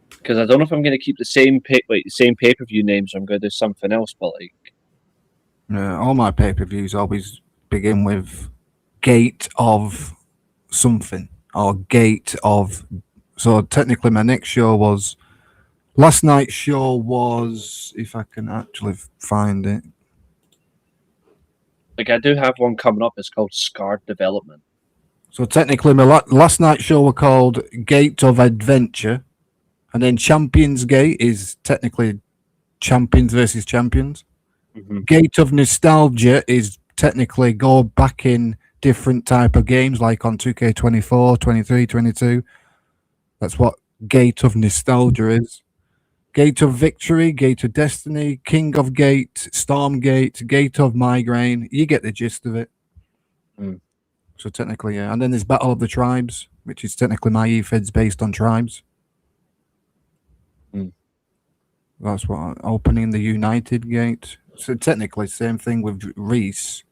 because I don't know if I'm gonna keep the same pay-per-view names or I'm gonna do something else. But like, all my pay-per-views always begin with Gate of something or Gate of. So technically, my next show was. Last night's show was, if I can actually find it. Like, I do have one coming up. It's called Scarred Development. So technically, my last night's show were called Gate of Adventure, and then Champions Gate is technically Champions versus Champions. Mm-hmm. Gate of Nostalgia is technically go back in different type of games, like on 2K24, 23, 22. That's what Gate of Nostalgia is. Gate of Victory, Gate of Destiny, King of Gate, Stormgate, Gate of Migraine. You get the gist of it. Mm. So technically, yeah. And then there's Battle of the Tribes, which is technically my e-feds based on tribes. Mm. That's what opening the United Gate. So technically, same thing with Reese,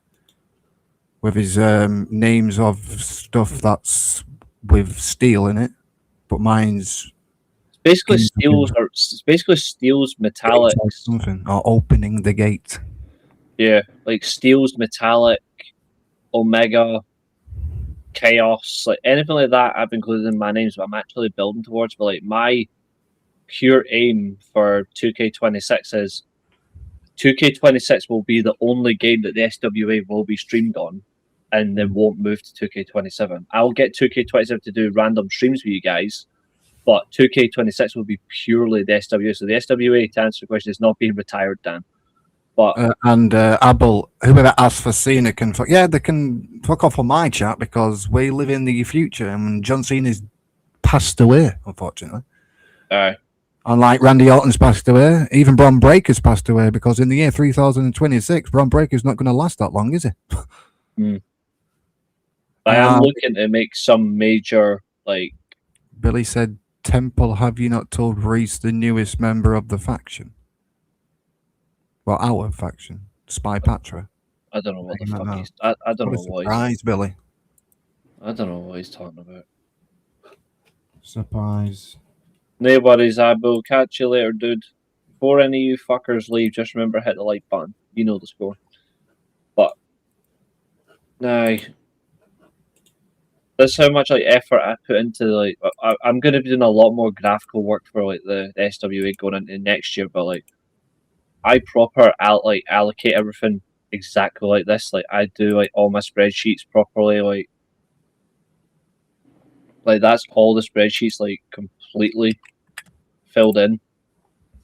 with his names of stuff that's with steel in it, but mine's basically steels metallic something or opening the gate. Yeah, like steels, metallic, Omega, Chaos, like anything like that. I've included in my names, but I'm actually building towards. But like my pure aim for 2K26 is 2K26 will be the only game that the SWA will be streamed on, and then won't move to 2K27. I'll get 2K27 to do random streams with you guys. But 2K26 will be purely the SWA. So the SWA, to answer the question, is not being retired, Dan. But and Abel, whoever asked for Cena can they can fuck off on my chat because we live in the future and John Cena's passed away, unfortunately. Unlike Randy Orton's passed away, even Bron Breakker's passed away because in the year 3026, Bron Breakker's not going to last that long, is he? I am looking to make some major, like... Billy said, Temple, have you not told Reese the newest member of the faction? Well, our faction, Spy Patra. I don't know what the fuck he's... I don't know what surprise, Billy. I don't know what he's talking about. Surprise. No worries, Abu. Catch you later, dude. Before any of you fuckers leave, just remember hit the like button. You know the score. But No. That's how much like effort I put into like I'm going to be doing a lot more graphical work for like the SWA going into next year, but like I proper allocate everything exactly like this. Like I do like all my spreadsheets properly. Like that's all the spreadsheets like completely filled in.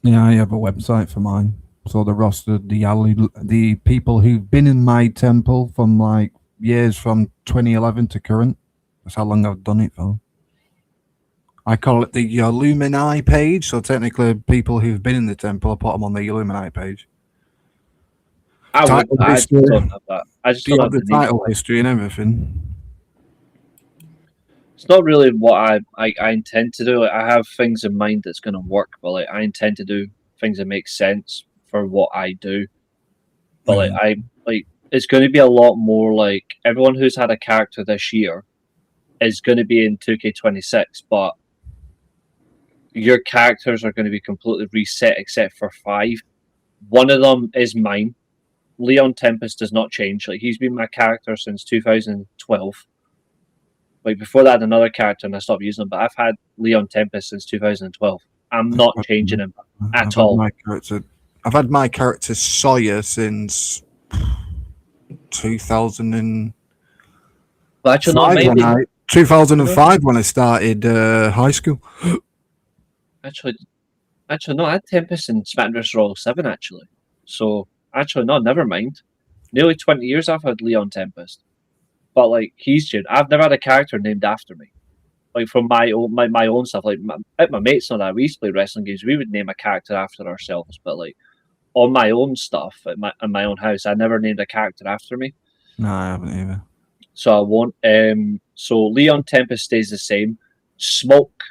Yeah, I have a website for mine. So the roster, the people who've been in my temple from like years from 2011 to current. That's how long I've done it for. I call it the Illumini page. So technically, people who've been in the temple, I put them on the Illumini page. I Title just history. don't have that. I just Do you don't have have the the need. title history and everything? It's not really what I intend to do. Like, I have things in mind that's going to work, but like I intend to do things that make sense for what I do. But like it's going to be a lot more like everyone who's had a character this year is going to be in 2K26, but your characters are going to be completely reset except for 5. One of them is mine. Leon Tempest does not change. Like he's been my character since 2012. Like before that, I had another character and I stopped using him. But I've had Leon Tempest since 2012. I'm not changing him at all. I've had my character Sawyer since 2005 But actually, not maybe. 2005 when I started high school. Actually, no. I had Tempest in Smack vs. Royal 7. Actually, so actually, no. Never mind. Nearly 20 years I've had Leon Tempest. But like he's June. I've never had a character named after me. Like from my own stuff. Like my mates and that we used to play wrestling games. We would name a character after ourselves. But like on my own stuff in my own house, I never named a character after me. No, I haven't either. So I won't. So Leon Tempest stays the same. Smoke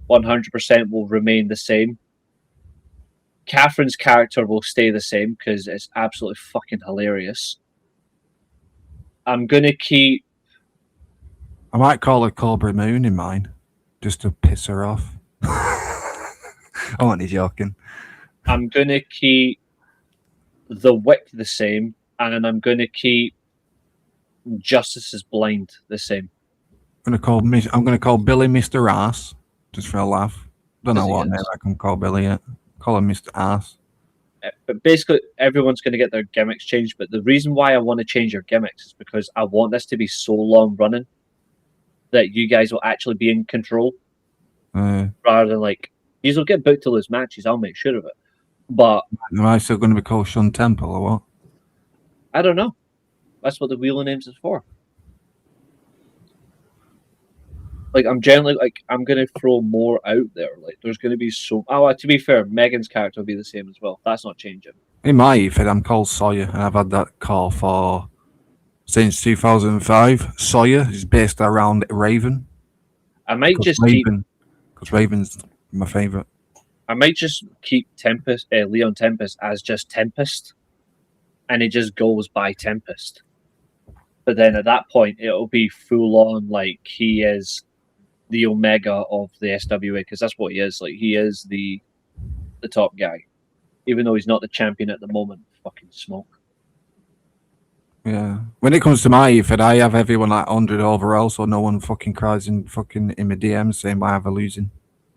100% will remain the same. Catherine's character will stay the same because it's absolutely fucking hilarious. I'm gonna keep. I might call her Cobra Moon in mine, just to piss her off. I'm only joking. I'm gonna keep the Wick the same, and I'm gonna keep Justice is Blind the same. I'm gonna call Billy Mr. Ass, just for a laugh. Don't know what name I can call Billy yet. Call him Mr. Ass. But basically, everyone's going to get their gimmicks changed. But the reason why I want to change your gimmicks is because I want this to be so long running that you guys will actually be in control, rather than like these will get booked to lose matches. I'll make sure of it. But am I still going to be called Sean Temple or what? I don't know. That's what the wheel of names is for. Like I'm generally like I'm gonna throw more out there. Like there's gonna be so. Oh, to be fair, Megan's character will be the same as well. That's not changing. In my EFID, I'm called Sawyer, and I've had that call for since 2005. Sawyer is based around Raven. I might just Raven, because Raven's my favorite. I might just keep Tempest, Leon Tempest, as just Tempest, and it just goes by Tempest. But then at that point, it'll be full on like he is the Omega of the SWA because that's what he is. Like he is the top guy, even though he's not the champion at the moment. Fucking Smoke. Yeah. When it comes to my EFID, I have everyone like 100 overall, so no one fucking cries in my DMs saying why I'm losing.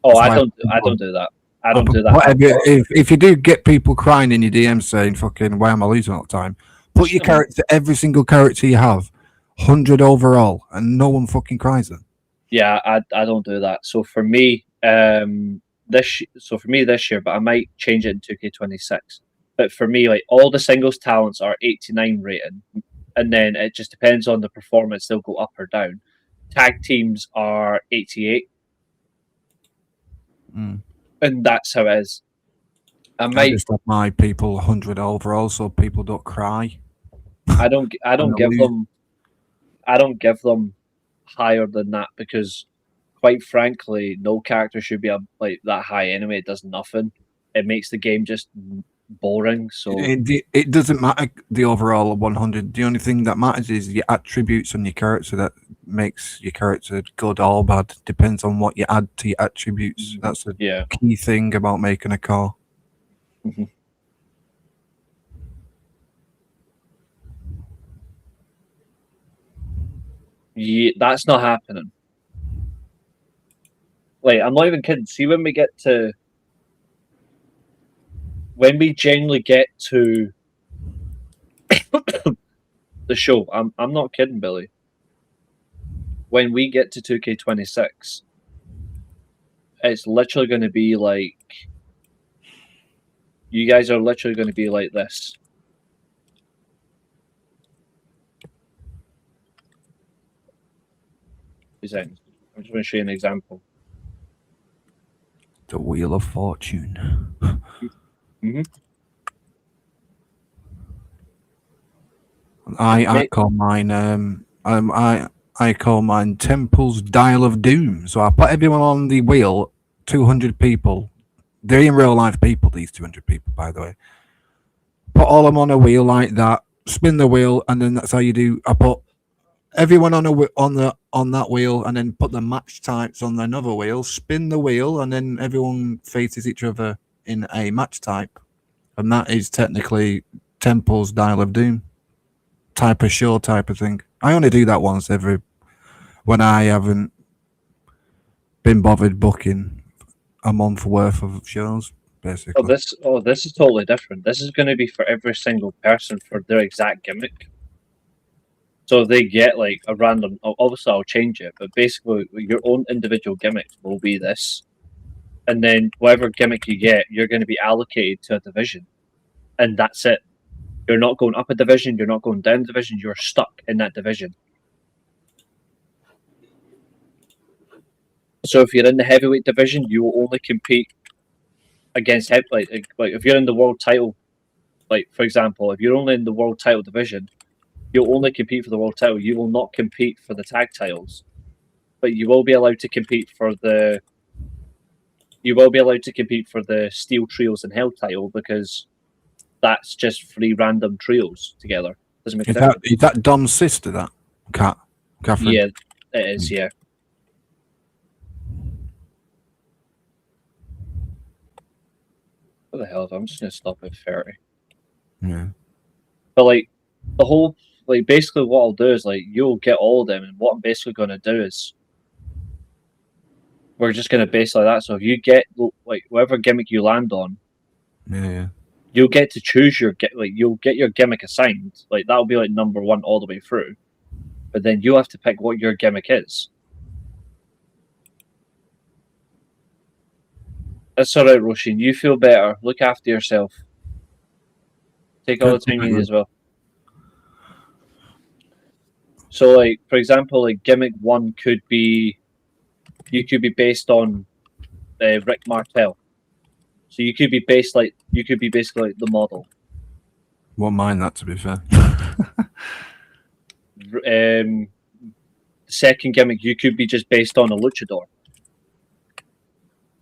Oh, I don't do that. I don't do that. Whatever, if you do get people crying in your DMs saying fucking why am I losing all the time, put your character, every single character you have, 100 overall, and no one fucking cries then. Yeah, I don't do that. So for me, this year, but I might change it in 2K26. But for me, like all the singles talents are 89 rated, and then it just depends on the performance. They'll go up or down. Tag teams are 88, and that's how it is. I just have my people 100 overall, so people don't cry. I don't give them higher than that because, quite frankly, no character should be like that high anyway. It does nothing. It makes the game just boring. So it doesn't matter the overall 100. The only thing that matters is your attributes on your character that makes your character good or bad. Depends on what you add to your attributes. That's the key thing about making a call. Mm-hmm. Yeah, that's not happening. Like, I'm not even kidding. See, when we genuinely get to the show, I'm not kidding, Billy. When we get to 2K26, it's literally going to be like, you guys are literally going to be like this. I'm just going to show you an example. The Wheel of Fortune. Mm-hmm. I call mine I call mine Temple's Dial of Doom. So I put everyone on the wheel, 200 people. They're in real life people, these 200 people, by the way. Put all of them on a wheel like that, spin the wheel, and then that's how you do. I put everyone on that wheel, and then put the match types on another wheel, spin the wheel, and then everyone faces each other in a match type. And that is technically Temple's Dial of Doom. Type of show, type of thing. I only do that once when I haven't been bothered booking a month worth of shows, basically. This is totally different. This is going to be for every single person for their exact gimmick. So if they get like a random, obviously I'll change it, but basically your own individual gimmick will be this. And then whatever gimmick you get, you're going to be allocated to a division. And that's it. You're not going up a division, you're not going down a division, you're stuck in that division. So if you're in the heavyweight division, you will only compete against like if you're in the world title, like for example, if you're only in the world title division, you'll only compete for the world title. You will not compete for the tag titles, but you will be allowed to compete for the. You will be allowed to compete for the Steel Trios and Hell title because that's just 3 random trios together. Doesn't make a difference. Is that Dom's sister? That Catherine? Yeah, it is. Yeah. What the hell? I'm just gonna stop at 30. Yeah. But like the whole, like basically what I'll do is like you'll get all of them, and what I'm basically gonna do is we're just gonna base like that. So if you get like whatever gimmick you land on, Yeah. you'll get to choose you'll get your gimmick assigned. Like that'll be like number 1 all the way through. But then you have to pick what your gimmick is. That's all right, Roshin. You feel better. Look after yourself. Take all the time you need as well. So, like for example, like gimmick 1 could be, you could be based on Rick Martel. So you could be basically like the model. Won't mind that, to be fair. Second gimmick, you could be just based on a luchador.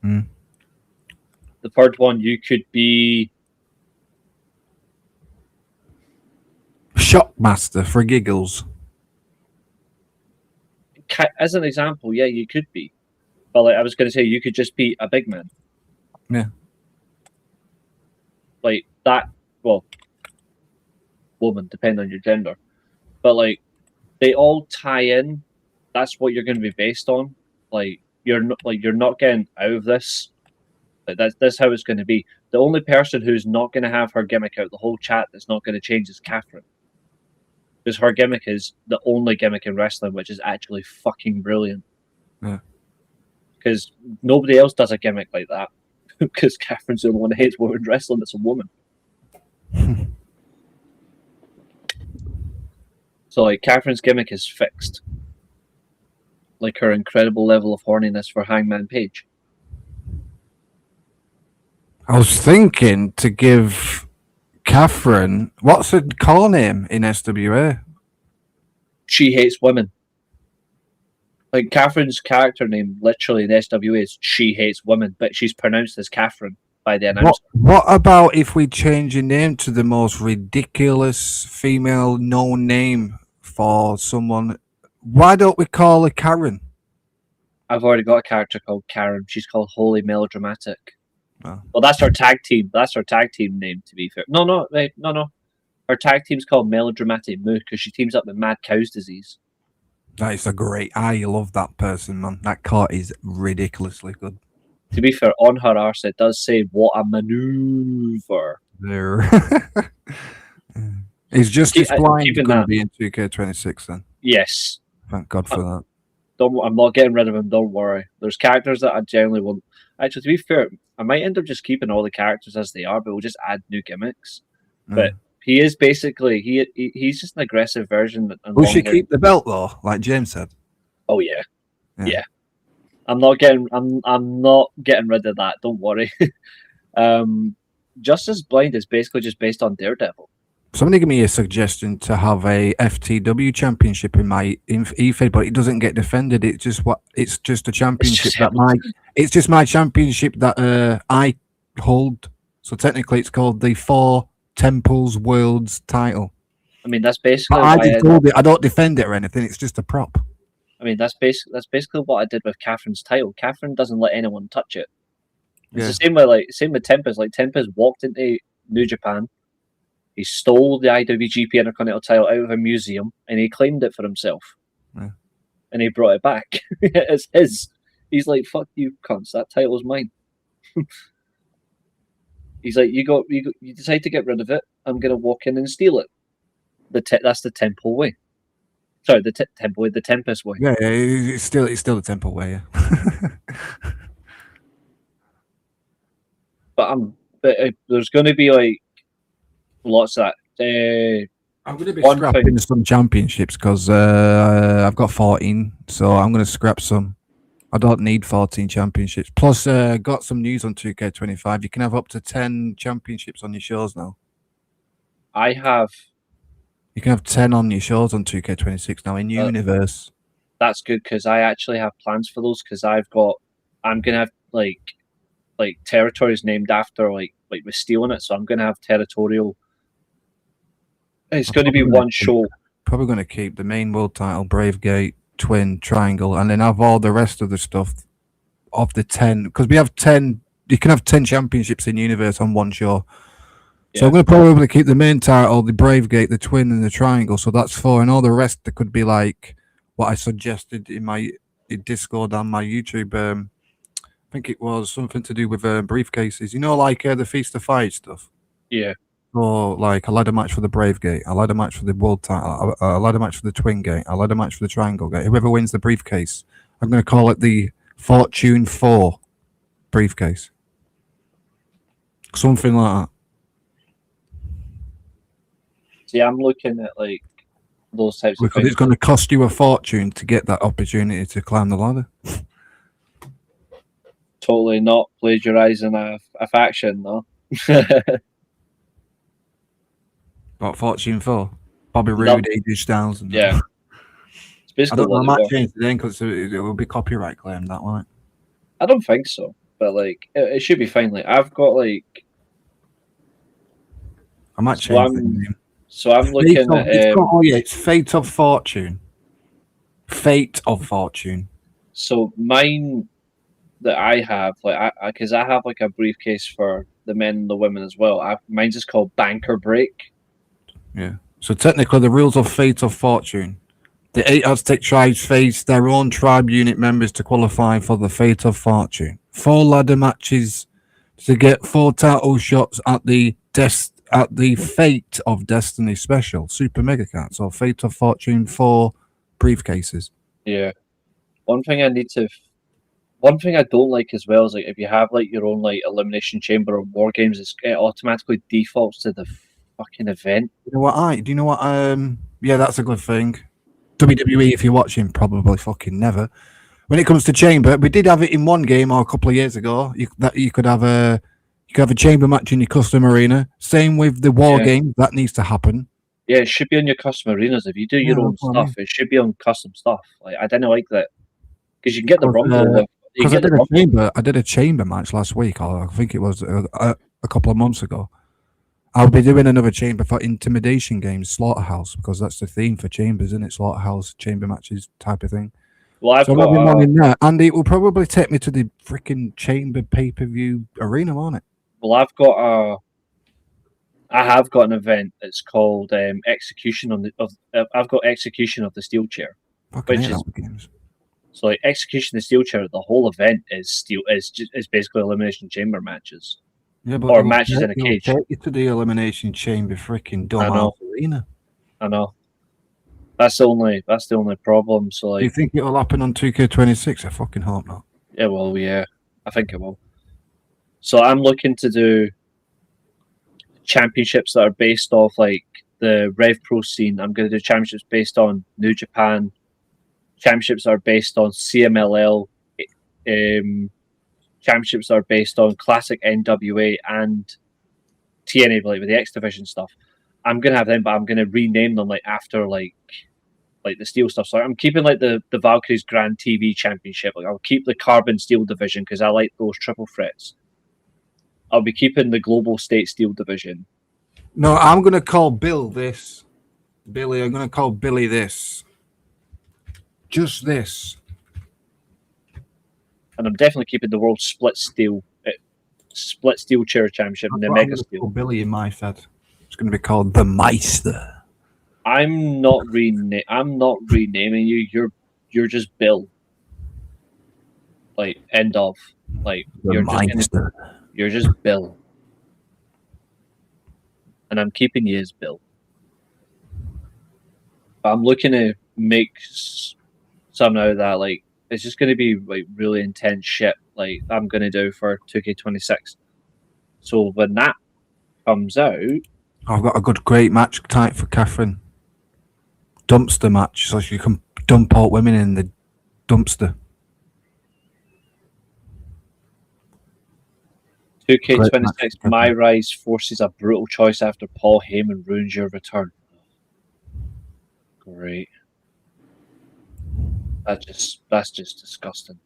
Mm. The third one, you could be Shockmaster for giggles. As an example, yeah, you could be. But like I was going to say, you could just be a big man. Yeah. Like that, well, woman, depending on your gender. But like, they all tie in. That's what you're going to be based on. Like you're not getting out of this. Like that's how it's going to be. The only person who's not going to have her gimmick out the whole chat that's not going to change is Catherine. Because her gimmick is the only gimmick in wrestling, which is actually fucking brilliant. Yeah. Because nobody else does a gimmick like that. Because Catherine's the only one who hates women wrestling that's a woman. So like Catherine's gimmick is fixed. Like her incredible level of horniness for Hangman Page. I was thinking to give Catherine, what's her call name in SWA? She hates women. Like Catherine's character name, literally in SWA, is She Hates Women, but she's pronounced as Catherine by the announcer. What about if we change your name to the most ridiculous female known name for someone? Why don't we call her Karen? I've already got a character called Karen. She's called Holy Melodramatic. Oh. Well, that's her tag team. That's her tag team name, to be fair. No. Her tag team's called Melodramatic Moo because she teams up with Mad Cow's Disease. That is a great. I love that person, man. That car is ridiculously good. To be fair, on her arse it does say "What a maneuver." There. Is Justice I'm Blind keeping going to that. be in 2K26 then? Yes. Thank God for that. I'm not getting rid of him. Don't worry. There's characters that I generally won't. Actually, to be fair, I might end up just keeping all the characters as they are, but we'll just add new gimmicks. But he is basically he's just an aggressive version. And We should long-haired. keep the belt though, like James said. Oh yeah. I'm not getting rid of that. Don't worry. Justice Blind is basically just based on Daredevil. Somebody give me a suggestion to have a FTW championship in my eFed, but it doesn't get defended. It's just a championship it's just my championship that I hold. So technically, it's called the Four Temples Worlds title. I mean, that's basically. But I just hold it. I don't defend it or anything. It's just a prop. I mean, that's basically what I did with Catherine's title. Catherine doesn't let anyone touch it. It's the same with Tempest. Like Tempest walked into New Japan. He stole the IWGP Intercontinental title out of a museum and he claimed it for himself. Yeah. And he brought it back. It's his. He's like, "Fuck you, cunts. That title's mine." He's like, you decide to get rid of it. I'm gonna walk in and steal it. That's the Temple way. Sorry, the Temple way, the Tempest way. Yeah, it's still the Temple way. Yeah. But there's going to be like lots of that. I'm going to be scrapping some championships because I've got 14, so I'm going to scrap some. I don't need 14 championships. Plus, got some news on 2K25. You can have up to 10 championships on your shows now. You can have 10 on your shows on 2K26 now in Universe. That's good because I actually have plans for those because I'm going to have like territories named after like we're stealing it, so I'm going to have territorial. It's going to be one show. Probably going to keep the main world title, Bravegate, Twin, Triangle, and then have all the rest of the stuff of the 10 because we have 10. You can have 10 championships in Universe on one show. Yeah. So I'm going to probably keep the main title, the Bravegate, the Twin, and the Triangle. So that's 4, and all the rest that could be like what I suggested in my Discord and my YouTube. I think it was something to do with briefcases. You know, like the Feast of Fire stuff. Yeah. Or like a ladder match for the Brave Gate, a ladder match for the World title, a ladder match for the Twin Gate, a ladder match for the Triangle Gate. Whoever wins the briefcase, I'm going to call it the Fortune 4 briefcase. Something like that. See, I'm looking at like those types because of things. It's going to cost you a fortune to get that opportunity to climb the ladder. Totally not plagiarizing a faction, though. What, Fortune 4? Bobby Roode, AJ Styles. Yeah. It's basically I might change the name because it will be copyright claimed, that won't it? I don't think so, but like it should be fine. Like I've got like. I might change the name. So I'm looking at. It's Fate of Fortune. Fate of Fortune. So mine that I have, like, because I have like a briefcase for the men and the women as well. Mine's just called Banker Break. Yeah. So technically, the rules of Fate of Fortune. The 8 Aztec tribes face their own tribe unit members to qualify for the Fate of Fortune. 4 ladder matches to get 4 title shots at the Fate of Destiny special Super Mega Cards or Fate of Fortune 4 briefcases. Yeah. One thing I don't like as well is like if you have like your own like elimination chamber or war games, it automatically defaults to the fucking event. Do you know what? Yeah, that's a good thing. WWE, if you're watching, probably fucking never. When it comes to chamber, we did have it in one game or a couple of years ago. You could have a chamber match in your custom arena. Same with the war game. That needs to happen. Yeah, it should be on your custom arenas. If you do your own stuff, it should be on custom stuff. Like I didn't like that because you can get the rumble. Because I did a chamber match last week, or I think it was a couple of months ago. I'll be doing another chamber for intimidation games, Slaughterhouse, because that's the theme for chambers, isn't it? Slaughterhouse chamber matches type of thing. Well, I've got one in there, and it will probably take me to the freaking chamber pay-per-view arena, won't it? Well, I have got an event that's called Execution of the Steelchair. Fucking Which hate is that games. so like Execution of the Steelchair. The whole event is basically elimination chamber matches Yeah, but or matches in a it'll cage. take you to the elimination chamber, freaking I know. dumbass arena. I know. That's the only problem. So Do you like, think it'll happen on 2K26? I fucking hope not. yeah, well, yeah, I think it will. So I'm looking to do championships that are based off like the Rev Pro scene. I'm going to do championships based on New Japan. Championships that are based on CMLL. Championships that are based on classic NWA and TNA, like with the X Division stuff. I'm gonna have them, but I'm gonna rename them like after like the steel stuff. So I'm keeping like the Valkyries Grand TV Championship. Like I'll keep the Carbon Steel division because I like those triple threats. I'll be keeping the Global State Steel division. No, I'm going to call Bill this. Billy, I'm going to call Billy this. Just this. And I'm definitely keeping the World Split Steel Chair Championship and the I'm Mega gonna Steel. call Billy in my head. It's going to be called the Meister. I'm not renaming you. You're just Bill. Like end of. Like The Meister. you're just Bill. And I'm keeping you as Bill. But I'm looking to make something out of that. Like it's just going to be like really intense shit. Like I'm going to do for 2K26. So when that comes out, I've got a great match type for Catherine. Dumpster match, so she can dump out women in the dumpster. 2K26, My Rise forces a brutal choice after Paul Heyman ruins your return. Great. That's just disgusting.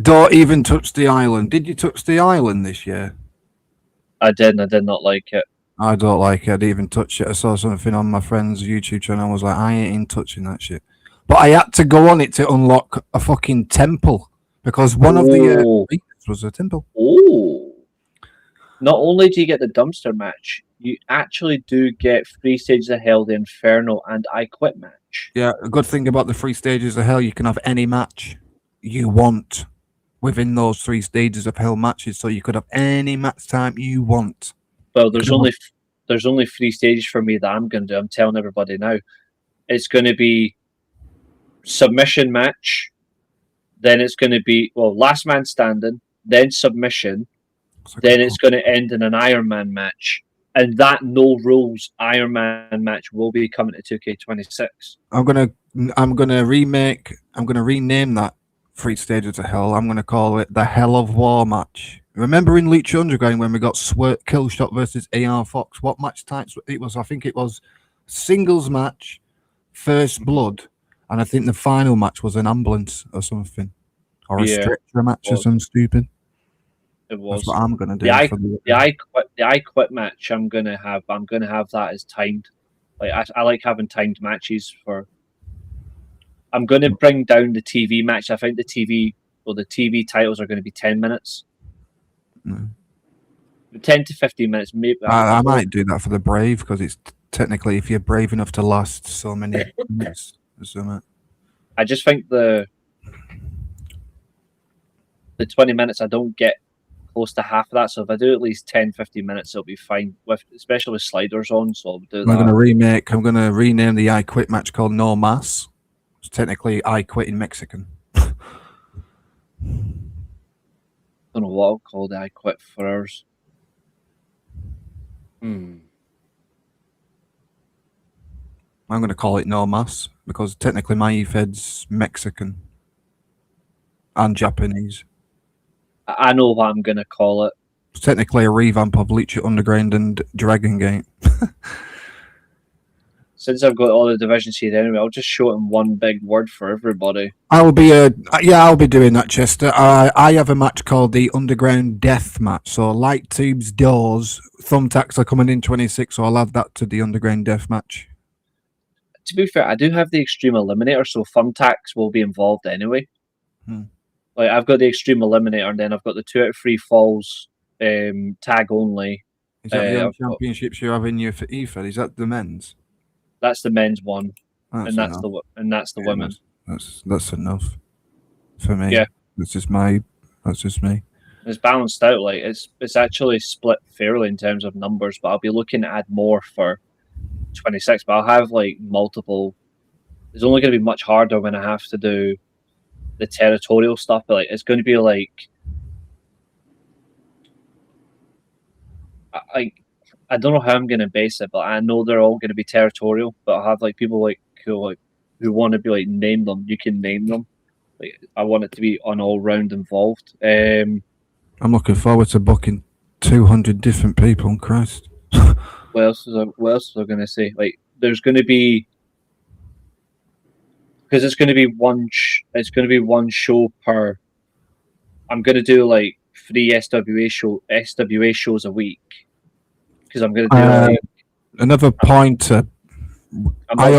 Don't even touch the island. Did you touch the island this year? I did not like it. I don't like it. I didn't even touch it. I saw something on my friend's YouTube channel. I was like, I ain't touching that shit. But I had to go on it to unlock a fucking temple because one of the arenas was a temple. Oh. Not only do you get the dumpster match, you actually do get 3 stages of hell, the Inferno, and I Quit match. Yeah, a good thing about the 3 stages of hell, you can have any match you want within those 3 stages of hell matches. So you could have any match time you want. Well, there's only 3 stages for me that I'm going to do. I'm telling everybody now. It's going to be submission match. Then it's going to be, last man standing. Then submission. Then it's going to end in an Iron Man match. And that no rules Iron Man match will be coming to 2K26. I'm gonna rename that 3 stages of hell. I'm gonna call it the Hell of War match. Remember in Lucha Underground when we got Killshot versus AR Fox? What match types it was? I think it was singles match, first blood, and I think the final match was an ambulance or something, or a stretcher match or something stupid. It was. That's what I'm gonna do. The I quit match. I'm gonna have that as timed. Like I like having timed matches for. I'm gonna bring down the TV match. I think the TV titles are going to be 10 minutes. 10 to 15 minutes, maybe. I might do that for the brave because it's technically if you're brave enough to last so many minutes. I just think the 20 minutes I don't get close to half of that. So if I do at least 10, 15 minutes, it'll be fine. Especially with sliders on. So I'll do that. I'm gonna rename the I Quit match called No Mas. It's technically I Quit in Mexican. I don't know what I'll call the I Quit for ours. I'm going to call it No Mas because technically my EFED's Mexican and Japanese. I know what I'm going to call it. It's technically a revamp of Lucha Underground and Dragon Gate. Since I've got all the divisions here anyway, I'll just show it in one big word for everybody. I'll be doing that, Chester. I have a match called the Underground Death Match. So light tubes, doors, thumbtacks are coming in 26, so I'll add that to the Underground Death Match. To be fair, I do have the Extreme Eliminator, so thumbtacks will be involved anyway. Like I've got the Extreme Eliminator, and then I've got the 2 out of 3 falls tag only. Is that the championships you have in your for EFED? Is that the men's? That's the men's one. and that's the women. That's enough for me. Yeah. That's just me. It's balanced out. Like it's actually split fairly in terms of numbers, but I'll be looking to add more for 26. But I'll have like multiple. It's only going to be much harder when I have to do the territorial stuff. But like it's going to be like I don't know how I'm going to base it, but I know they're all going to be territorial. But I'll have like people who want to be like name them. You can name them. Like I want it to be on all round involved. I'm looking forward to booking 200 different people. Christ. What else was I going to say? Like there's going to be because it's going to be one show per. I'm going to do like 3 SWA shows a week because I'm going to do like another pointer. I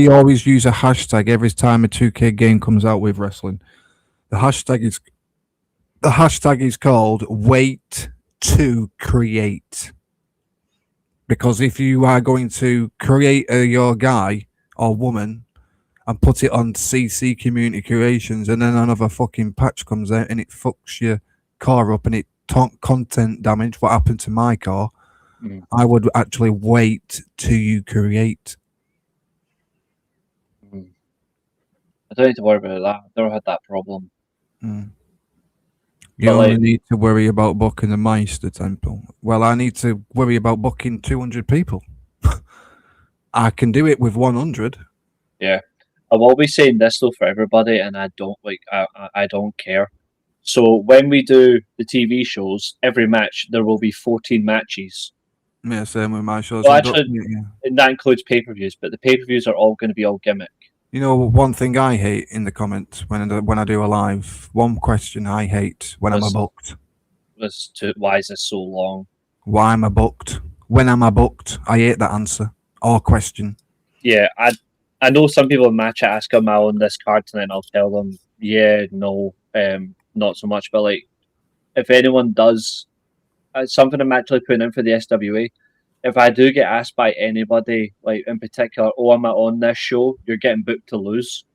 always use a hashtag every time a 2K game comes out with wrestling. The hashtag is called Wait to Create. Because if you are going to create your guy or woman and put it on CC Community Creations and then another fucking patch comes out and it fucks your car up and it content damage, what happened to my car, I would actually wait till you create. I don't need to worry about that. I've never had that problem. You only need to worry about booking the Meister Temple. Well, I need to worry about booking 200 people. I can do it with 100. Yeah. I will be saying this though for everybody, and I don't care. So when we do the TV shows, every match there will be 14 matches. Yeah, same with my shows. Well, actually, and that includes pay-per-views, but the pay-per-views are all going to be all gimmick. You know, one thing I hate in the comments when I do a live, one question I hate when I'm booked. Why is this so long? Why am I booked? When am I booked? I hate that answer or question. Yeah, I know some people in my chat ask, am I on this card tonight? And I'll tell them, yeah, no, not so much. But like, if anyone does, something I'm actually putting in for the SWA. If I do get asked by anybody, like in particular, oh, am I on this show? You're getting booked to lose,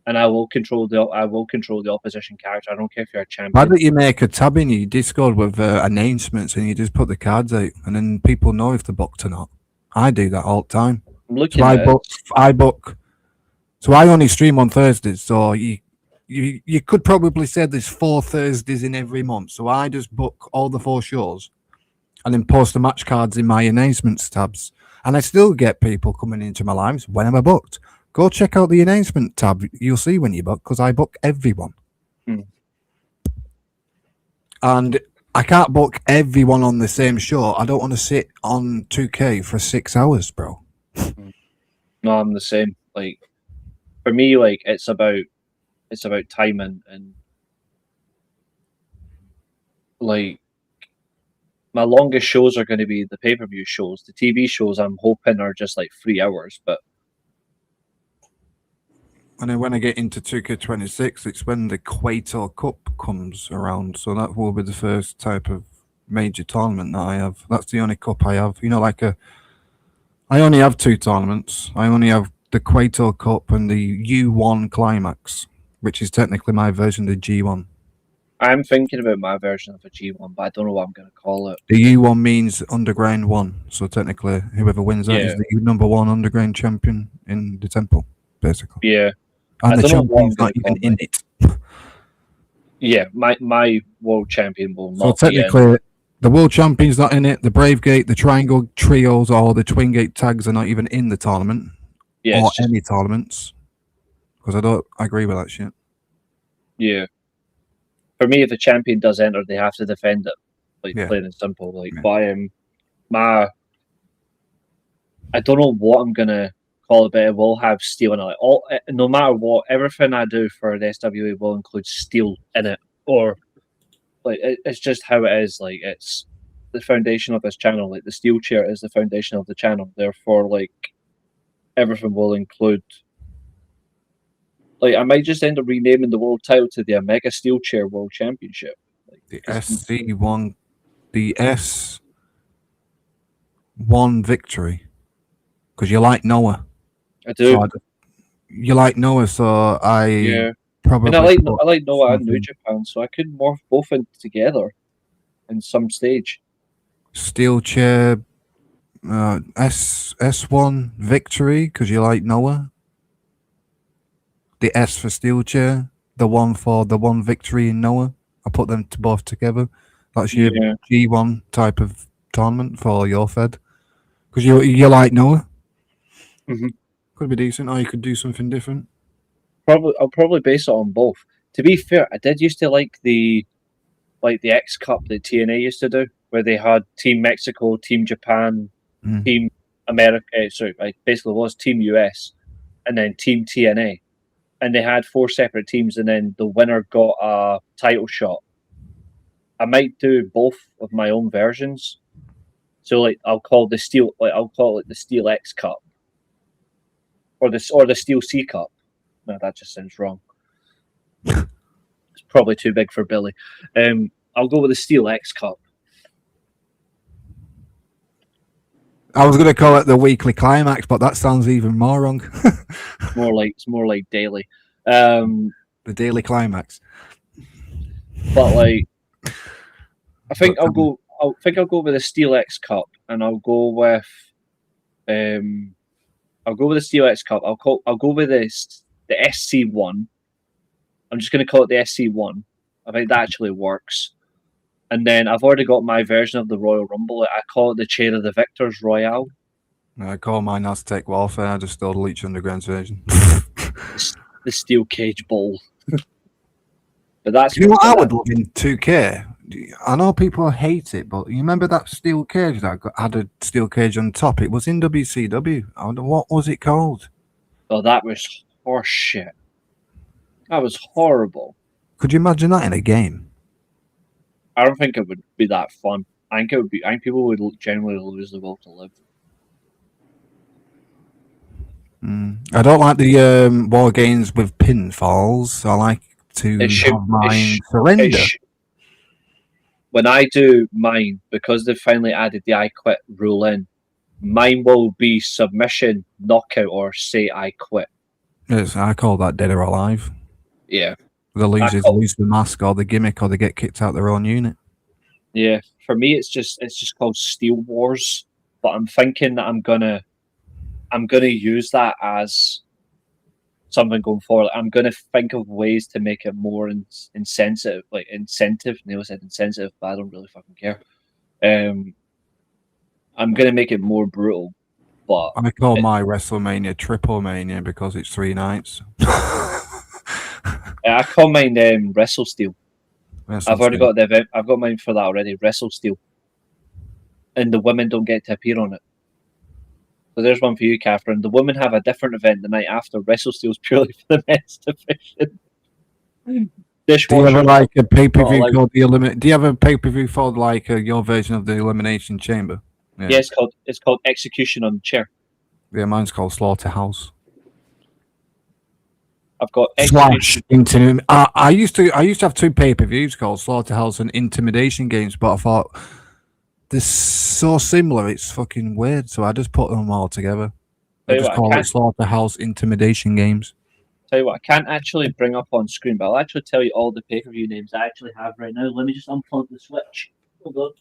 and I will control the opposition character. I don't care if you're a champion. Why don't you make a tab in your Discord with announcements and you just put the cards out, and then people know if they're booked or not? I do that all the time. I'm looking at I book. So I only stream on Thursdays, so you could probably say there's 4 Thursdays in every month. So I just book all the 4 shows and then post the match cards in my announcements tabs. And I still get people coming into my lives when am I booked. Go check out the announcement tab. You'll see when you book, because I book everyone. And I can't book everyone on the same show. I don't want to sit on 2K for 6 hours, bro. No, I'm the same. Like, for me, like it's about timing and like my longest shows are going to be the pay-per-view shows. The TV shows I'm hoping are just like 3 hours, but and then when I get into 2K26, it's when the Equator Cup comes around. So that will be the first type of major tournament that I have. That's the only cup I have. You know, I only have 2 tournaments. I only have the Equator Cup and the U1 Climax, which is technically my version of the G1. I'm thinking about my version of a G1, but I don't know what I'm going to call it. The U1 means Underground 1. So technically, whoever wins that is the number 1 Underground champion in the Temple, basically. Yeah. And the champion's not even in it. Yeah, my world champion will not be technically, the world champion's not in it. The Brave Gate, the Triangle Trios, or the Twin Gate tags are not even in the tournament. Yeah, or any tournaments. Because I agree with that shit. Yeah. For me, if the champion does enter, they have to defend it. Like, plain and simple. Like, but I don't know what I'm going to call it, but it will have steel in it. No matter what, everything I do for the SWA will include steel in it. Or, like, it's just how it is. Like, it's the foundation of this channel. Like, the Steelchair is the foundation of the channel. Therefore, like, everything will include. Like, I might just end up renaming the world title to the Omega Steelchair World Championship. Like, the SC1, the S1 victory. Because you like Noah. I do. you like Noah, so I Yeah. probably I put like Noah and New something. Japan, so I could morph both in together in some stage. Steelchair, S1 Victory, because you like Noah. The S for Steelchair, the one for the one Victory in Noah. I put them both together. That's your Yeah. G1 type of tournament for your Fed. Because you like Noah. Mhm. Could be decent, or you could do something different. I'll probably base it on both. To be fair, I did used to like the X Cup that TNA used to do, where they had Team Mexico, Team Japan, Mm. Team America. Sorry, like basically it was Team US, and then Team TNA, and they had 4 separate teams, and then the winner got a title shot. I might do both of my own versions. So like I'll call it the Steel X Cup, or the Steel C Cup. No, that just sounds wrong. It's probably too big for Billy. I'll go with the Steel X Cup. I was going to call it the weekly climax, but that sounds even more wrong. It's more like daily. Um, The daily climax. but like I think But, I'll go with the Steel X Cup, and um I'll go with the Steel X Cup. I'll go with the SC1. I'm just going to call it the SC1. I think that actually works. And then I've already got my version of the Royal Rumble. I call it the Chair of the Victors Royale. I call mine Aztec Warfare. I just stole the Leech Underground's version. The Steel Cage Bowl. But that's You know what I would love in 2K? I know people hate it, but you remember that steel cage that had a steel cage on top? It was in WCW. I wonder what was it called? Oh, that was horse shit. That was horrible. Could you imagine that in a game? I don't think it would be that fun. I think people would generally lose the will to live. I don't like the war games with pinfalls. I like to have mine surrender. When I do mine, because they've finally added the I quit rule in, mine will be submission, knockout, or say I quit. Yes, I call that dead or alive. Yeah. The losers lose the mask or the gimmick, or they get kicked out their own unit. Yeah. For me, it's just called Steel Wars. But I'm thinking that I'm gonna use that as something going forward. I'm gonna think of ways to make it more incentive. Neil said insensitive, but I don't really fucking care. I'm gonna make it more brutal. But I call my WrestleMania Triple Mania because it's 3 nights. I call mine Wrestle Steel. I've already got the event. I've got mine for that already. Wrestle Steel, and the women don't get to appear on it. So there's one for you, Catherine. The women have a different event the night after. Wrestle Steel's purely for the men's division. Do you have like a pay-per-view called the Eliminate? Do you have a pay-per-view for like your version of the Elimination Chamber? Yeah, it's called Execution on the Chair. Yeah, mine's called Slaughterhouse. I've got Slash Intimidation. I used to have 2 pay-per-views called Slaughterhouse and Intimidation Games, but I thought they're so similar. It's fucking weird, so I just put them all together. I just call it Slaughterhouse Intimidation Games. Tell you what, I can't actually bring up on screen, but I'll actually tell you all the pay-per-view names I actually have right now. Let me just unplug the Switch. Hold on.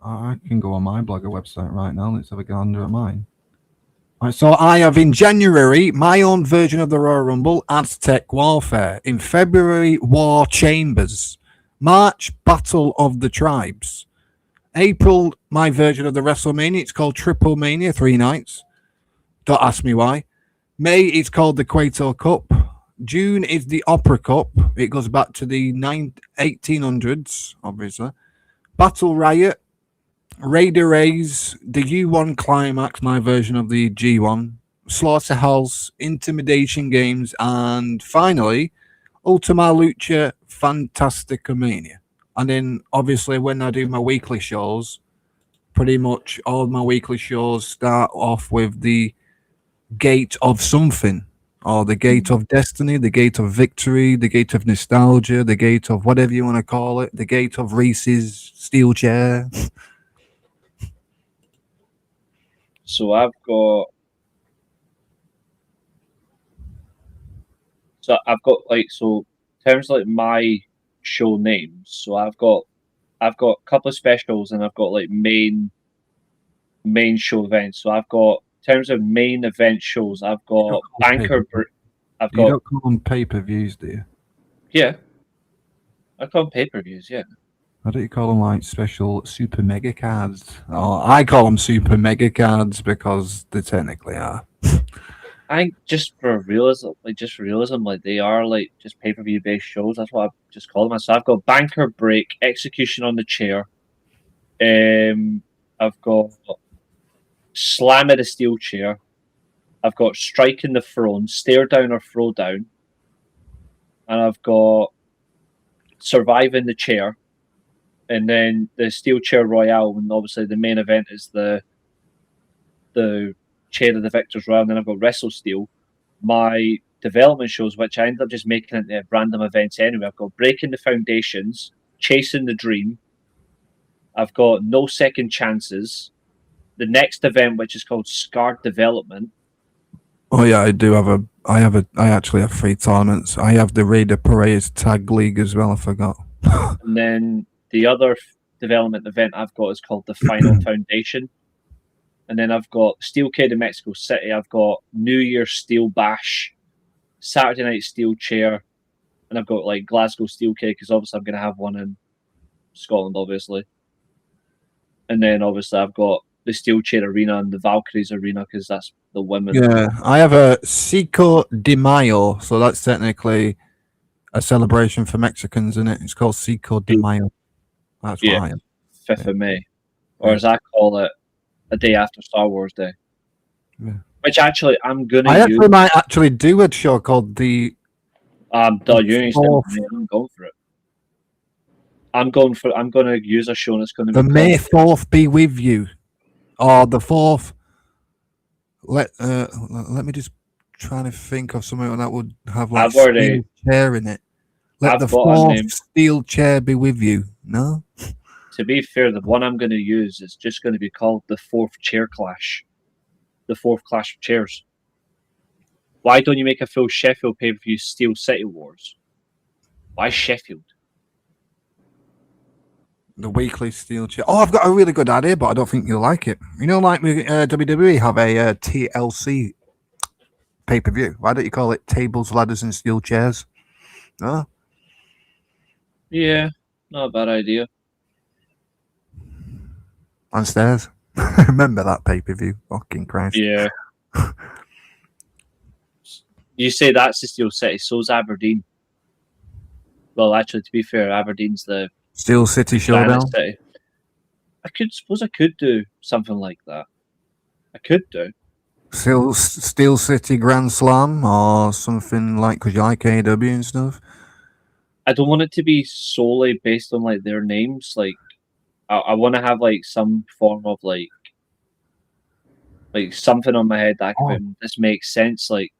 I can go on my blogger website right now. Let's have a gander at mine. Right, so I have in January my own version of the Royal Rumble, Aztec Warfare. In February, War Chambers. March, Battle of the Tribes. April, my version of the WrestleMania. It's called Triple Mania, 3 nights. Don't ask me why. May, it's called the Cueto Cup. June is the Opera Cup. It goes back to the 1800s, obviously. Battle Riot. Raider Rays, the U1 Climax, my version of the G1, Slaughterhouse, Intimidation Games, and finally, Ultima Lucha Fantasticomania. And then, obviously, when I do my weekly shows, pretty much all my weekly shows start off with the Gate of Something, or the Gate of Destiny, the Gate of Victory, the Gate of Nostalgia, the Gate of whatever you want to call it, the Gate of Reese's Steelchair. So I've got So I've got like in terms of like my show names. So I've got a couple of specials and I've got like main show events. So I've got in terms of main event shows, I've got I've You got don't call them pay-per-views, do you? yeah, I call them pay-per-views. Yeah, Why don't you call them like special super mega cards? Oh, I call them super mega cards because they technically are. I think just for realism, like they are like just pay-per-view based shows. That's what I just call them. So I've got Banker Break, Execution on the Chair. I've got Slam at a Steel Chair. I've got Strike in the Throne, Stare Down or Throw Down, and I've got Survive in the Chair, and then the Steel Chair Royale. And obviously the main event is the Chair of the Victors Royale. And then I've got Wrestle Steel. My development shows, which I ended up just making into random events anyway. I've got Breaking the Foundations, Chasing the Dream. I've got No Second Chances. The next event, which is called Scarred Development. Oh yeah, I actually have 3 tournaments. I have the Raider Perez Tag League as well, I forgot. And then the other development event I've got is called the Final Foundation. And then I've got Steelcare in Mexico City. I've got New Year's Steel Bash, Saturday Night Steel Chair, and I've got like Glasgow Steelcare because obviously I'm going to have one in Scotland, obviously. And then obviously I've got the Steelchair Arena and the Valkyries Arena because that's the women. Yeah, I have a Cinco de Mayo, so that's technically a celebration for Mexicans, isn't it? It's called Cinco de Mayo. That's what I am. 5th of May. Or as I call it, a day after Star Wars Day. Yeah. Which actually I'm going to I use. actually might actually do a show called the I'm going for it. I'm going to use a show that's going to be the May 4th be with you, or the 4th. Let me just try to think of something that would have like steel chair in it. Let the 4th steel chair be with you. No. To be fair, the one I'm going to use is just going to be called the 4th Chair Clash. The 4th Clash of Chairs. Why don't you make a full Sheffield pay-per-view Steel City Wars? Why Sheffield? The weekly steel chair. Oh, I've got a really good idea, but I don't think you'll like it. You know, like WWE have a TLC pay-per-view. Why don't you call it Tables, Ladders, and Steel Chairs? No? Yeah, not a bad idea. On stairs. Remember that pay-per-view? Fucking Christ. Yeah. You say that's the Steel City, so's Aberdeen. Well, actually, to be fair, Aberdeen's the Steel City Showdown. City. I could do something like that. I could do. Steel City Grand Slam or something like, because you like AW and stuff. I don't want it to be solely based on like their names. Like, I want to have like some form of like something on my head that this makes sense. Like,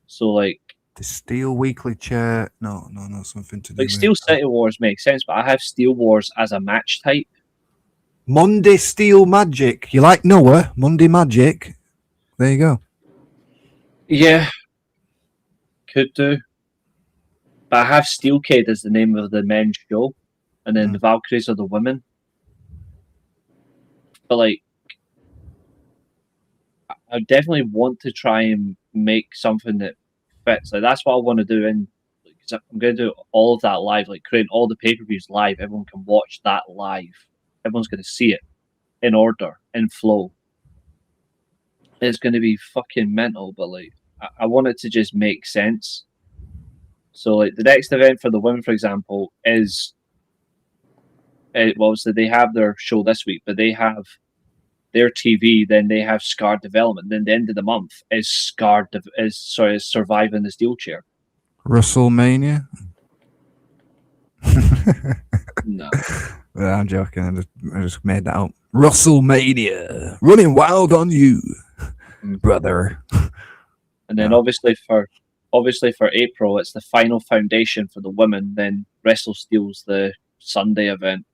so like the Steel Weekly Chair. No, something to do. Like Steel City Wars makes sense, but I have Steel Wars as a match type. Monday Steel Magic. You like Noah? Monday Magic. There you go. Yeah, could do. But I have Steelcade as the name of the men's show, and then the Valkyries are the women. But like, I definitely want to try and make something that fits. Like that's what I want to do, and because I'm going to do all of that live, like creating all the pay-per-views live. Everyone can watch that live. Everyone's going to see it in order, in flow. It's going to be fucking mental, but like, I want it to just make sense. So like the next event for the women, for example, is obviously they have their show this week, but they have their TV, then they have Scarred Development. Then the end of the month is Surviving the Steel Chair. WrestleMania. No, I'm joking. I just made that up. WrestleMania, running wild on you, brother. And then obviously for April, it's the Final Foundation for the women. Then Wrestle Steel's the Sunday event,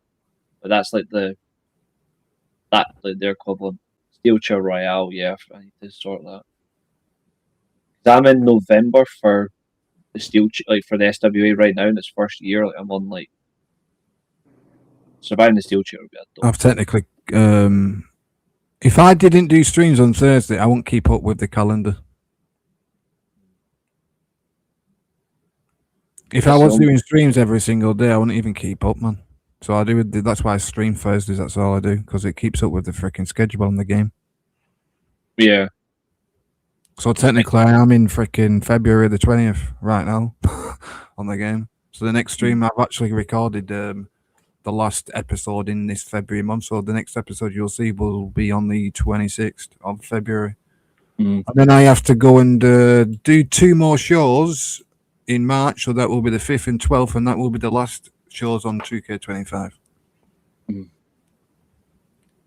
but that's like their equivalent. Steelchair Royale. Yeah, I need to sort that. I'm in November for the Steel like for the SWA right now in its first year. Like I'm on like surviving the Steelchair would be a dope. I've technically, if I didn't do streams on Thursday, I won't keep up with the calendar. If I was doing streams every single day, I wouldn't even keep up, man. So I do. That's why I stream Thursdays. That's all I do because it keeps up with the freaking schedule on the game. Yeah. So technically, I am in freaking February the 20th right now on the game. So the next stream, I've actually recorded the last episode in this February month. So the next episode you'll see will be on the 26th of February. And then I have to go and do 2 more shows in March. So that will be the 5th and 12th, and that will be the last shows on 2K25.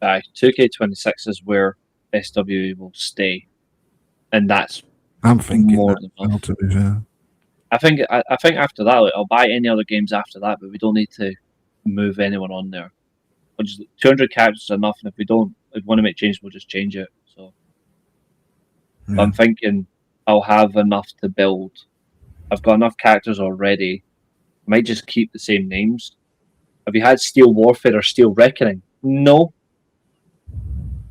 2K26 is where SWA will stay, and that's I'm thinking more that, than enough. to be fair. I think after that, like, I'll buy any other games after that, but we don't need to move anyone on there. Which is 200 characters is enough, and if we want to make changes, we'll just change it. So Yeah. I'm thinking I'll have enough to build. I've got enough characters already. I might just keep the same names. Have you had Steel Warfare or Steel Reckoning? No.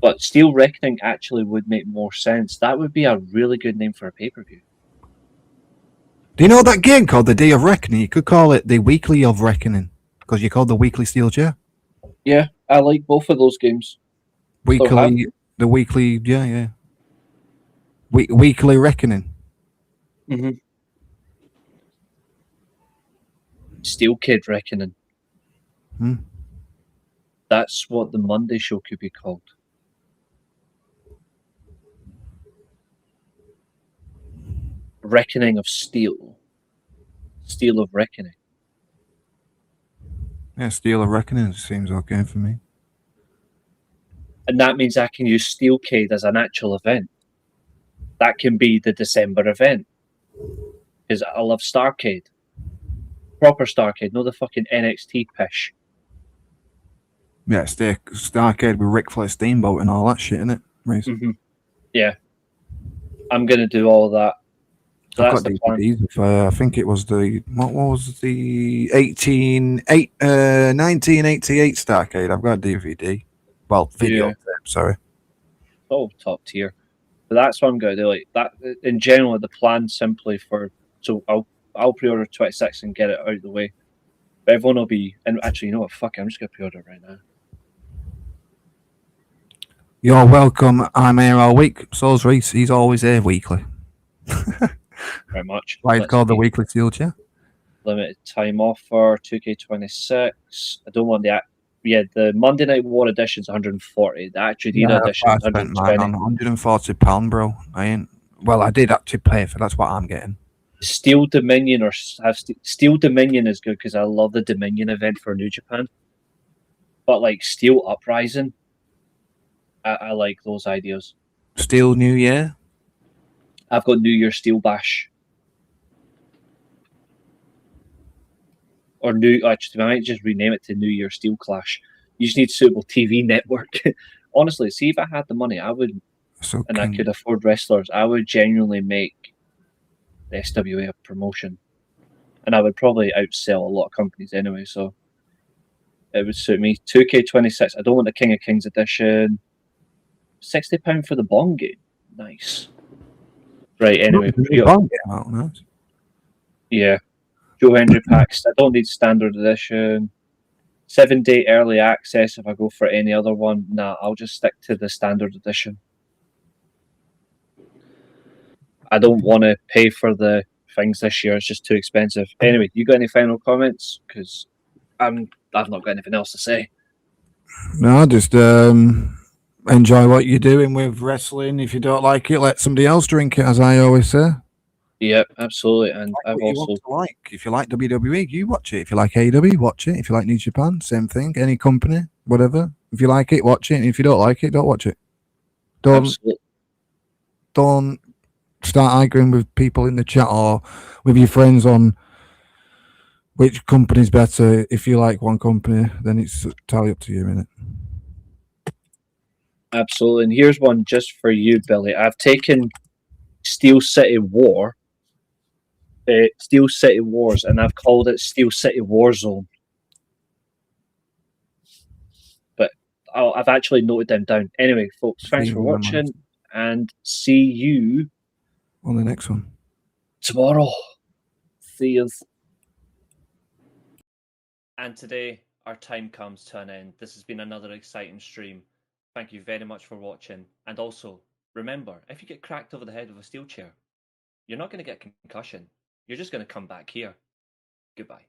But Steel Reckoning actually would make more sense. That would be a really good name for a pay-per-view. Do you know that game called the Day of Reckoning? You could call it the Weekly of Reckoning because you're called the Weekly Steelchair. Yeah, I like both of those games. Weekly, the Weekly, yeah. Weekly Reckoning. Mm-hmm. Steel Kid Reckoning. That's what the Monday show could be called. Reckoning of Steel. Steel of Reckoning. Yeah, Steel of Reckoning seems okay for me. And that means I can use Steelcade as an actual event. That can be the December event. Because I love Starcade. Proper Starcade, not the fucking NXT pish. Yeah, Starcade with Ric Flair Steamboat and all that shit, innit? Mm-hmm. Yeah. I'm going to do all that. So I've that's got the plan. DVDs. I think it was what was the 1988 Starcade. I've got a DVD. Well, video tape, sorry. Oh, top tier. But that's what I'm going to do. Like that, in general, the plan simply for... So I'll pre-order 26 and get it out of the way. But everyone will be... And actually, you know what? Fuck it, I'm just going to pre-order it right now. You're welcome. I'm here all week. So's Reese. He's always here weekly. Very much. Why it's called the Weekly Steelchair? Limited time offer, 2K26. I don't want the... Yeah, the Monday Night War edition's 140. The Actual Arena edition is 120. On £140, bro. I did actually pay for. That's what I'm getting. Steel Dominion Steel Dominion is good because I love the Dominion event for New Japan. But like Steel Uprising, I like those ideas. Steel New Year. I've got New Year Steel Bash. Or actually, I might just rename it to New Year Steel Clash. You just need suitable TV network. Honestly, see if I had the money, I would, and I could afford wrestlers, I would genuinely make the SWA a promotion. And I would probably outsell a lot of companies anyway, so it would suit me. 2K26, I don't want the King of Kings edition. £60 for the Bond game. Nice. Right, anyway. Yeah. Joe Hendry packs. I don't need standard edition. 7-day early access if I go for any other one. Nah, I'll just stick to the standard edition. I don't want to pay for the things this year. It's just too expensive. Anyway, you got any final comments? Because I've not got anything else to say. No, just enjoy what you're doing with wrestling. If you don't like it, let somebody else drink it, as I always say. Yeah, absolutely. And I've also if you like WWE, you watch it. If you like AEW, watch it. If you like New Japan, same thing. Any company, whatever. If you like it, watch it. And if you don't like it, don't watch it. Don't start arguing with people in the chat or with your friends on which company's better. If you like one company, then it's entirely up to you, innit? Absolutely. And here's one just for you, Billy. I've taken Steel City War Steel City Wars, and I've called it Steel City Warzone. But I've actually noted them down. Anyway, folks, thanks See for you on the watching, and see you on the next one. tomorrow. See you. And today, our time comes to an end. This has been another exciting stream. Thank you very much for watching. And also, remember, if you get cracked over the head with a steel chair, you're not going to get concussion. You're just going to come back here. Goodbye.